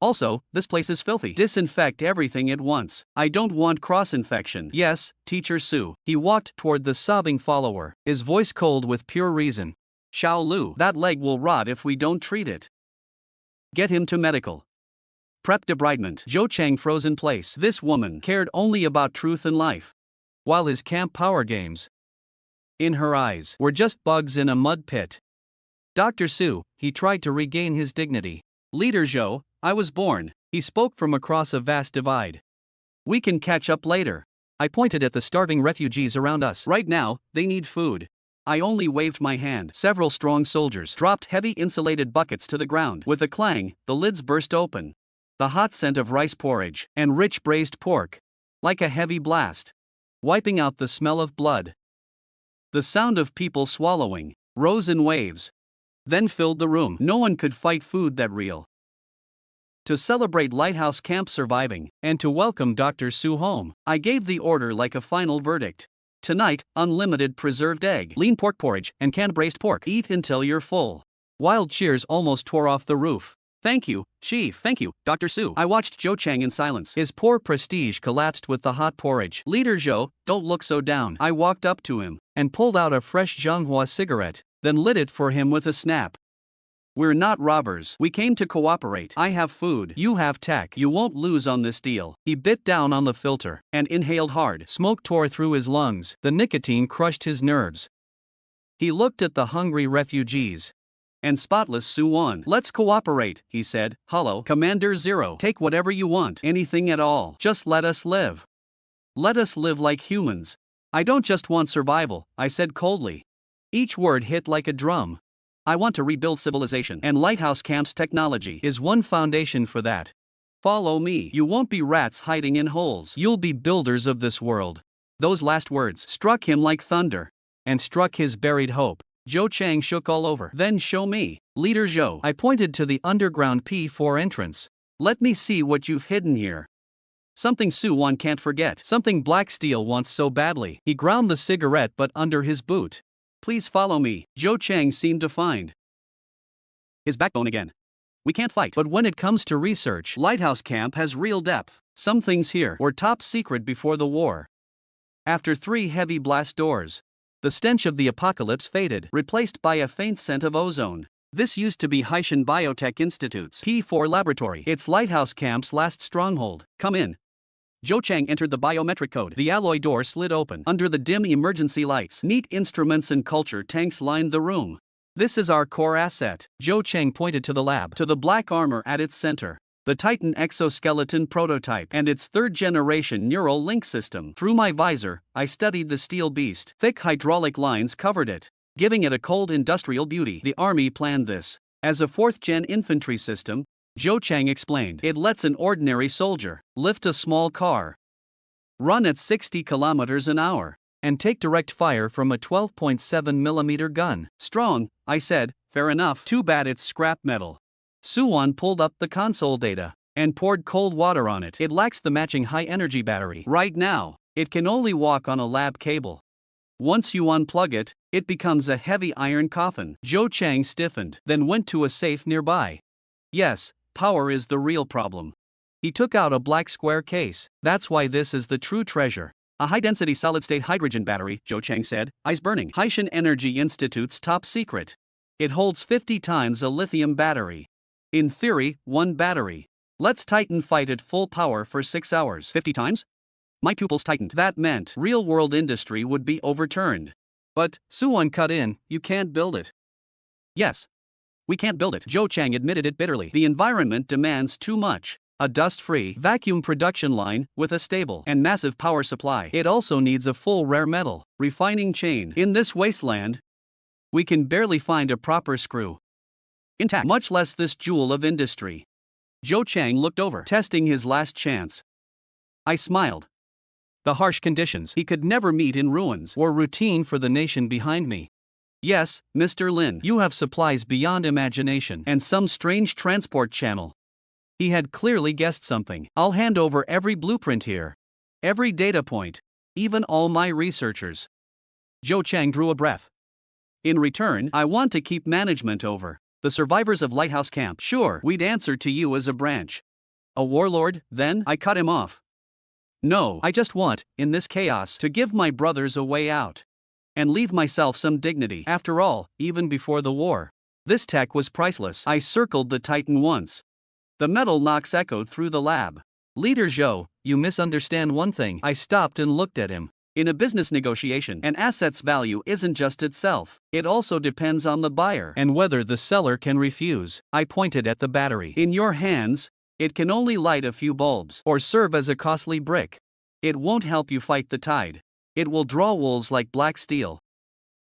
Also, this place is filthy. Disinfect everything at once. I don't want cross-infection. Yes, Teacher Su. He walked toward the sobbing follower, his voice cold with pure reason. Xiao Lu, that leg will rot if we don't treat it. Get him to medical. Prep debridement. Zhou Chang froze in place. This woman cared only about truth and life, while his camp power games, in her eyes, were just bugs in a mud pit. Dr. Su, he tried to regain his dignity. Leader Zhou, I was born. He spoke from across a vast divide. We can catch up later. I pointed at the starving refugees around us. Right now, they need food. I only waved my hand. Several strong soldiers dropped heavy insulated buckets to the ground. With a clang, the lids burst open. The hot scent of rice porridge and rich braised pork, like a heavy blast, wiping out the smell of blood. The sound of people swallowing rose in waves, then filled the room. No one could fight food that real. To celebrate Lighthouse Camp surviving, and to welcome Dr. Su home, I gave the order like a final verdict. Tonight, unlimited preserved egg, lean pork porridge, and canned braised pork. Eat until you're full. Wild cheers almost tore off the roof. Thank you, Chief. Thank you, Dr. Su. I watched Zhou Chang in silence. His poor prestige collapsed with the hot porridge. Leader Zhou, don't look so down. I walked up to him and pulled out a fresh Manhwa cigarette, then lit it for him with a snap. We're not robbers. We came to cooperate. I have food. You have tech. You won't lose on this deal. He bit down on the filter and inhaled hard. Smoke tore through his lungs. The nicotine crushed his nerves. He looked at the hungry refugees and spotless Su-won. Let's cooperate, he said. Hello, Commander Zero. Take whatever you want. Anything at all. Just let us live. Let us live like humans. I don't just want survival, I said coldly. Each word hit like a drum. I want to rebuild civilization, and Lighthouse Camp's technology is one foundation for that. Follow me. You won't be rats hiding in holes. You'll be builders of this world. Those last words struck him like thunder, and struck his buried hope. Zhou Chang shook all over. Then show me. Leader Zhou. I pointed to the underground P4 entrance. Let me see what you've hidden here. Something Su-won can't forget. Something Black Steel wants so badly. He ground the cigarette but under his boot. Please follow me. Zhou Chang seemed to find his backbone again. We can't fight, but when it comes to research, Lighthouse Camp has real depth. Some things here were top secret before the war. After 3 heavy blast doors, the stench of the apocalypse faded, replaced by a faint scent of ozone. This used to be Haitian Biotech Institute's P4 laboratory. It's Lighthouse Camp's last stronghold. Come in. Zhou Chang entered the biometric code. The alloy door slid open. Under the dim emergency lights, neat instruments and culture tanks lined the room. This is our core asset. Zhou Chang pointed to the lab, to the black armor at its center, the Titan exoskeleton prototype, and its 3rd-generation neural link system. Through my visor, I studied the steel beast. Thick hydraulic lines covered it, giving it a cold industrial beauty. The army planned this as a 4th-gen infantry system, Zhou Chang explained. It lets an ordinary soldier lift a small car, run at 60 kilometers an hour, and take direct fire from a 12.7mm gun. Strong, I said, fair enough. Too bad it's scrap metal. Suwon pulled up the console data and poured cold water on it. It lacks the matching high-energy battery. Right now, it can only walk on a lab cable. Once you unplug it, it becomes a heavy iron coffin. Zhou Chang stiffened, then went to a safe nearby. Yes, power is the real problem. He took out a black square case. That's why this is the true treasure. A high-density solid-state hydrogen battery, Zhou Chang said, eyes burning. Haitian Energy Institute's top secret. It holds 50 times a lithium battery. In theory, one battery. Let's Titan fight at full power for 6 hours. 50 times? My pupils tightened. That meant real-world industry would be overturned. But, Suwon cut in, you can't build it. Yes. We can't build it. Zhou Chang admitted it bitterly. The environment demands too much. A dust-free, vacuum production line with a stable and massive power supply. It also needs a full rare metal refining chain. In this wasteland, we can barely find a proper screw intact, much less this jewel of industry. Zhou Chang looked over, testing his last chance. I smiled. The harsh conditions he could never meet in ruins were routine for the nation behind me. Yes, Mr. Lin, you have supplies beyond imagination and some strange transport channel. He had clearly guessed something. I'll hand over every blueprint here. Every data point. Even all my researchers. Zhou Chang drew a breath. In return, I want to keep management over the survivors of Lighthouse Camp. Sure, we'd answer to you as a branch. A warlord, then? I cut him off. No, I just want, in this chaos, to give my brothers a way out. And leave myself some dignity. After all, even before the war, this tech was priceless. I circled the Titan once. The metal knocks echoed through the lab. Leader Zhou, you misunderstand one thing. I stopped and looked at him. In a business negotiation, an asset's value isn't just itself. It also depends on the buyer and whether the seller can refuse. I pointed at the battery. In your hands, it can only light a few bulbs or serve as a costly brick. It won't help you fight the tide. It will draw wolves like black steel.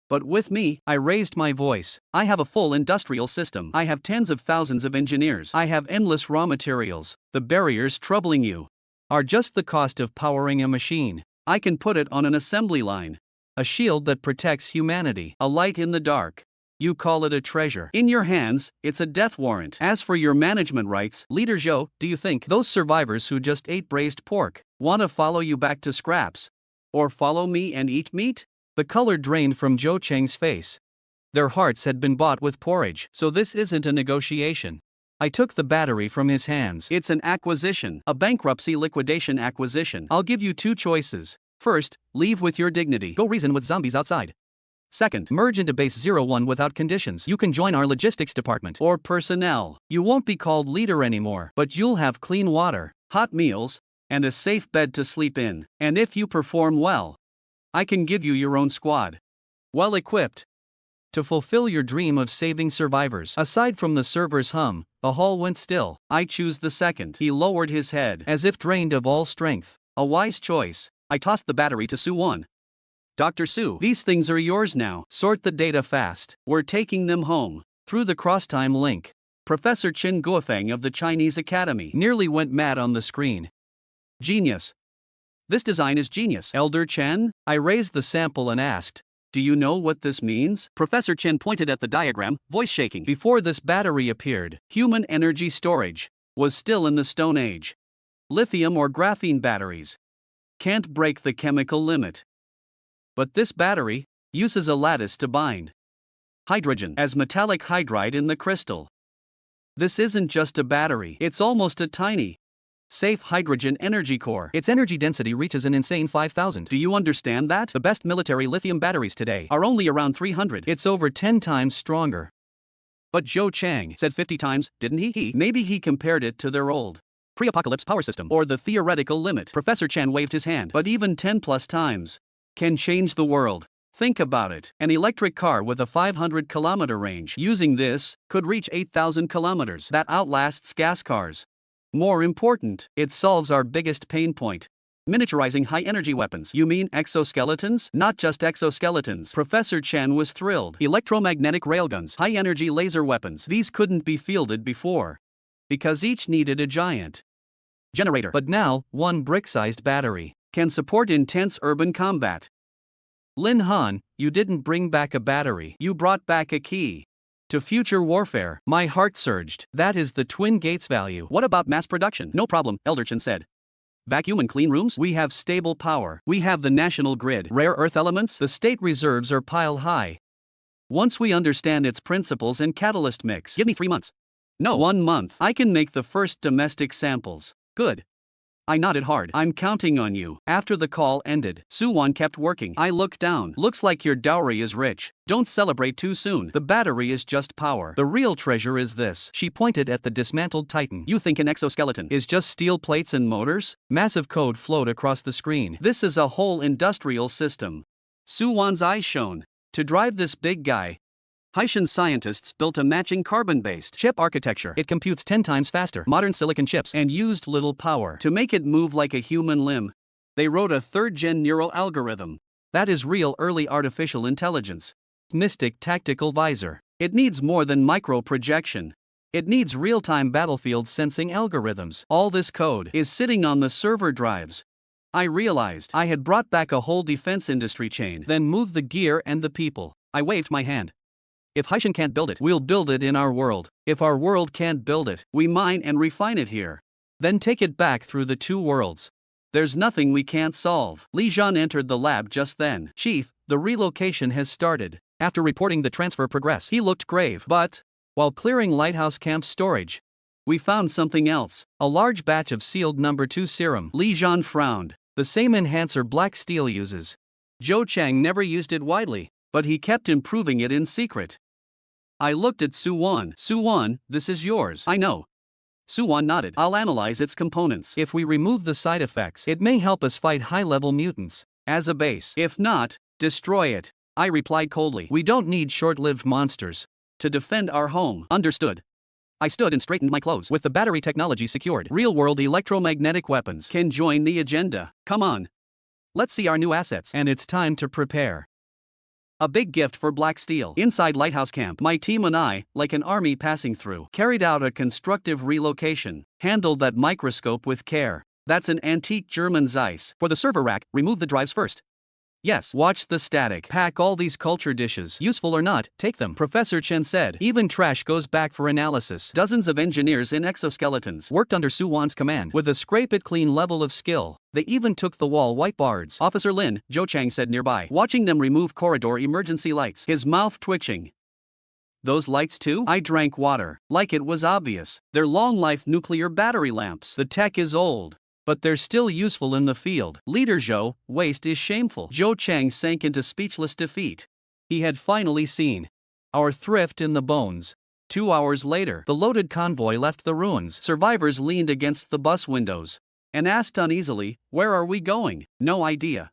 But with me, I raised my voice. I have a full industrial system. I have tens of thousands of engineers. I have endless raw materials. The barriers troubling you are just the cost of powering a machine. I can put it on an assembly line. A shield that protects humanity. A light in the dark. You call it a treasure. In your hands, it's a death warrant. As for your management rights, Leader Zhou, do you think those survivors who just ate braised pork want to follow you back to scraps? Or follow me and eat meat? The color drained from Zhou Chang's face. Their hearts had been bought with porridge, so this isn't a negotiation. I took the battery from his hands. It's an acquisition, a bankruptcy liquidation acquisition. I'll give you two choices. First, leave with your dignity. Go reason with zombies outside. Second, merge into Base 01 without conditions. You can join our logistics department or personnel. You won't be called leader anymore, but you'll have clean water, hot meals, and a safe bed to sleep in. And if you perform well, I can give you your own squad. Well equipped to fulfill your dream of saving survivors. Aside from the server's hum, the hall went still. I choose the second. He lowered his head, as if drained of all strength. A wise choice. I tossed the battery to Suwon. Dr. Su, these things are yours now. Sort the data fast. We're taking them home. Through the cross-time link. Professor Qin Guofeng of the Chinese Academy nearly went mad on the screen. Genius. This design is genius. Elder Chen? I raised the sample and asked, do you know what this means? Professor Chen pointed at the diagram, voice shaking. Before this battery appeared, human energy storage was still in the Stone Age. Lithium or graphene batteries can't break the chemical limit. But this battery uses a lattice to bind hydrogen as metallic hydride in the crystal. This isn't just a battery, it's almost a tiny, safe hydrogen energy core. Its energy density reaches an insane 5,000. Do you understand that? The best military lithium batteries today are only around 300. It's over 10 times stronger. But Zhou Chang said 50 times, didn't he? Maybe he compared it to their old pre-apocalypse power system or the theoretical limit. Professor Chen waved his hand. But even 10 plus times can change the world. Think about it. An electric car with a 500-kilometer range using this could reach 8,000 kilometers. That outlasts gas cars. More important, it solves our biggest pain point. Miniaturizing high-energy weapons. You mean exoskeletons? Not just exoskeletons. Professor Chen was thrilled. Electromagnetic railguns, high-energy laser weapons. These couldn't be fielded before, because each needed a giant generator. But now, one brick-sized battery can support intense urban combat. Lin Han, you didn't bring back a battery, you brought back a key to future warfare. My heart surged. That is the Twin Gates value. What about mass production? No problem, Elderchin said. Vacuum and clean rooms? We have stable power. We have the national grid. Rare earth elements? The state reserves are pile high. Once we understand its principles and catalyst mix. Give me 3 months. No, 1 month. I can make the first domestic samples. Good. I nodded hard. I'm counting on you. After the call ended, Suwon kept working. I looked down. Looks like your dowry is rich. Don't celebrate too soon. The battery is just power. The real treasure is this. She pointed at the dismantled Titan. You think an exoskeleton is just steel plates and motors? Massive code flowed across the screen. This is a whole industrial system. Suwon's eyes shone. To drive this big guy, Haitian scientists built a matching carbon-based chip architecture. It computes 10 times faster, modern silicon chips, and used little power to make it move like a human limb. They wrote a third-gen neural algorithm. That is real early artificial intelligence. Mystic tactical visor. It needs more than micro-projection. It needs real-time battlefield sensing algorithms. All this code is sitting on the server drives. I realized I had brought back a whole defense industry chain, then moved the gear and the people. I waved my hand. If Haitian can't build it, we'll build it in our world. If our world can't build it, we mine and refine it here. Then take it back through the 2 worlds. There's nothing we can't solve. Li Han entered the lab just then. Chief, the relocation has started. After reporting the transfer progress, he looked grave. But, while clearing Lighthouse Camp storage, we found something else. A large batch of sealed number 2 serum. Li Han frowned. The same enhancer Black Steel uses. Zhou Chang never used it widely, but he kept improving it in secret. I looked at Suwon. Suwon, this is yours. I know. Suwon nodded. I'll analyze its components. If we remove the side effects, it may help us fight high-level mutants. As a base. If not, destroy it. I replied coldly. We don't need short-lived monsters to defend our home. Understood. I stood and straightened my clothes. With the battery technology secured, real-world electromagnetic weapons can join the agenda. Come on. Let's see our new assets. And it's time to prepare. A big gift for Black Steel. Inside Lighthouse Camp, my team and I, like an army passing through, carried out a constructive relocation. Handled that microscope with care. That's an antique German Zeiss. For the server rack, remove the drives first. Yes, watch the static. Pack all these culture dishes. Useful or not, take them. Professor Chen said. Even trash goes back for analysis. Dozens of engineers in exoskeletons worked under Suwon's command with a scrape-it-clean level of skill. They even took the wall whiteboards. Officer Lin, Zhou Chang said nearby, watching them remove corridor emergency lights, his mouth twitching. Those lights too? I drank water. Like it was obvious. They're long-life nuclear battery lamps. The tech is old, but they're still useful in the field. Leader Zhou, waste is shameful. Zhou Chang sank into speechless defeat. He had finally seen our thrift in the bones. 2 hours later, the loaded convoy left the ruins. Survivors leaned against the bus windows and asked uneasily, where are we going? No idea.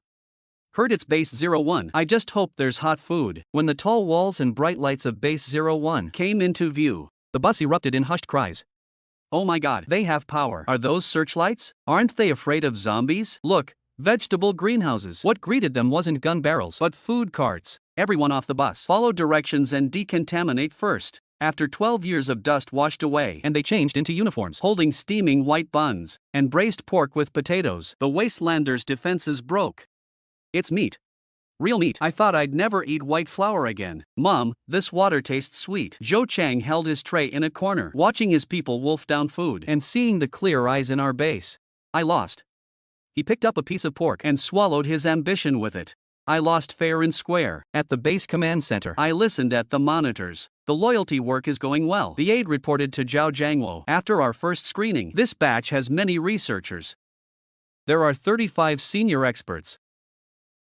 Heard it's Base 01. I just hope there's hot food. When the tall walls and bright lights of Base 01 came into view, the bus erupted in hushed cries. Oh my god, they have power. Are those searchlights? Aren't they afraid of zombies? Look, vegetable greenhouses. What greeted them wasn't gun barrels, but food carts. Everyone off the bus followed directions and decontaminate first. After 12 years of dust washed away, and they changed into uniforms, holding steaming white buns and braised pork with potatoes, the wastelanders' defenses broke. It's meat. Real meat. I thought I'd never eat white flour again. Mom, this water tastes sweet. Zhou Chang held his tray in a corner, watching his people wolf down food and seeing the clear eyes in our base. I lost. He picked up a piece of pork and swallowed his ambition with it. I lost fair and square. At the base command center, I listened at the monitors. The loyalty work is going well, the aide reported to Zhao Jiangwo. After our first screening, this batch has many researchers. There are 35 senior experts,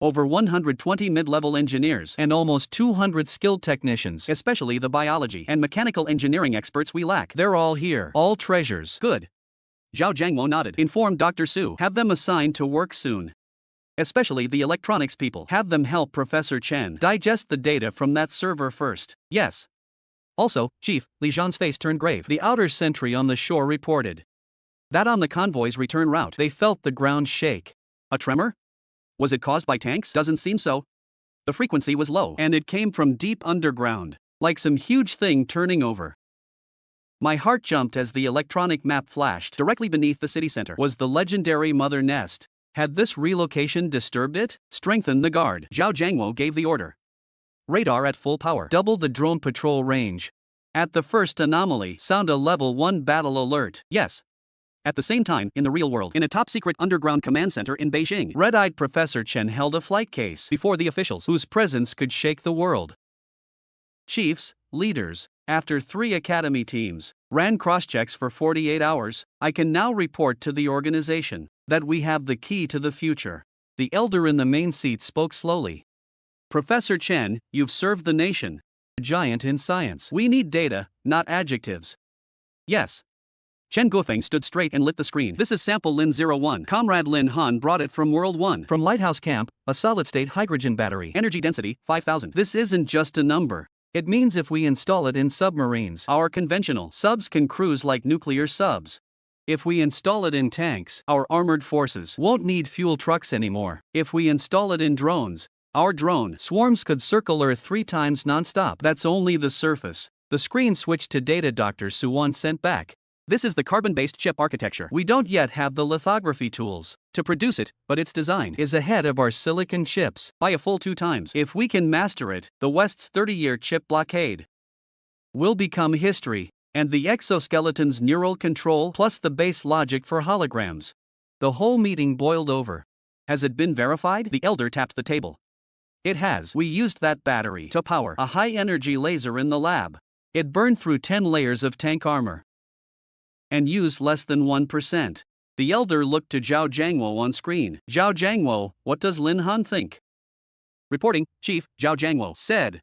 over 120 mid-level engineers, and almost 200 skilled technicians, especially the biology and mechanical engineering experts we lack. They're all here. All treasures. Good. Zhao Jiangwo nodded. Inform Dr. Su. Have them assigned to work soon. Especially the electronics people. Have them help Professor Chen digest the data from that server first. Yes. Also, Chief, Li Zhan's face turned grave. The outer sentry on the shore reported that on the convoy's return route, they felt the ground shake. A tremor? Was it caused by tanks? Doesn't seem so. The frequency was low, and it came from deep underground, like some huge thing turning over. My heart jumped as the electronic map flashed. Directly beneath the city center was the legendary Mother Nest. Had this relocation disturbed it? Strengthen the guard. Zhao Jiangwo gave the order. Radar at full power. Double the drone patrol range. At the first anomaly, sound a level 1 battle alert. Yes. At the same time, in the real world, in a top-secret underground command center in Beijing, red-eyed Professor Chen held a flight case before the officials whose presence could shake the world. Chiefs, leaders, after 3 academy teams ran cross-checks for 48 hours, I can now report to the organization that we have the key to the future. The elder in the main seat spoke slowly. Professor Chen, you've served the nation. A giant in science. We need data, not adjectives. Yes. Chen Guofeng stood straight and lit the screen. This is sample Lin 01. Comrade Lin Han brought it from World 1. From Lighthouse Camp, a solid-state hydrogen battery. Energy density, 5,000. This isn't just a number. It means if we install it in submarines, our conventional subs can cruise like nuclear subs. If we install it in tanks, our armored forces won't need fuel trucks anymore. If we install it in drones, our drone swarms could circle Earth 3 times non-stop. That's only the surface. The screen switched to data Dr. Suwan sent back. This is the carbon-based chip architecture. We don't yet have the lithography tools to produce it, but its design is ahead of our silicon chips by a full 2 times. If we can master it, the West's 30-year chip blockade will become history, and the exoskeleton's neural control plus the base logic for holograms. The whole meeting boiled over. Has it been verified? The elder tapped the table. It has. We used that battery to power a high-energy laser in the lab. It burned through 10 layers of tank armor and used less than 1%. The elder looked to Zhao Jiangwo on screen. Zhao Jiangwo, what does Lin Han think? Reporting, Chief, Zhao Jiangwo said.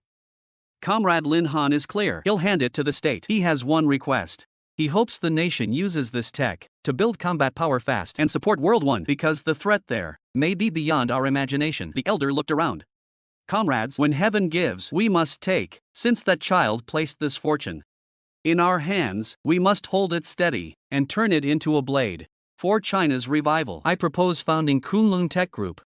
Comrade Lin Han is clear. He'll hand it to the state. He has one request. He hopes the nation uses this tech to build combat power fast and support World 1 because the threat there may be beyond our imagination. The elder looked around. Comrades, when heaven gives, we must take, since that child placed this fortune in our hands, we must hold it steady and turn it into a blade for China's revival. I propose founding Kunlun Tech Group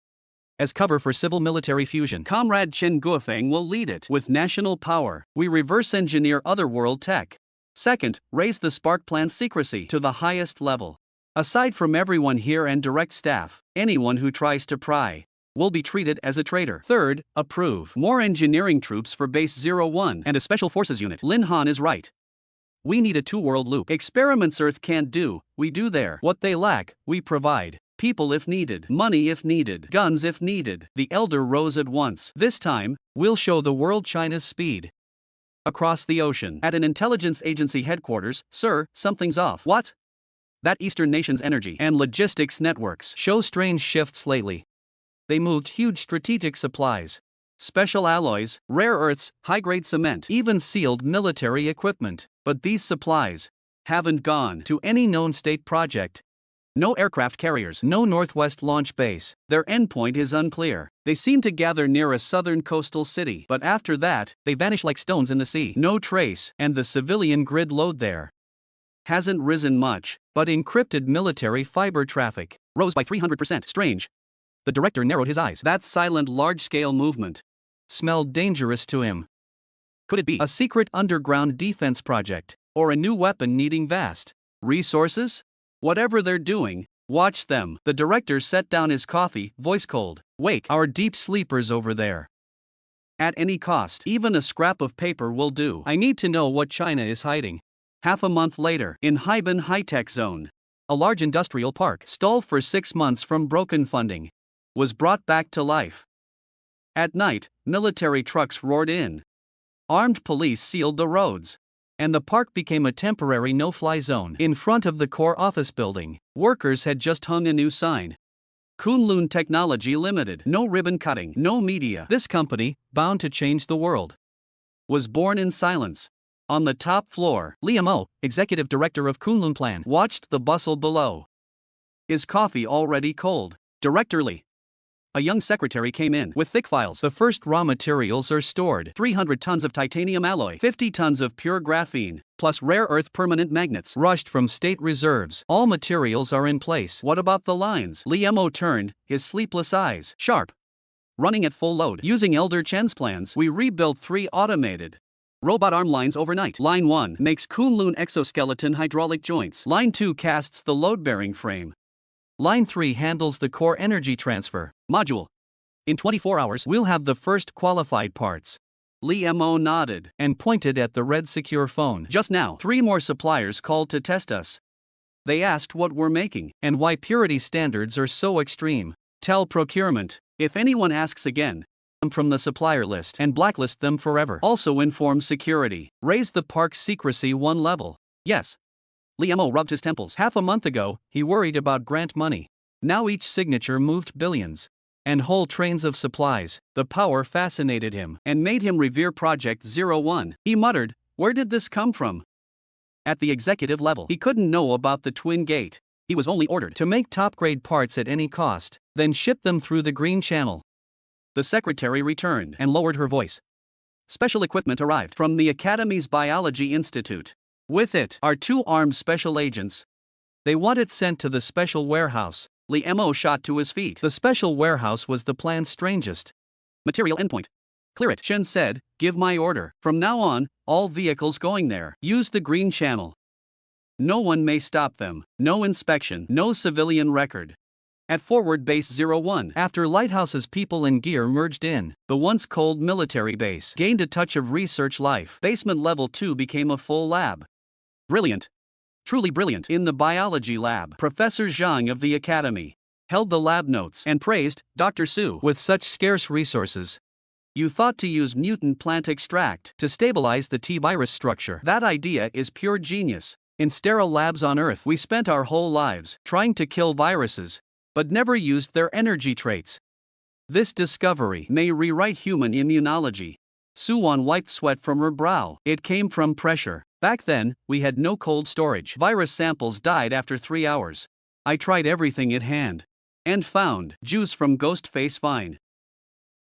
as cover for civil-military fusion. Comrade Chen Guofeng will lead it. With national power, we reverse engineer otherworld tech. Second, raise the Spark Plan secrecy to the highest level. Aside from everyone here and direct staff, anyone who tries to pry will be treated as a traitor. Third, approve more engineering troops for Base 01 and a special forces unit. Lin Han is right. We need a 2-world loop. Experiments Earth can't do, we do there. What they lack, we provide. People if needed, money if needed, guns if needed. The elder rose at once. This time, we'll show the world China's speed. Across the ocean. At an intelligence agency headquarters, sir, something's off. What? That Eastern nation's energy and logistics networks show strange shifts lately. They moved huge strategic supplies. Special alloys, rare earths, high-grade cement, even sealed military equipment. But these supplies haven't gone to any known state project. No aircraft carriers, no Northwest launch base. Their endpoint is unclear. They seem to gather near a southern coastal city, but after that, they vanish like stones in the sea. No trace, and the civilian grid load there hasn't risen much, but encrypted military fiber traffic rose by 300%. Strange. The director narrowed his eyes. That silent large-scale movement smelled dangerous to him. Could it be a secret underground defense project, or a new weapon needing vast resources? Whatever they're doing, watch them. The director set down his coffee, voice cold. Wake our deep sleepers over there. At any cost, even a scrap of paper will do. I need to know what China is hiding. Half a month later, in Haiban High-Tech Zone, a large industrial park, stalled for 6 months from broken funding, was brought back to life. At night, military trucks roared in. Armed police sealed the roads, and the park became a temporary no-fly zone. In front of the core office building, workers had just hung a new sign. Kunlun Technology Limited. No ribbon cutting, no media. This company, bound to change the world, was born in silence. On the top floor, Liam O, executive director of Kunlun Plan, watched the bustle below. Is coffee already cold? Director Lee. A young secretary came in with thick files. The first raw materials are stored. 300 tons of titanium alloy, 50 tons of pure graphene, plus rare earth permanent magnets rushed from state reserves. All materials are in place. What about the lines? Liemo turned, his sleepless eyes sharp. Running at full load. Using Elder Chen's plans, we rebuilt 3 automated robot arm lines overnight. Line 1 makes Kunlun exoskeleton hydraulic joints. Line 2 casts the load-bearing frame. Line 3 handles the core energy transfer module. In 24 hours, we'll have the first qualified parts. Li Mo nodded and pointed at the red secure phone. Just now, 3 more suppliers called to test us. They asked what we're making and why purity standards are so extreme. Tell procurement, if anyone asks again, from the supplier list and blacklist them forever. Also inform security. Raise the park's secrecy 1 level. Yes. Li Mo rubbed his temples. Half a month ago, he worried about grant money. Now each signature moved billions. And whole trains of supplies. The power fascinated him and made him revere Project 01. He muttered, where did this come from? At the executive level, he couldn't know about the twin gate. He was only ordered to make top-grade parts at any cost, then ship them through the green channel. The secretary returned and lowered her voice. Special equipment arrived from the Academy's Biology Institute. With it are 2 armed special agents. They want it sent to the special warehouse. Li Mo shot to his feet. The special warehouse was the plan's strangest. Material endpoint. Clear it, Shen said. Give my order. From now on, all vehicles going there use the green channel. No one may stop them. No inspection. No civilian record. At Forward Base 01, after Lighthouse's people and gear merged in, the once cold military base gained a touch of research life. Basement Level 2 became a full lab. Brilliant. Truly brilliant. In the biology lab, Professor Zhang of the Academy held the lab notes and praised Dr. Su. With such scarce resources, you thought to use mutant plant extract to stabilize the T-virus structure. That idea is pure genius. In sterile labs on Earth, we spent our whole lives trying to kill viruses, but never used their energy traits. This discovery may rewrite human immunology. Suwon wiped sweat from her brow. It came from pressure. Back then, we had no cold storage. Virus samples died after 3 hours. I tried everything at hand. And found juice from ghost face vine.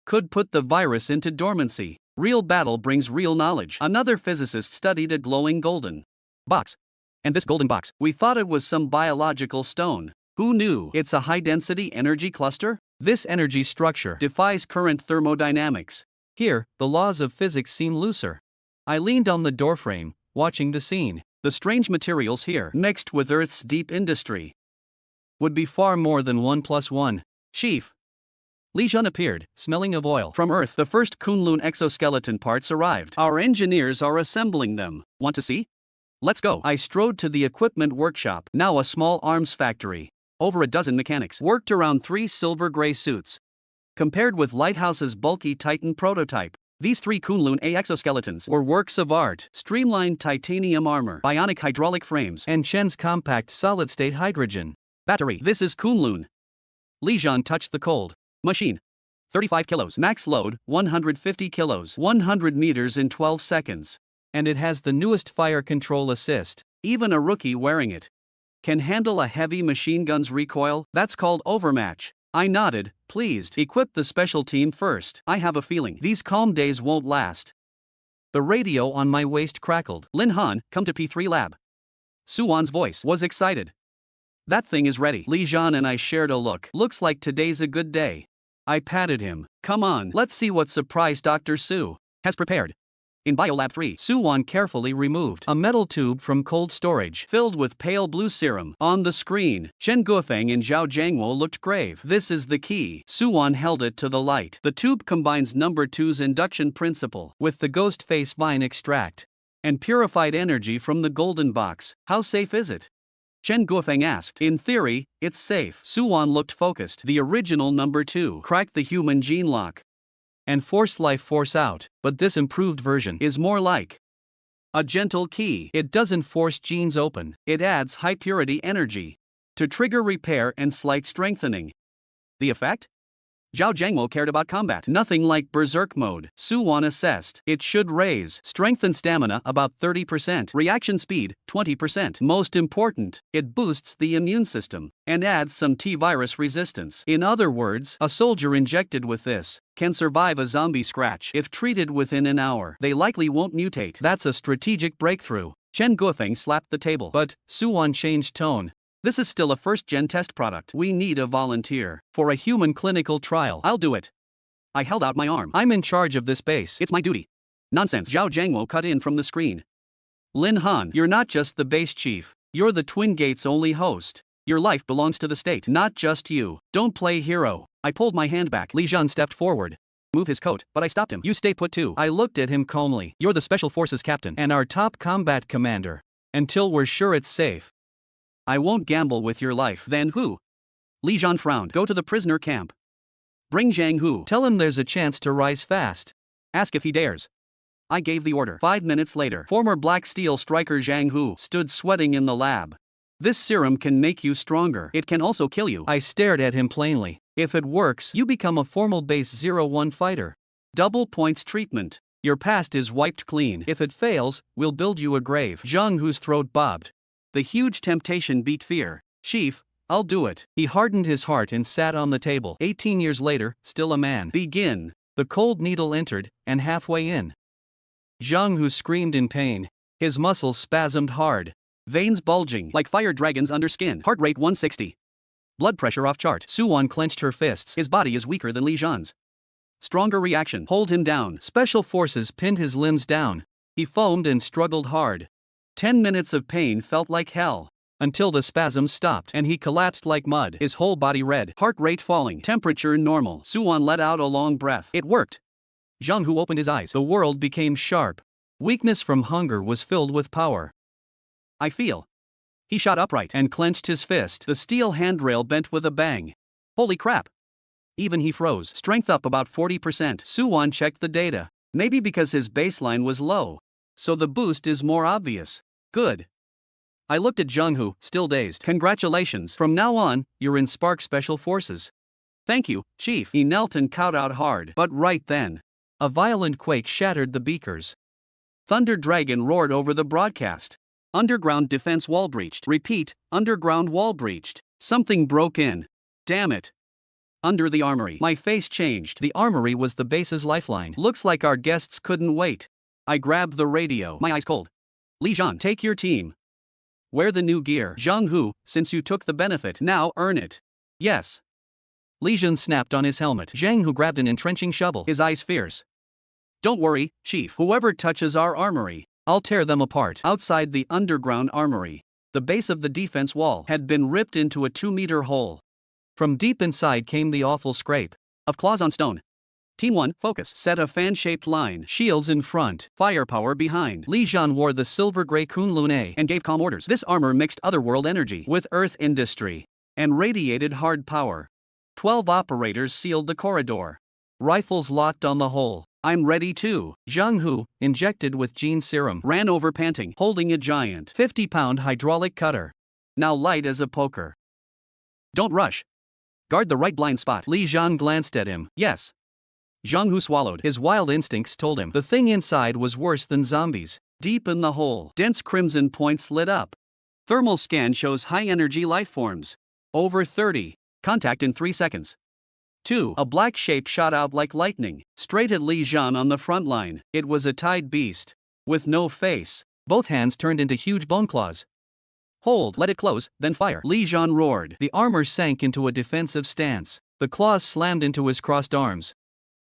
Could put the virus into dormancy. Real battle brings real knowledge. Another physicist studied a glowing golden box. And this golden box, we thought it was some biological stone. Who knew it's a high-density energy cluster? This energy structure defies current thermodynamics. Here, the laws of physics seem looser. I leaned on the doorframe, watching the scene. The strange materials here, mixed with Earth's deep industry, would be far more than 1 + 1. Chief. Li Han appeared, smelling of oil. From Earth, the first Kunlun exoskeleton parts arrived. Our engineers are assembling them. Want to see? Let's go. I strode to the equipment workshop, now a small arms factory. Over a dozen mechanics worked around 3 silver-gray suits. Compared with Lighthouse's bulky Titan prototype, these 3 Kunlun A exoskeletons were works of art. Streamlined titanium armor, bionic hydraulic frames, and Shen's compact solid-state hydrogen battery. This is Kunlun. Li Han touched the cold machine. 35 kilos. Max load, 150 kilos. 100 meters in 12 seconds. And it has the newest fire control assist. Even a rookie wearing it can handle a heavy machine gun's recoil. That's called overmatch. I nodded, pleased. Equip the special team first. I have a feeling these calm days won't last. The radio on my waist crackled. Lin Han, come to P3 Lab. Suwon's voice was excited. That thing is ready. Li Han and I shared a look. Looks like today's a good day. I patted him. Come on, let's see what surprise Dr. Su has prepared. In Biolab 3, Suwon carefully removed a metal tube from cold storage filled with pale blue serum. On the screen, Chen Guofeng and Zhao Jiangwo looked grave. This is the key. Suwon held it to the light. The tube combines number 2's induction principle with the ghost face vine extract and purified energy from the golden box. How safe is it? Chen Guofeng asked. In theory, it's safe. Suwon looked focused. The original number 2 cracked the human gene lock and forced life force out, but this improved version is more like a gentle key. It doesn't force genes open, it adds high purity energy to trigger repair and slight strengthening. The effect? Zhao Jiangwo cared about combat. Nothing like berserk mode. Suwon assessed. It should raise strength and stamina about 30%, reaction speed 20%. Most important, it boosts the immune system and adds some T-virus resistance. In other words, a soldier injected with this can survive a zombie scratch if treated within an hour. They likely won't mutate. That's a strategic breakthrough. Chen Guofeng slapped the table. But Suwon changed tone. This is still a first-gen test product. We need a volunteer for a human clinical trial. I'll do it. I held out my arm. I'm in charge of this base. It's my duty. Nonsense. Zhao Jiangwo cut in from the screen. Lin Han, you're not just the base chief. You're the Twin Gate's only host. Your life belongs to the state, not just you. Don't play hero. I pulled my hand back. Li Han stepped forward. Move his coat, but I stopped him. You stay put too. I looked at him calmly. You're the Special Forces captain and our top combat commander. Until we're sure it's safe. I won't gamble with your life. Then who? Li Han frowned. Go to the prisoner camp. Bring Zhang Hu. Tell him there's a chance to rise fast. Ask if he dares. I gave the order. 5 minutes later, former Black Steel striker Zhang Hu stood sweating in the lab. This serum can make you stronger. It can also kill you. I stared at him plainly. If it works, you become a formal base 01 fighter. Double points treatment. Your past is wiped clean. If it fails, we'll build you a grave. Zhang Hu's throat bobbed. The huge temptation beat fear. Chief, I'll do it. He hardened his heart and sat on the table. 18 years later, still a man. Begin. The cold needle entered, and halfway in, Zhang Hu screamed in pain. His muscles spasmed hard. Veins bulging like fire dragons under skin. Heart rate 160. Blood pressure off chart. Suwon clenched her fists. His body is weaker than Li Han's. Stronger reaction. Hold him down. Special forces pinned his limbs down. He foamed and struggled hard. 10 minutes of pain felt like hell. Until the spasms stopped and he collapsed like mud. His whole body red. Heart rate falling. Temperature normal. Suwon let out a long breath. It worked. Zhang Hu opened his eyes. The world became sharp. Weakness from hunger was filled with power. I feel. He shot upright and clenched his fist. The steel handrail bent with a bang. Holy crap. Even he froze. Strength up about 40%. Suwon checked the data. Maybe because his baseline was low. So the boost is more obvious. Good. I looked at Zhang Hu, still dazed. Congratulations. From now on, you're in Spark Special Forces. Thank you, Chief. He knelt and cowed out hard. But right then, a violent quake shattered the beakers. Thunder Dragon roared over the broadcast. Underground defense wall breached. Repeat, underground wall breached. Something broke in. Damn it. Under the armory. My face changed. The armory was the base's lifeline. Looks like our guests couldn't wait. I grabbed the radio. My eyes cold. Li Han, take your team. Wear the new gear. Zhang Hu, since you took the benefit, now earn it. Yes. Li Han snapped on his helmet. Zhang Hu grabbed an entrenching shovel. His eyes fierce. Don't worry, Chief. Whoever touches our armory, I'll tear them apart. Outside the underground armory, the base of the defense wall had been ripped into a 2-meter hole. From deep inside came the awful scrape of claws on stone. Team 1, focus. Set a fan-shaped line. Shields in front, firepower behind. Li Han wore the silver-gray Kunlun and gave calm orders. This armor mixed otherworld energy with earth industry and radiated hard power. 12 operators sealed the corridor. Rifles locked on the hole. I'm ready too. Zhang Hu, injected with gene serum, ran over panting, holding a giant 50-pound hydraulic cutter. Now light as a poker. Don't rush. Guard the right blind spot. Li Han glanced at him. Yes. Zhang Hu swallowed. His wild instincts told him the thing inside was worse than zombies. Deep in the hole, dense crimson points lit up. Thermal scan shows high-energy life forms. Over 30. Contact in 3 seconds. 2. A black shape shot out like lightning, straight at Li Han on the front line. It was a tied beast. With no face. Both hands turned into huge bone claws. Hold, let it close, then fire. Li Han roared. The armor sank into a defensive stance. The claws slammed into his crossed arms.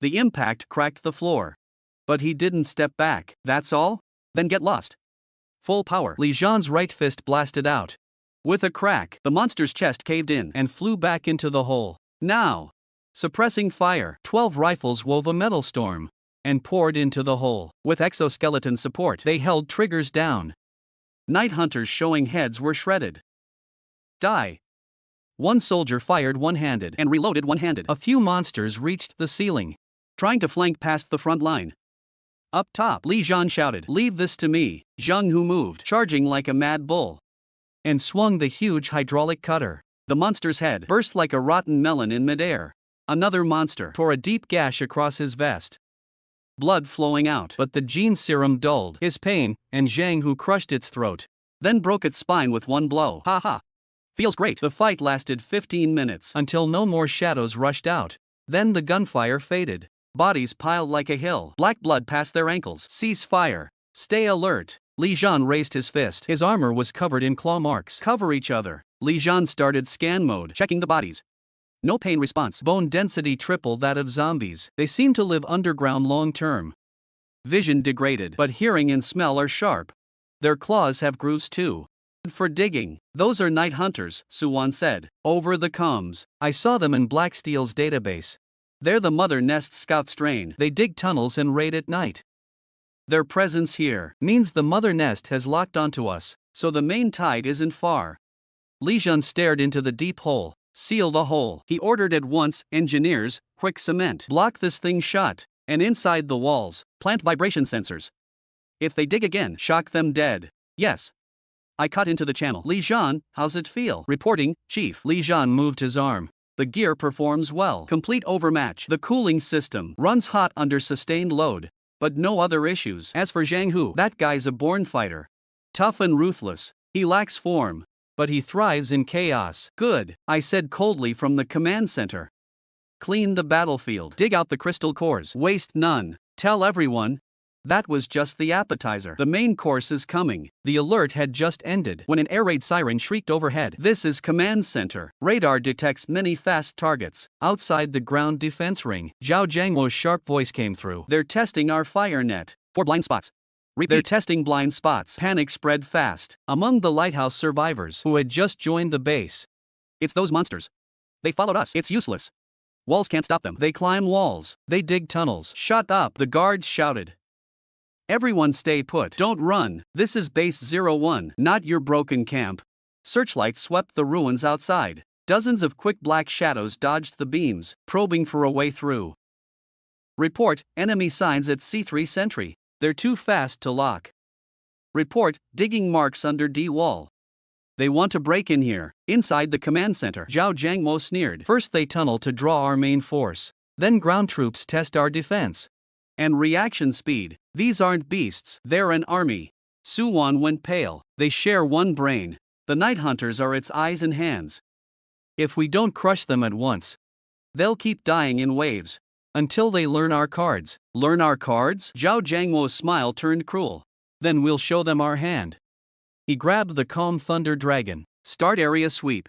The impact cracked the floor. But he didn't step back. That's all? Then get lost. Full power. Li Han's right fist blasted out. With a crack, the monster's chest caved in and flew back into the hole. Now, suppressing fire, 12 rifles wove a metal storm and poured into the hole. With exoskeleton support, they held triggers down. Night hunters showing heads were shredded. Die. One soldier fired one-handed and reloaded one-handed. A few monsters reached the ceiling, trying to flank past the front line. Up top, Li Han shouted, "Leave this to me." Zhang Hu moved, charging like a mad bull, and swung the huge hydraulic cutter. The monster's head burst like a rotten melon in midair. Another monster tore a deep gash across his vest. Blood flowing out, but the gene serum dulled his pain, and Zhang Hu crushed its throat, then broke its spine with one blow. Ha ha. Feels great. The fight lasted 15 minutes until no more shadows rushed out. Then the gunfire faded. Bodies piled like a hill. Black blood past their ankles. Cease fire. Stay alert. Li Han raised his fist. His armor was covered in claw marks. Cover each other. Li Han started scan mode, checking the bodies. No pain response. Bone density triple that of zombies. They seem to live underground long term. Vision degraded, but hearing and smell are sharp. Their claws have grooves too. For digging. Those are night hunters, Suwon said. Over the comms. I saw them in Blacksteel's database. They're the mother nest scout strain. They dig tunnels and raid at night. Their presence here means the mother nest has locked onto us, so the main tide isn't far. Li Han stared into the deep hole. Seal the hole. He ordered at once, engineers, quick cement. Block this thing shut. And inside the walls, plant vibration sensors. If they dig again, shock them dead. Yes. I cut into the channel. Li Han, how's it feel? Reporting, Chief. Li Han moved his arm. The gear performs well. Complete overmatch. The cooling system runs hot under sustained load. But no other issues. As for Zhang Hu, that guy's a born fighter. Tough and ruthless. He lacks form. But he thrives in chaos. Good, I said coldly from the command center. Clean the battlefield. Dig out the crystal cores. Waste none. Tell everyone. That was just the appetizer. The main course is coming. The alert had just ended when an air raid siren shrieked overhead. This is command center. Radar detects many fast targets. Outside the ground defense ring, Zhao Jiangwo's sharp voice came through. They're testing our fire net. 4 blind spots. Repeat. They're testing blind spots. Panic spread fast among the lighthouse survivors who had just joined the base. It's those monsters. They followed us. It's useless. Walls can't stop them. They climb walls. They dig tunnels. Shut up, the guards shouted. Everyone stay put. Don't run. This is Base 01, not your broken camp. Searchlights swept the ruins outside. Dozens of quick black shadows dodged the beams, probing for a way through. Report, enemy signs at C3 sentry. They're too fast to lock. Report, digging marks under D wall. They want to break in here. Inside the command center, Zhao Jiangwo sneered. First they tunnel to draw our main force. Then ground troops test our defense. And reaction speed. These aren't beasts, they're an army. Suwon went pale. They share one brain. The night hunters are its eyes and hands. If we don't crush them at once, they'll keep dying in waves. Until they learn our cards. Learn our cards? Zhao Jiangwo's smile turned cruel. Then we'll show them our hand. He grabbed the calm thunder dragon. Start area sweep.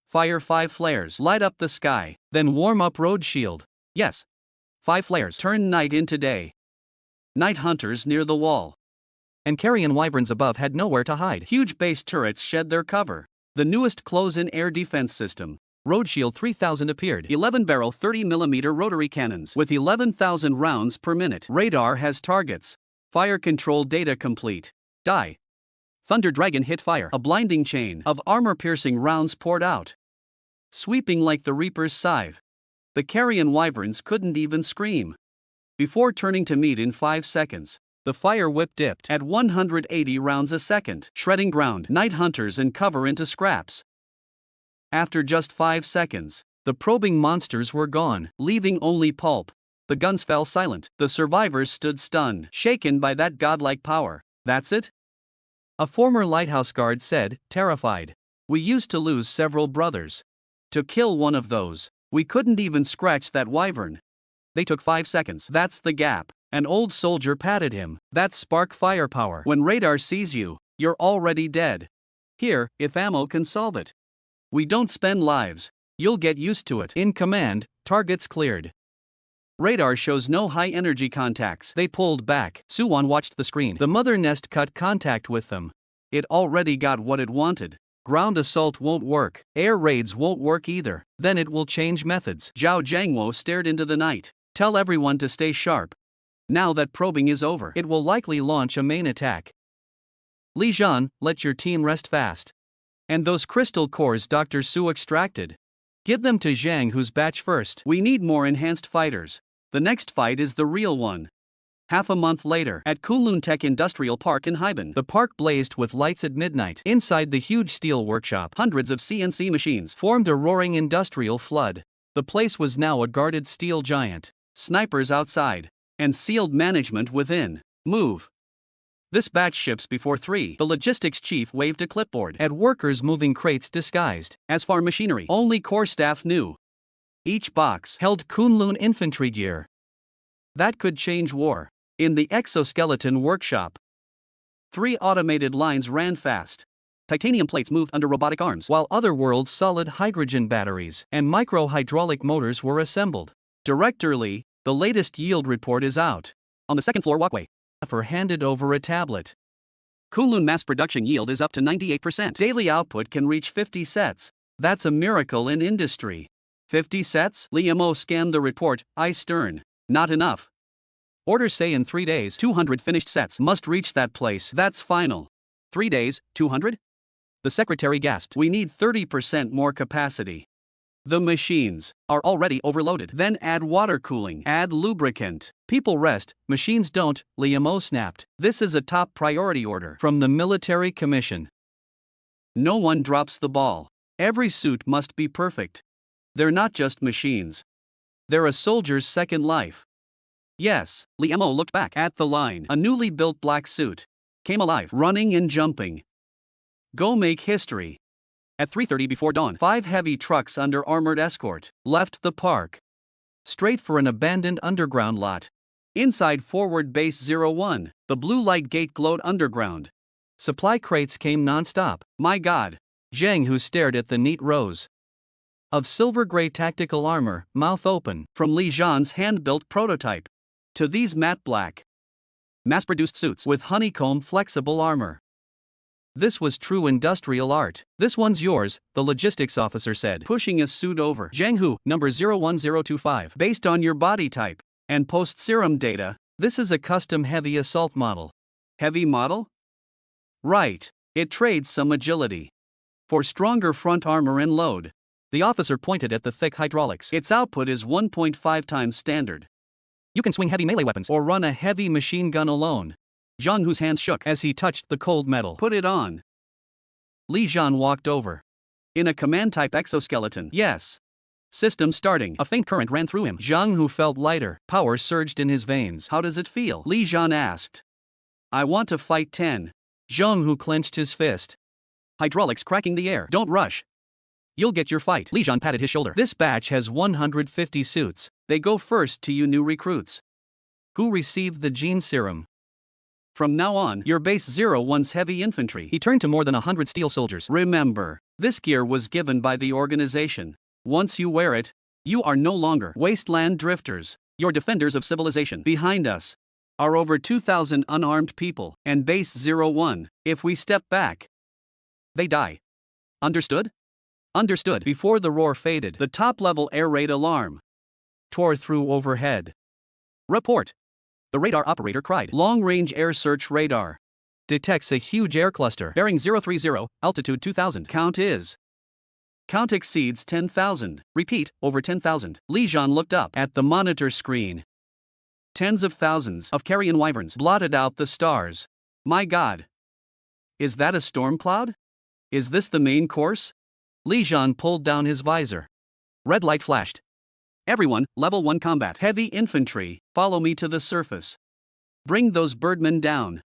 Fire 5 flares. Light up the sky. Then warm up road shield. Yes. 5 flares. Turn night into day. Night hunters near the wall. And carrion wyverns above had nowhere to hide. Huge base turrets shed their cover. The newest close-in air defense system. Road Shield 3000 appeared. 11-barrel 30mm rotary cannons with 11,000 rounds per minute. Radar has targets. Fire control data complete. Die. Thunder Dragon hit fire. A blinding chain of armor-piercing rounds poured out. Sweeping like the Reaper's scythe. The carrion wyverns couldn't even scream. Before turning to meat in 5 seconds, the fire whip dipped at 180 rounds a second, shredding ground, night hunters and cover into scraps. After just 5 seconds, the probing monsters were gone, leaving only pulp. The guns fell silent. The survivors stood stunned, shaken by that godlike power. That's it? A former lighthouse guard said, terrified. We used to lose several brothers. To kill one of those, we couldn't even scratch that wyvern. They took 5 seconds. That's the gap. An old soldier patted him. That's spark firepower. When radar sees you, you're already dead. Here, if ammo can solve it. We don't spend lives. You'll get used to it. In command, targets cleared. Radar shows no high-energy contacts. They pulled back. Suwon watched the screen. The mother nest cut contact with them. It already got what it wanted. Ground assault won't work. Air raids won't work either. Then it will change methods. Zhao Jiangwo stared into the night. Tell everyone to stay sharp. Now that probing is over, it will likely launch a main attack. Li Han, let your team rest fast. And those crystal cores Dr. Su extracted. Give them to Zhang Hu's batch first. We need more enhanced fighters. The next fight is the real one. Half a month later, at Kunlun Tech Industrial Park in Haiban, the park blazed with lights at midnight. Inside the huge steel workshop, hundreds of CNC machines formed a roaring industrial flood. The place was now a guarded steel giant. Snipers outside. And sealed management within. Move. This batch ships before 3. The logistics chief waved a clipboard at workers moving crates disguised as farm machinery. Only core staff knew. Each box held Kunlun infantry gear. That could change war. In the exoskeleton workshop, 3 automated lines ran fast. Titanium plates moved under robotic arms, while otherworld solid hydrogen batteries and micro-hydraulic motors were assembled. Director Lee, the latest yield report is out. On the second floor walkway, Affer handed over a tablet. Kunlun mass production yield is up to 98%. Daily output can reach 50 sets. That's a miracle in industry. 50 sets? Liamo scanned the report, eyes stern. Not enough. Orders say in 3 days 200 finished sets must reach that place. That's final. 3 days, 200? The secretary gasped. We need 30% more capacity. The machines are already overloaded. Then add water cooling, add lubricant. People rest, machines don't, Liamo snapped. This is a top priority order from the military commission. No one drops the ball. Every suit must be perfect. They're not just machines. They're a soldier's second life. Yes, Liamo looked back at the line. A newly built black suit came alive, running and jumping. Go make history. At 3:30 before dawn, 5 heavy trucks under armored escort left the park. Straight for an abandoned underground lot. Inside Forward Base 01, the blue light gate glowed underground. Supply crates came non-stop. My God! Zhang Hu stared at the neat rows of silver-gray tactical armor, mouth open, from Li Zhan's hand-built prototype to these matte black, mass-produced suits with honeycomb flexible armor. This was true industrial art. This one's yours, the logistics officer said, pushing a suit over. Zhang Hu, number 01025. Based on your body type and post-serum data, this is a custom heavy assault model. Heavy model? Right. It trades some agility for stronger front armor and load. The officer pointed at the thick hydraulics. Its output is 1.5 times standard. You can swing heavy melee weapons or run a heavy machine gun alone. Zhang Hu's hands shook as he touched the cold metal. Put it on. Li Zhan walked over. In a command-type exoskeleton. Yes. System starting. A faint current ran through him. Zhang Hu felt lighter. Power surged in his veins. How does it feel? Li Zhan asked. I want to fight 10. Zhang Hu clenched his fist. Hydraulics cracking the air. Don't rush. You'll get your fight. Li Zhan patted his shoulder. This batch has 150 suits. They go first to you new recruits who received the gene serum. From now on, your base 01's heavy infantry. He turned to more than 100 steel soldiers. Remember, this gear was given by the organization. Once you wear it, you are no longer wasteland drifters. You're defenders of civilization. Behind us are over 2,000 unarmed people, and base 01. If we step back, they die. Understood? Understood. Before the roar faded, the top-level air raid alarm tore through overhead. Report. The radar operator cried. Long-range air search radar detects a huge air cluster. Bearing 030, altitude 2,000. Count exceeds 10,000. Repeat, over 10,000. Li Zhan looked up at the monitor screen. Tens of thousands of carrion wyverns blotted out the stars. My God. Is that a storm cloud? Is this the main course? Li Zhan pulled down his visor. Red light flashed. Everyone, level 1 combat. Heavy infantry, follow me to the surface. Bring those birdmen down.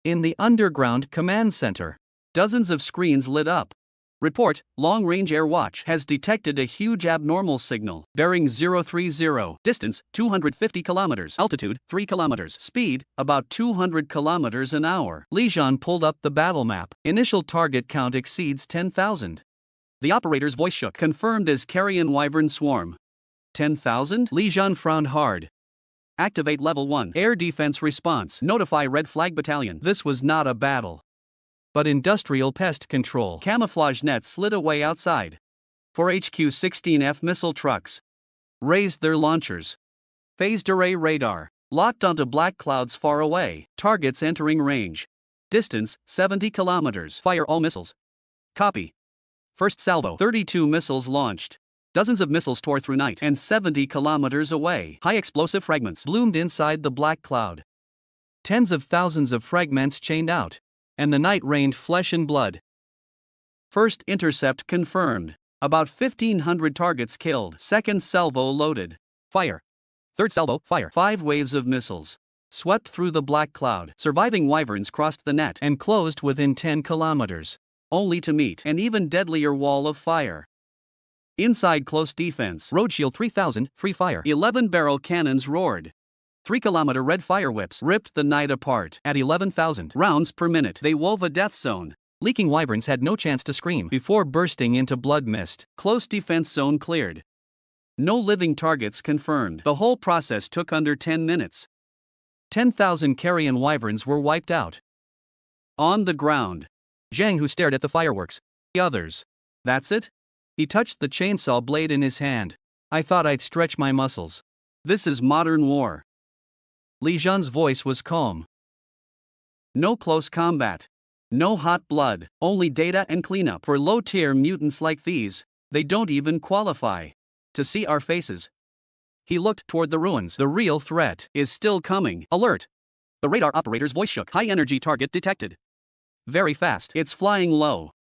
In the underground command center, dozens of screens lit up. Report, long-range air watch has detected a huge abnormal signal. Bearing 030. Distance, 250 kilometers. Altitude, 3 kilometers. Speed, about 200 kilometers an hour. Li Zhan pulled up the battle map. Initial target count exceeds 10,000. The operator's voice shook. Confirmed as carrion wyvern swarm. 10,000? Li Zhan frowned hard. Activate level 1. Air defense response. Notify Red Flag Battalion. This was not a battle, but industrial pest control. Camouflage nets slid away outside. 4 HQ-16F missile trucks raised their launchers. Phased array radar locked onto black clouds far away. Targets entering range. Distance, 70 kilometers. Fire all missiles. Copy. First salvo. 32 missiles launched. Dozens of missiles tore through night, and 70 kilometers away, high explosive fragments bloomed inside the black cloud. Tens of thousands of fragments chained out, and the night rained flesh and blood. First intercept confirmed. About 1,500 targets killed. Second salvo loaded. Fire. Third salvo, fire. 5 waves of missiles swept through the black cloud. Surviving wyverns crossed the net and closed within 10 kilometers, only to meet an even deadlier wall of fire. Inside close defense, Road Shield 3000, free fire. 11-barrel cannons roared. 3-kilometer red fire whips ripped the night apart. At 11,000 rounds per minute, they wove a death zone. Leaking wyverns had no chance to scream before bursting into blood mist. Close defense zone cleared. No living targets confirmed. The whole process took under 10 minutes. 10,000 carrion wyverns were wiped out. On the ground. Zhang Hu stared at the fireworks. The others. That's it? He touched the chainsaw blade in his hand. I thought I'd stretch my muscles. This is modern war. Li Zhan's voice was calm. No close combat. No hot blood, only data and cleanup. For low-tier mutants like these, they don't even qualify. To see our faces. He looked toward the ruins. The real threat is still coming. Alert! The radar operator's voice shook. High-energy target detected. Very fast. It's flying low.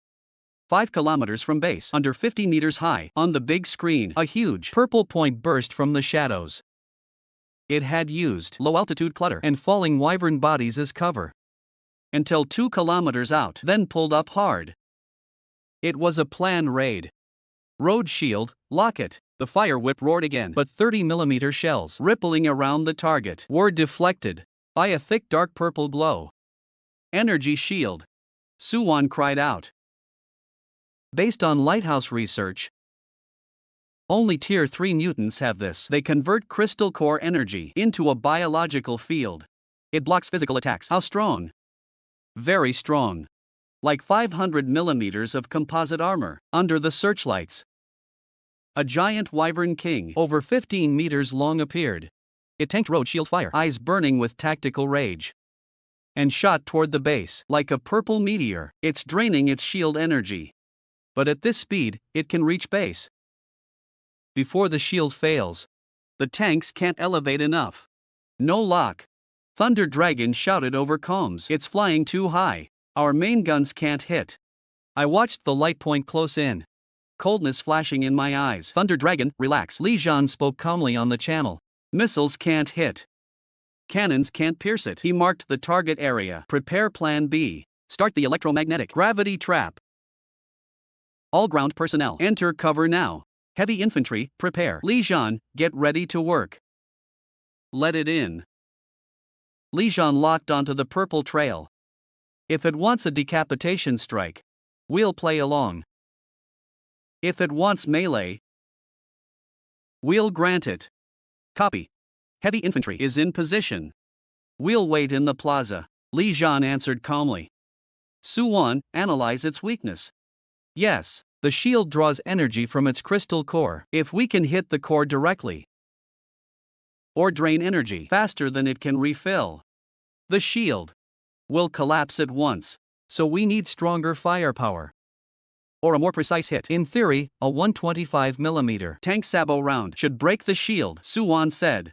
5 kilometers from base, under 50 meters high. On the big screen, a huge purple point burst from the shadows. It had used low-altitude clutter and falling wyvern bodies as cover. Until 2 kilometers out, then pulled up hard. It was a planned raid. Road shield, lock it. The fire whip roared again, but 30mm shells rippling around the target were deflected by a thick dark purple glow. Energy shield. Suwon cried out. Based on Lighthouse research, only Tier 3 mutants have this. They convert crystal core energy into a biological field. It blocks physical attacks. How strong? Very strong. Like 500mm of composite armor, under the searchlights. A giant wyvern king, over 15 meters long, appeared. It tanked road shield fire, eyes burning with tactical rage, and shot toward the base like a purple meteor. It's draining its shield energy. But at this speed, it can reach base. Before the shield fails, the tanks can't elevate enough. No lock. Thunder Dragon shouted over comms. It's flying too high. Our main guns can't hit. I watched the light point close in. Coldness flashing in my eyes. Thunder Dragon, relax. Li Zhan spoke calmly on the channel. Missiles can't hit. Cannons can't pierce it. He marked the target area. Prepare Plan B. Start the electromagnetic gravity trap. All ground personnel, enter cover now. Heavy infantry, prepare. Li Zhan, get ready to work. Let it in. Li Zhan locked onto the purple trail. If it wants a decapitation strike, we'll play along. If it wants melee, we'll grant it. Copy. Heavy infantry is in position. We'll wait in the plaza. Li Zhan answered calmly. Suwon, analyze its weakness. Yes, the shield draws energy from its crystal core. If we can hit the core directly, or drain energy faster than it can refill, the shield will collapse at once. So we need stronger firepower. Or a more precise hit. In theory, a 125mm tank sabot round should break the shield, Suwon said.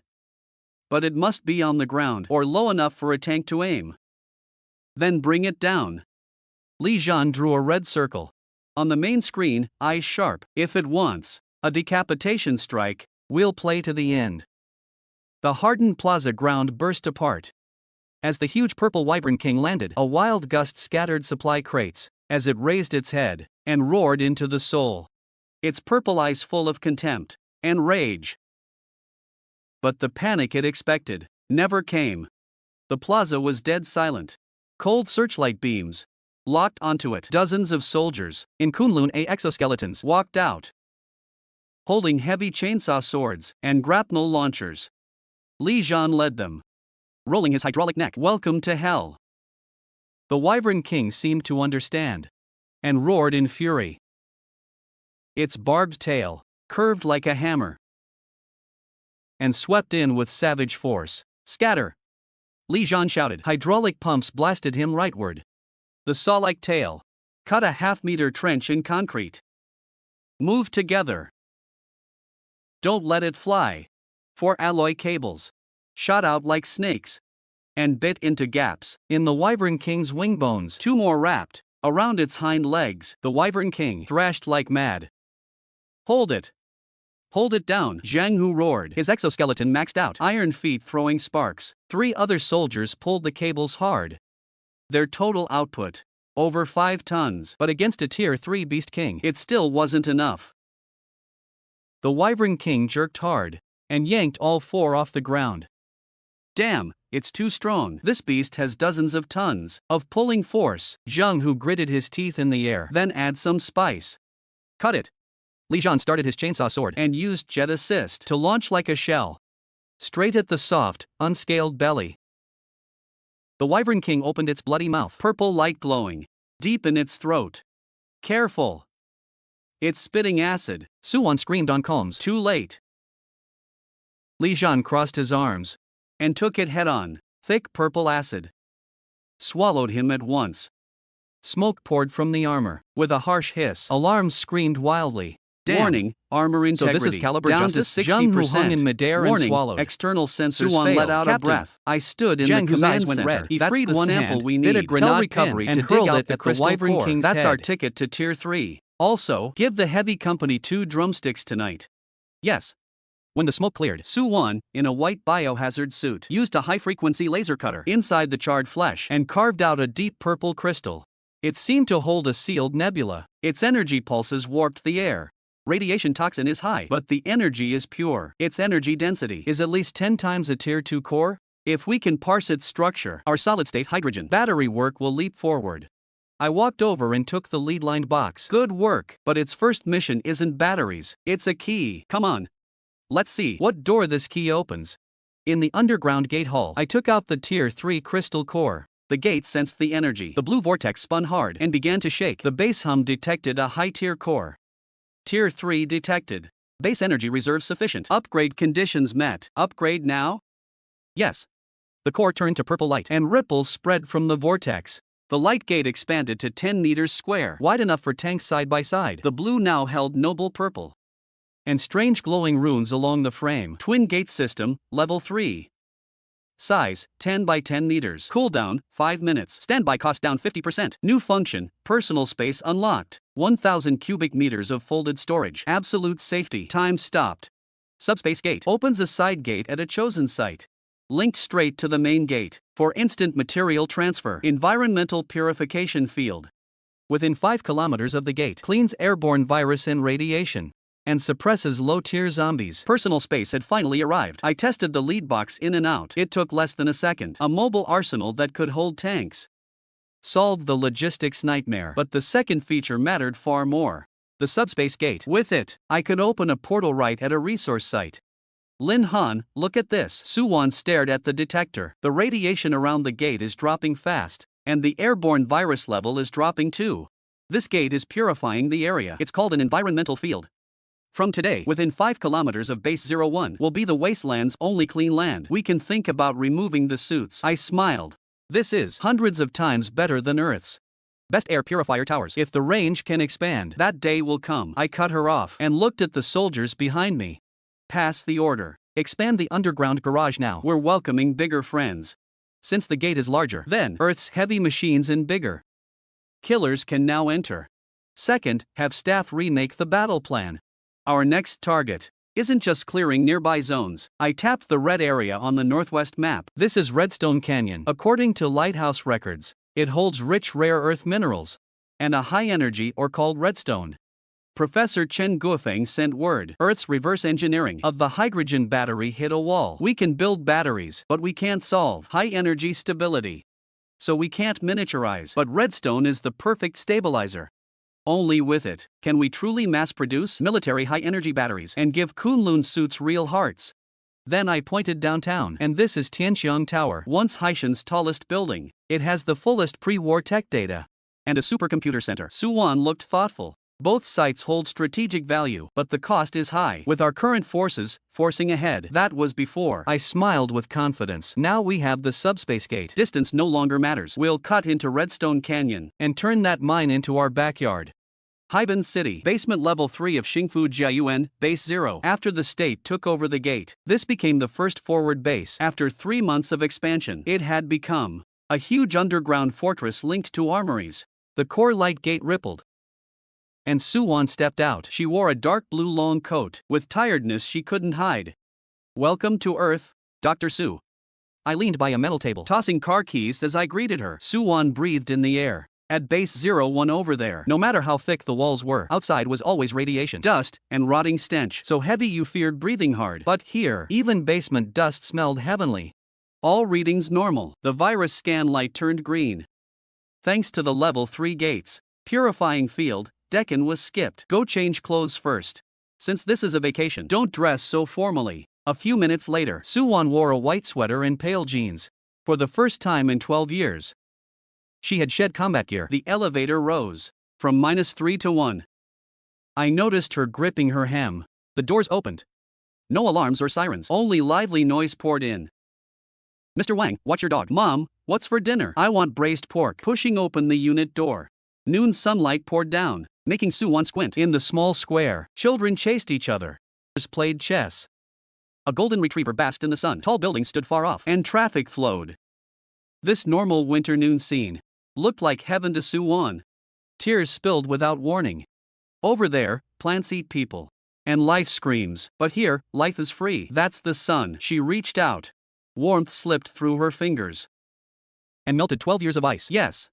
But it must be on the ground or low enough for a tank to aim. Then bring it down. Li Zhan drew a red circle. On the main screen, eyes sharp. If it wants a decapitation strike, we'll play to the end. The hardened plaza ground burst apart. As the huge purple wyvern king landed, a wild gust scattered supply crates as it raised its head and roared into the soul. Its purple eyes full of contempt and rage. But the panic it expected never came. The plaza was dead silent. Cold searchlight beams locked onto it. Dozens of soldiers in Kunlun A exoskeletons walked out, holding heavy chainsaw swords and grapnel launchers. Li Zhan led them, rolling his hydraulic neck. Welcome to hell. The wyvern king seemed to understand and roared in fury. Its barbed tail curved like a hammer and swept in with savage force. Scatter! Li Zhan shouted. Hydraulic pumps blasted him rightward. The saw-like tail cut a half-meter trench in concrete. Move together. Don't let it fly. 4 alloy cables shot out like snakes and bit into gaps in the wyvern king's wing bones. 2 more wrapped around its hind legs. The wyvern king thrashed like mad. Hold it! Hold it down, Zhang Hu roared. His exoskeleton maxed out, iron feet throwing sparks. 3 other soldiers pulled the cables hard. Their total output, over 5 tons. But against a Tier 3 beast king, it still wasn't enough. The wyvern king jerked hard and yanked all 4 off the ground. Damn, it's too strong. This beast has dozens of tons of pulling force. Zhang Hu gritted his teeth in the air. Then add some spice. Cut it. Li Zhan started his chainsaw sword and used jet assist to launch like a shell, straight at the soft, unscaled belly. The Wyvern King opened its bloody mouth, purple light glowing deep in its throat. Careful! It's spitting acid. Suwon screamed on calms. Too late. Li Han crossed his arms and took it head on. Thick purple acid swallowed him at once. Smoke poured from the armor. With a harsh hiss, alarms screamed wildly. Damn. Warning, armor integrity. So this is caliber down justice? to 60%. Jung, who hung in midair and Warning, swallowed. external sensors Suwon failed. let out a Captain, breath. I stood in Jang, the whose command eyes went center. red. He That's freed the one sample hand, we did a need. grenade Tell recovery recovery to and dig hurl out it the at the crystal Wyvern core. King's That's our head. ticket to Tier 3. Also, give the heavy company 2 drumsticks tonight. Yes. When the smoke cleared, Suwon, in a white biohazard suit, used a high-frequency laser cutter inside the charred flesh and carved out a deep purple crystal. It seemed to hold a sealed nebula. Its energy pulses warped the air. Radiation toxin is high, but the energy is pure. Its energy density is at least 10 times a Tier 2 core. If we can parse its structure, our solid-state hydrogen battery work will leap forward. I walked over and took the lead-lined box. Good work, but its first mission isn't batteries, it's a key. Come on. Let's see what door this key opens. In the underground gate hall, I took out the Tier 3 crystal core. The gate sensed the energy. The blue vortex spun hard and began to shake. The base hum detected a high-tier core. Tier 3 detected. Base energy reserve sufficient. Upgrade conditions met. Upgrade now? Yes. The core turned to purple light and ripples spread from the vortex. The light gate expanded to 10 meters square, wide enough for tanks side by side. The blue now held noble purple and strange glowing runes along the frame. Twin gate system, level 3. Size, 10 by 10 meters. Cooldown, 5 minutes. Standby cost down 50%. New function, personal space unlocked. 1,000 cubic meters of folded storage. Absolute safety. Time stopped. Subspace gate opens a side gate at a chosen site. Linked straight to the main gate. For instant material transfer. Environmental purification field. Within 5 kilometers of the gate. Cleans airborne virus and radiation. And suppresses low-tier zombies. Personal space had finally arrived. I tested the lead box in and out. It took less than a second. A mobile arsenal that could hold tanks. Solved the logistics nightmare. But the second feature mattered far more. The subspace gate. With it, I could open a portal right at a resource site. Lin Han, look at this. Suwon stared at the detector. The radiation around the gate is dropping fast, and the airborne virus level is dropping too. This gate is purifying the area. It's called an environmental field. From today, within 5 kilometers of Base 01 will be the wasteland's only clean land. We can think about removing the suits. I smiled. This is hundreds of times better than Earth's best air purifier towers. If the range can expand, that day will come. I cut her off and looked at the soldiers behind me. Pass the order. Expand the underground garage now. We're welcoming bigger friends. Since the gate is larger than Earth's heavy machines and bigger, killers can now enter. Second, have staff remake the battle plan. Our next target isn't just clearing nearby zones. I tapped the red area on the northwest map. This is Redstone Canyon. According to Lighthouse records, it holds rich rare earth minerals and a high energy ore called redstone. Professor Chen Guofeng sent word. Earth's reverse engineering of the hydrogen battery hit a wall. We can build batteries, but we can't solve high energy stability. So we can't miniaturize. But redstone is the perfect stabilizer. Only with it can we truly mass-produce military high-energy batteries and give Kunlun suits real hearts. Then I pointed downtown, and this is Tianxiang Tower, once Haitian's tallest building. It has the fullest pre-war tech data and a supercomputer center. Suwon looked thoughtful. Both sites hold strategic value, but the cost is high. With our current forces forcing ahead, that was before. I smiled with confidence. Now we have the subspace gate. Distance no longer matters. We'll cut into Redstone Canyon and turn that mine into our backyard. Haiban City, basement level 3 of Xingfu Jiayuan, base 0. After the state took over the gate, this became the first forward base. After 3 months of expansion, it had become a huge underground fortress linked to armories. The core light gate rippled, and Suwon stepped out. She wore a dark blue long coat. With tiredness she couldn't hide. Welcome to Earth, Dr. Su. I leaned by a metal table, tossing car keys as I greeted her. Suwon breathed in the air. At Base 01 over there, no matter how thick the walls were, outside was always radiation, dust, and rotting stench, so heavy you feared breathing hard. But here, even basement dust smelled heavenly. All readings normal. The virus scan light turned green. Thanks to the level 3 gates. Purifying field, Deccan was skipped. Go change clothes first. Since this is a vacation, don't dress so formally. A few minutes later, Suwon wore a white sweater and pale jeans. For the first time in 12 years. She had shed combat gear. The elevator rose. From -3 to 1. I noticed her gripping her hem. The doors opened. No alarms or sirens. Only lively noise poured in. Mr. Wang, watch your dog. Mom, what's for dinner? I want braised pork. Pushing open the unit door. Noon sunlight poured down, making Soo-won squint. In the small square, children chased each other. Played chess. A golden retriever basked in the sun. Tall buildings stood far off, and traffic flowed. This normal winter noon scene looked like heaven to Soo-won. Tears spilled without warning. Over there, plants eat people. And life screams. But here, life is free. That's the sun. She reached out. Warmth slipped through her fingers. And melted 12 years of ice. Yes.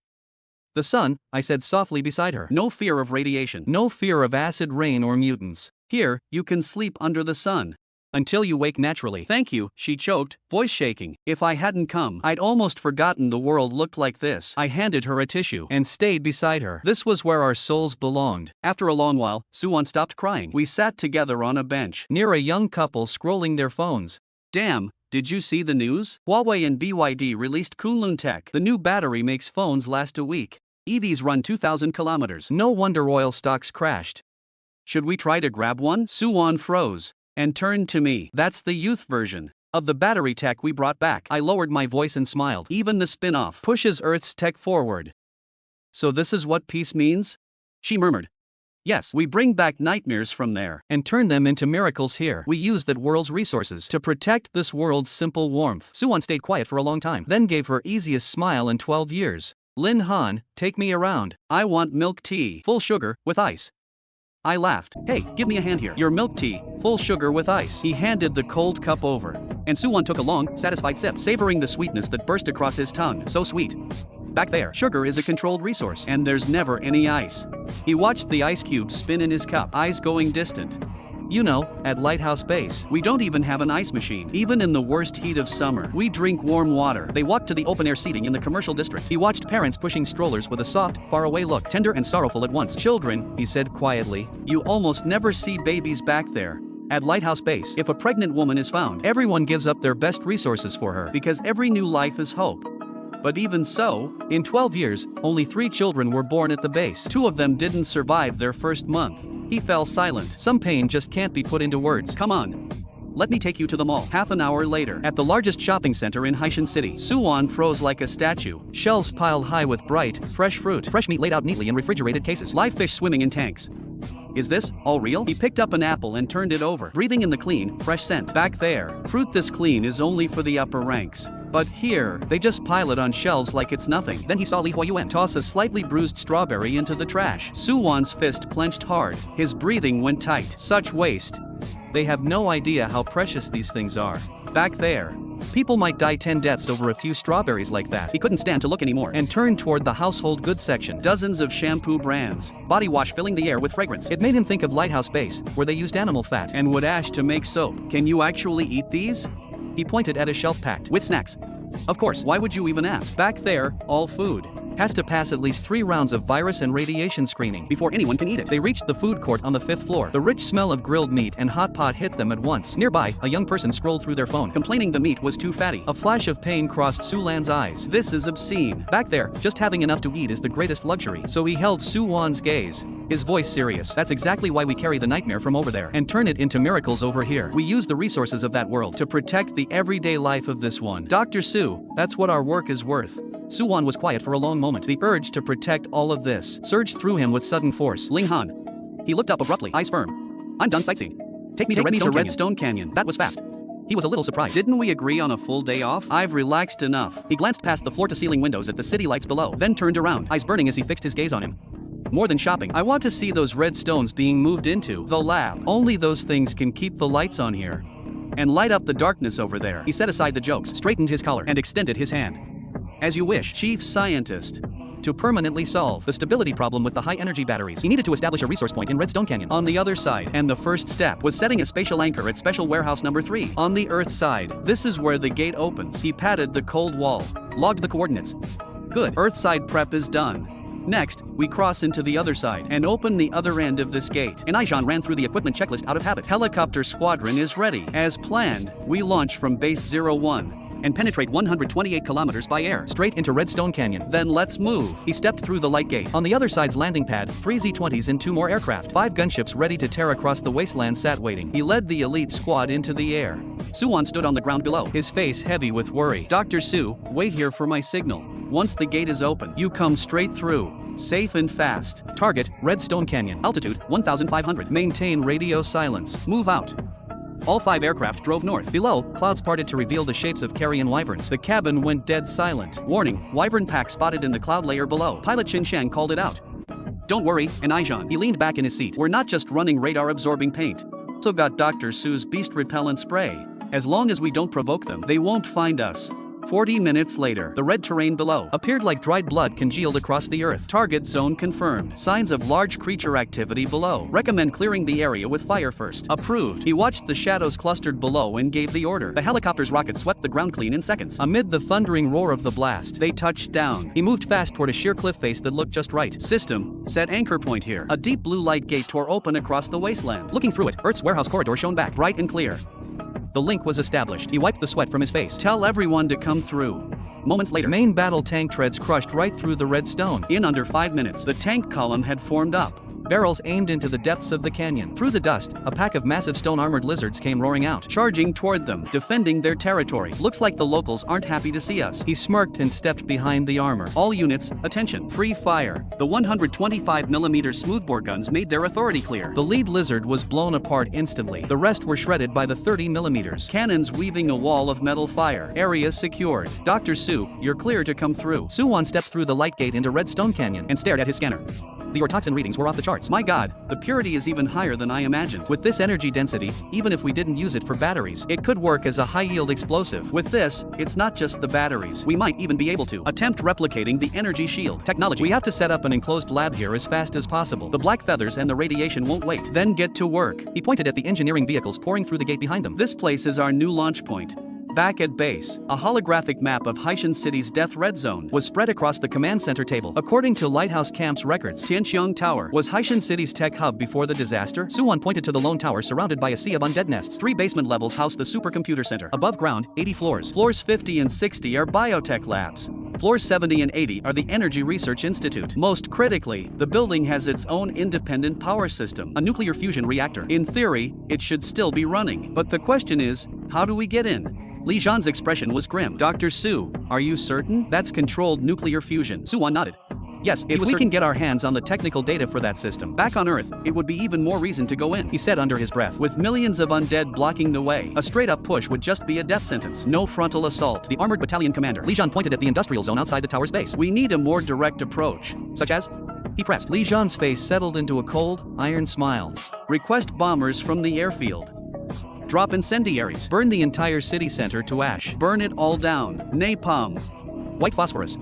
The sun, I said softly beside her. No fear of radiation. No fear of acid rain or mutants. Here, you can sleep under the sun. Until you wake naturally. Thank you, she choked, voice shaking. If I hadn't come, I'd almost forgotten the world looked like this. I handed her a tissue and stayed beside her. This was where our souls belonged. After a long while, Soo-won stopped crying. We sat together on a bench, near a young couple scrolling their phones. Damn, did you see the news? Huawei and BYD released Kunlun Tech. The new battery makes phones last a week. EVs run 2,000 kilometers. No wonder oil stocks crashed. Should we try to grab one? Soo-won froze and turned to me. That's the youth version of the battery tech we brought back. I lowered my voice and smiled. Even the spin-off pushes Earth's tech forward. So this is what peace means? She murmured. Yes, we bring back nightmares from there and turn them into miracles here. We use that world's resources to protect this world's simple warmth. Soo-won stayed quiet for a long time, then gave her easiest smile in 12 years. Lin Han, take me around. I want milk tea, full sugar, with ice. I laughed. Hey, give me a hand here. Your milk tea, full sugar with ice. He handed the cold cup over. And Soo-won took a long, satisfied sip, savoring the sweetness that burst across his tongue. So sweet. Back there, sugar is a controlled resource, and there's never any ice. He watched the ice cubes spin in his cup, eyes going distant. You know, at Lighthouse Base, we don't even have an ice machine. Even in the worst heat of summer, we drink warm water. They walked to the open-air seating in the commercial district. He watched parents pushing strollers with a soft, faraway look, tender and sorrowful at once. Children, he said quietly, you almost never see babies back there. At Lighthouse Base, if a pregnant woman is found, everyone gives up their best resources for her, because every new life is hope. But even so, in 12 years, only 3 children were born at the base. 2 of them didn't survive their first month. He fell silent. Some pain just can't be put into words. Come on. Let me take you to the mall. Half an hour later, at the largest shopping center in Haishan City, Soo-won froze like a statue. Shelves piled high with bright, fresh fruit. Fresh meat laid out neatly in refrigerated cases. Live fish swimming in tanks. Is this all real? He picked up an apple and turned it over, breathing in the clean, fresh scent. Back there, fruit this clean is only for the upper ranks. But here, they just pile it on shelves like it's nothing. Then he saw Li Huayuan toss a slightly bruised strawberry into the trash. Soo-won's fist clenched hard. His breathing went tight. Such waste. They have no idea how precious these things are. Back there, people might die 10 deaths over a few strawberries like that. He couldn't stand to look anymore and turned toward the household goods section. Dozens of shampoo brands, body wash filling the air with fragrance. It made him think of Lighthouse Base, where they used animal fat and wood ash to make soap. Can you actually eat these? He pointed at a shelf packed with snacks. Of course, why would you even ask? Back there, all food has to pass at least 3 rounds of virus and radiation screening before anyone can eat it. They reached the food court on the 5th floor. The rich smell of grilled meat and hot pot hit them at once. Nearby, a young person scrolled through their phone, complaining the meat was too fatty. A flash of pain crossed Soo-lan's eyes. This is obscene. Back there, just having enough to eat is the greatest luxury. So he held Soo-won's gaze, his voice serious. That's exactly why we carry the nightmare from over there and turn it into miracles over here. We use the resources of that world to protect the everyday life of this one. Dr. Soo, that's what our work is worth. Soo-won was quiet for a long moment. The urge to protect all of this surged through him with sudden force. Lin Han. He looked up abruptly, eyes firm. I'm done sightseeing. Take me to Redstone Canyon. That was fast. He was a little surprised. Didn't we agree on a full day off? I've relaxed enough. He glanced past the floor-to-ceiling windows at the city lights below, then turned around, eyes burning as he fixed his gaze on him. More than shopping, I want to see those red stones being moved into the lab. Only those things can keep the lights on here and light up the darkness over there. He set aside the jokes, straightened his collar, and extended his hand. As you wish, Chief Scientist. To permanently solve the stability problem with the high-energy batteries, he needed to establish a resource point in Redstone Canyon on the other side, and the first step was setting a spatial anchor at Special Warehouse number 3 on the Earth side. This is where the gate opens. He patted the cold wall, logged the coordinates. Good. Earth side prep is done. Next, we cross into the other side and open the other end of this gate. And Aijan ran through the equipment checklist out of habit. Helicopter squadron is ready. As planned, we launch from Base 01. and penetrate 128 kilometers by air, straight into Redstone Canyon. Then let's move. He stepped through the light gate. On the other side's landing pad, 3 Z-20s and 2 more aircraft. 5 gunships ready to tear across the wasteland sat waiting. He led the elite squad into the air. Suwon stood on the ground below, his face heavy with worry. Dr. Su, wait here for my signal. Once the gate is open, you come straight through. Safe and fast. Target, Redstone Canyon. Altitude, 1,500. Maintain radio silence. Move out. All 5 aircraft drove north. Below, clouds parted to reveal the shapes of carrion wyverns. The cabin went dead silent. Warning, wyvern pack spotted in the cloud layer below. Pilot Qin Shang called it out. Don't worry, and Aijan. He leaned back in his seat. We're not just running radar-absorbing paint. Also got Dr. Su's beast repellent spray. As long as we don't provoke them, they won't find us. 40 minutes later, the red terrain below appeared like dried blood congealed across the earth. Target zone confirmed. Signs of large creature activity below. Recommend clearing the area with fire first. Approved. He watched the shadows clustered below and gave the order. The helicopter's rockets swept the ground clean in seconds. Amid the thundering roar of the blast, they touched down. He moved fast toward a sheer cliff face that looked just right. System, set anchor point here. A deep blue light gate tore open across the wasteland. Looking through it, Earth's warehouse corridor shone back, bright and clear. The link was established. He wiped the sweat from his face. Tell everyone to come through. Moments later, main battle tank treads crushed right through the red stone. In under 5 minutes, the tank column had formed up. Barrels aimed into the depths of the canyon. Through the dust, a pack of massive stone-armored lizards came roaring out, charging toward them, defending their territory. Looks like the locals aren't happy to see us. He smirked and stepped behind the armor. All units, attention, free fire. The 125mm smoothbore guns made their authority clear. The lead lizard was blown apart instantly. The rest were shredded by the 30mm. Cannons weaving a wall of metal fire. Area secured. Dr. Su, you're clear to come through. Suwon stepped through the light gate into Redstone Canyon and stared at his scanner. The autoxin readings were off the charts. My god, the purity is even higher than I imagined. With this energy density, even if we didn't use it for batteries, it could work as a high-yield explosive. With this, it's not just the batteries. We might even be able to attempt replicating the energy shield technology. We have to set up an enclosed lab here as fast as possible. The black feathers and the radiation won't wait. Then get to work. He pointed at the engineering vehicles pouring through the gate behind them. This place is our new launch point. Back at base, a holographic map of Haishan City's Death Red Zone was spread across the command center table. According to Lighthouse Camp's records, Tianqiang Tower was Haishan City's tech hub before the disaster. Suwon pointed to the lone tower surrounded by a sea of undead nests. 3 basement levels house the supercomputer center. Above ground, 80 floors. Floors 50 and 60 are biotech labs. Floors 70 and 80 are the Energy Research Institute. Most critically, the building has its own independent power system, a nuclear fusion reactor. In theory, it should still be running. But the question is, how do we get in? Li Zhan's expression was grim. Dr. Su, are you certain? That's controlled nuclear fusion. Suwon nodded. Yes, if we can get our hands on the technical data for that system. Back on Earth, it would be even more reason to go in, he said under his breath. With millions of undead blocking the way, a straight-up push would just be a death sentence. No frontal assault. The armored battalion commander, Li Zhan, pointed at the industrial zone outside the tower's base. We need a more direct approach. Such as? He pressed. Li Zhan's face settled into a cold, iron smile. Request bombers from the airfield. Drop incendiaries. Burn the entire city center to ash. Burn it all down. Napalm. White phosphorus.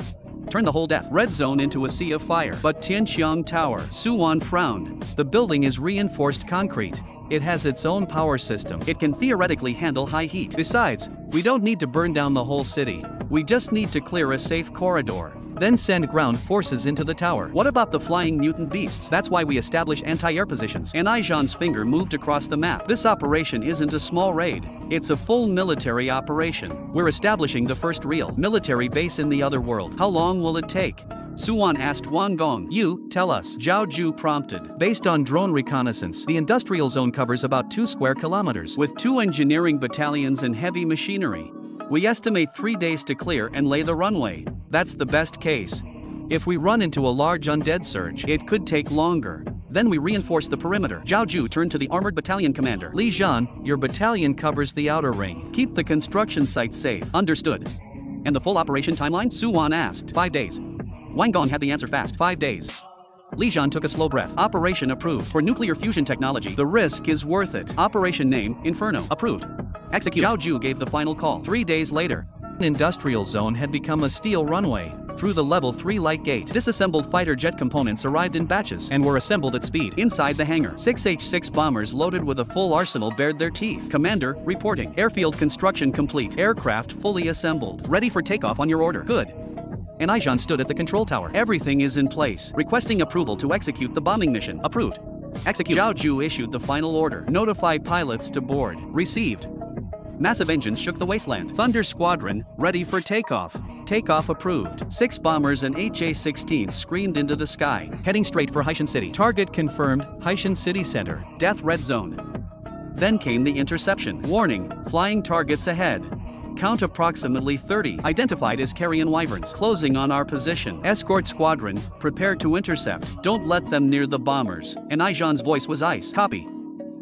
Turn the whole Death Red Zone into a sea of fire. But Tianqiang Tower. Suwon frowned. The building is reinforced concrete. It has its own power system. It can theoretically handle high heat. Besides, we don't need to burn down the whole city. We just need to clear a safe corridor. Then send ground forces into the tower. What about the flying mutant beasts? That's why we establish anti-air positions. And Aijan's finger moved across the map. This operation isn't a small raid. It's a full military operation. We're establishing the first real military base in the other world. How long will it take? Suwon asked Wang Gong. You, tell us. Zhao Ju prompted. Based on drone reconnaissance, the industrial zone covers about 2 square kilometers, with 2 engineering battalions and heavy machinery. We estimate 3 days to clear and lay the runway. That's the best case. If we run into a large undead surge, it could take longer. Then we reinforce the perimeter. Zhao Ju turned to the armored battalion commander. Li Zhan, your battalion covers the outer ring. Keep the construction site safe. Understood. And the full operation timeline? Suwon asked. 5 days. Wang Gong had the answer fast. 5 days. Li Zhan took a slow breath. Operation approved. For nuclear fusion technology, the risk is worth it. Operation name, Inferno. Approved. Execute. Zhao Ju gave the final call. 3 days later. An industrial zone had become a steel runway. Through the level 3 light gate, disassembled fighter jet components arrived in batches and were assembled at speed. Inside the hangar, 6 H-6 bombers loaded with a full arsenal bared their teeth. Commander, reporting. Airfield construction complete. Aircraft fully assembled. Ready for takeoff on your order. Good. And Aijan stood at the control tower. Everything is in place. Requesting approval to execute the bombing mission. Approved. Execute. Zhao Ju issued the final order. Notify pilots to board. Received. Massive engines shook the wasteland. Thunder Squadron, ready for takeoff. Takeoff approved. 6 bombers and 8 J-16s screamed into the sky, heading straight for Haishan City. Target confirmed, Haishan City Center. Death red zone. Then came the interception. Warning, flying targets ahead. Count approximately 30, identified as carrion wyverns, closing on our position. Escort squadron, prepare to intercept. Don't let them near the bombers. And Aijan's voice was ice. Copy.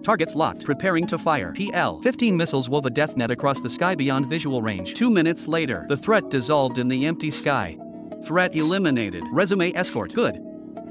Targets locked, preparing to fire. PL. 15 missiles wove a death net across the sky beyond visual range. 2 minutes later, the threat dissolved in the empty sky. Threat eliminated. Resume escort. Good.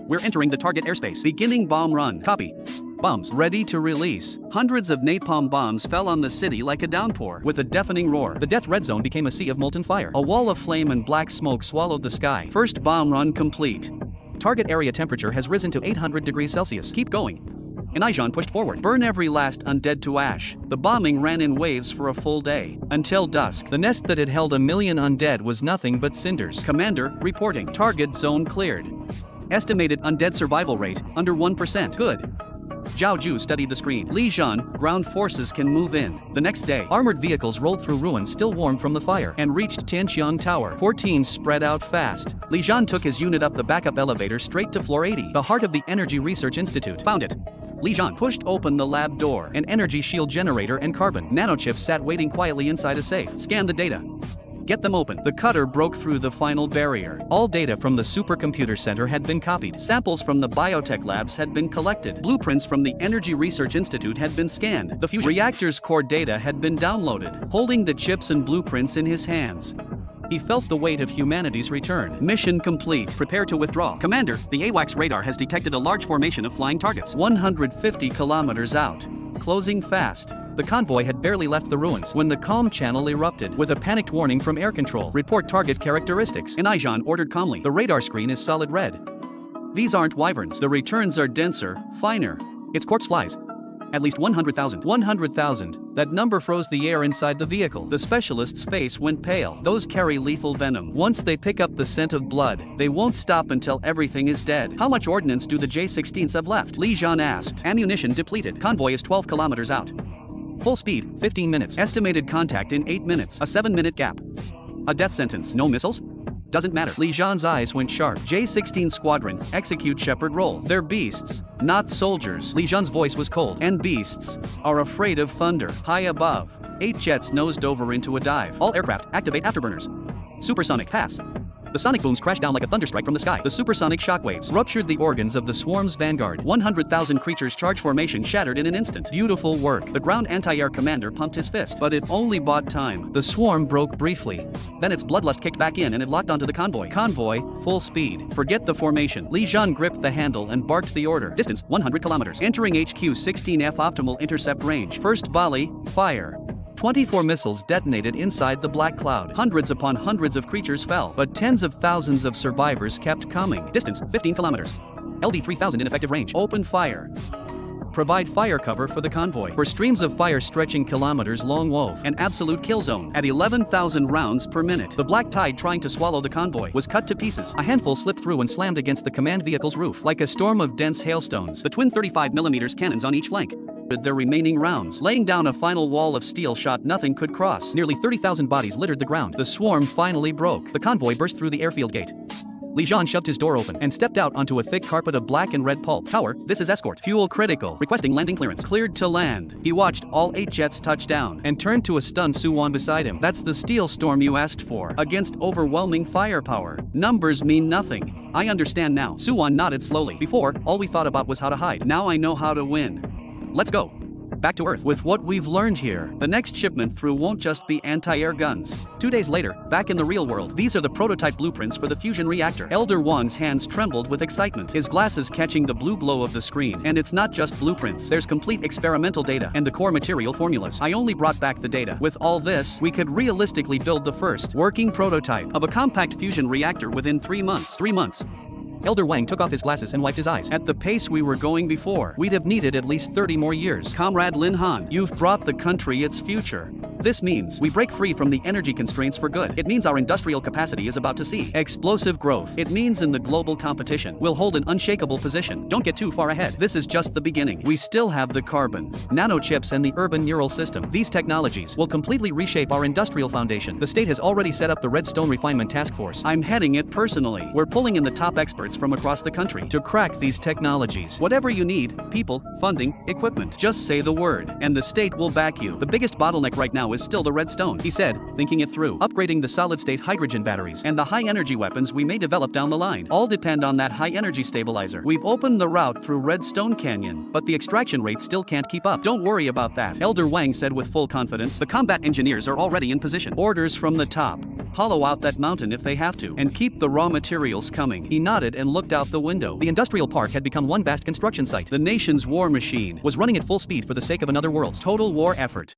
We're entering the target airspace. Beginning bomb run. Copy. Bombs ready to release. Hundreds of napalm bombs fell on the city like a downpour. With a deafening roar, the death red zone became a sea of molten fire. A wall of flame and black smoke swallowed the sky. First bomb run complete. Target area temperature has risen to 800 degrees Celsius. Keep going. And Aijan pushed forward. Burn every last undead to ash. The bombing ran in waves for a full day. Until dusk, the nest that had held 1 million undead was nothing but cinders. Commander, reporting. Target zone cleared. Estimated undead survival rate, under 1%. Good. Zhao Ju studied the screen. Li Han, ground forces can move in. The next day, armored vehicles rolled through ruins still warm from the fire and reached Tianqiang Tower. 4 teams spread out fast. Li Han took his unit up the backup elevator straight to floor 80, the heart of the Energy Research Institute. Found it. Li Han pushed open the lab door. An energy shield generator and carbon nanochips sat waiting quietly inside a safe. Scan the data. Get them open. The cutter broke through the final barrier. All data from the supercomputer center had been copied. Samples from the biotech labs had been collected. Blueprints from the Energy Research Institute had been scanned. The fusion reactor's core data had been downloaded. Holding the chips and blueprints in his hands, he felt the weight of humanity's return. Mission complete. Prepare to withdraw. Commander, the AWACS radar has detected a large formation of flying targets. 150 kilometers out. Closing fast. The convoy had barely left the ruins when the comm channel erupted with a panicked warning from air control. Report target characteristics. And Aijan ordered calmly. The radar screen is solid red. These aren't wyverns. The returns are denser, finer. It's corpse flies. At least 100,000. 100,000. That number froze the air inside the vehicle. The specialist's face went pale. Those carry lethal venom. Once they pick up the scent of blood, they won't stop until everything is dead. How much ordnance do the J-16s have left? Li Han asked. Ammunition depleted. Convoy is 12 kilometers out. Full speed, 15 minutes. Estimated contact in 8 minutes. A 7-minute gap. A death sentence. No missiles? Doesn't matter. Li Zhan's eyes went sharp. J-16 squadron, execute Shepherd roll. They're beasts, not soldiers. Li Zhan's voice was cold. And beasts are afraid of thunder. High above, 8 jets nosed over into a dive. All aircraft, activate afterburners. Supersonic pass. The sonic booms crashed down like a thunderstrike from the sky. The supersonic shockwaves ruptured the organs of the swarm's vanguard. 100,000 creatures' charge formation shattered in an instant. Beautiful work. The ground anti-air commander pumped his fist, but it only bought time. The swarm broke briefly. Then its bloodlust kicked back in and it locked onto the convoy. Convoy, full speed. Forget the formation. Li Zhan gripped the handle and barked the order. Distance, 100 kilometers. Entering HQ-16F optimal intercept range. First volley, fire. 24 missiles detonated inside the black cloud. Hundreds upon hundreds of creatures fell, but tens of thousands of survivors kept coming. Distance, 15 kilometers. LD 3000 in effective range. Open fire. Provide fire cover for the convoy. For streams of fire stretching kilometers long wove an absolute kill zone at 11,000 rounds per minute. The black tide trying to swallow the convoy was cut to pieces. A handful slipped through and slammed against the command vehicle's roof like a storm of dense hailstones. The twin 35mm cannons on each flank their remaining rounds. Laying down a final wall of steel shot nothing could cross. Nearly 30,000 bodies littered the ground. The swarm finally broke. The convoy burst through the airfield gate. Li Zhan shoved his door open and stepped out onto a thick carpet of black and red pulp. Tower, this is escort. Fuel critical. Requesting landing clearance. Cleared to land. He watched all 8 jets touch down and turned to a stunned Suwon beside him. That's the steel storm you asked for. Against overwhelming firepower. Numbers mean nothing. I understand now. Suwon nodded slowly. Before, all we thought about was how to hide. Now I know how to win. Let's go. Back to Earth. With what we've learned here, the next shipment through won't just be anti-air guns. 2 days later, back in the real world, these are the prototype blueprints for the fusion reactor. Elder Wang's hands trembled with excitement, his glasses catching the blue glow of the screen. And it's not just blueprints. There's complete experimental data and the core material formulas. I only brought back the data. With all this, we could realistically build the first working prototype of a compact fusion reactor within 3 months. 3 months. Elder Wang took off his glasses and wiped his eyes. At the pace we were going before, we'd have needed at least 30 more years. Comrade Lin Han, you've brought the country its future. This means we break free from the energy constraints for good. It means our industrial capacity is about to see explosive growth. It means in the global competition, we'll hold an unshakable position. Don't get too far ahead. This is just the beginning. We still have the carbon, nanochips and the urban neural system. These technologies will completely reshape our industrial foundation. The state has already set up the Redstone Refinement Task Force. I'm heading it personally. We're pulling in the top experts from across the country to crack these technologies. Whatever you need, people, funding, equipment, just say the word, and the state will back you. The biggest bottleneck right now is still the redstone, he said, thinking it through. Upgrading the solid-state hydrogen batteries and the high-energy weapons we may develop down the line all depend on that high-energy stabilizer. We've opened the route through Redstone Canyon, but the extraction rate still can't keep up. Don't worry about that, Elder Wang said with full confidence. The combat engineers are already in position. Orders from the top. Hollow out that mountain if they have to, and keep the raw materials coming. He nodded and looked out the window. The industrial park had become one vast construction site. The nation's war machine was running at full speed for the sake of another world's total war effort.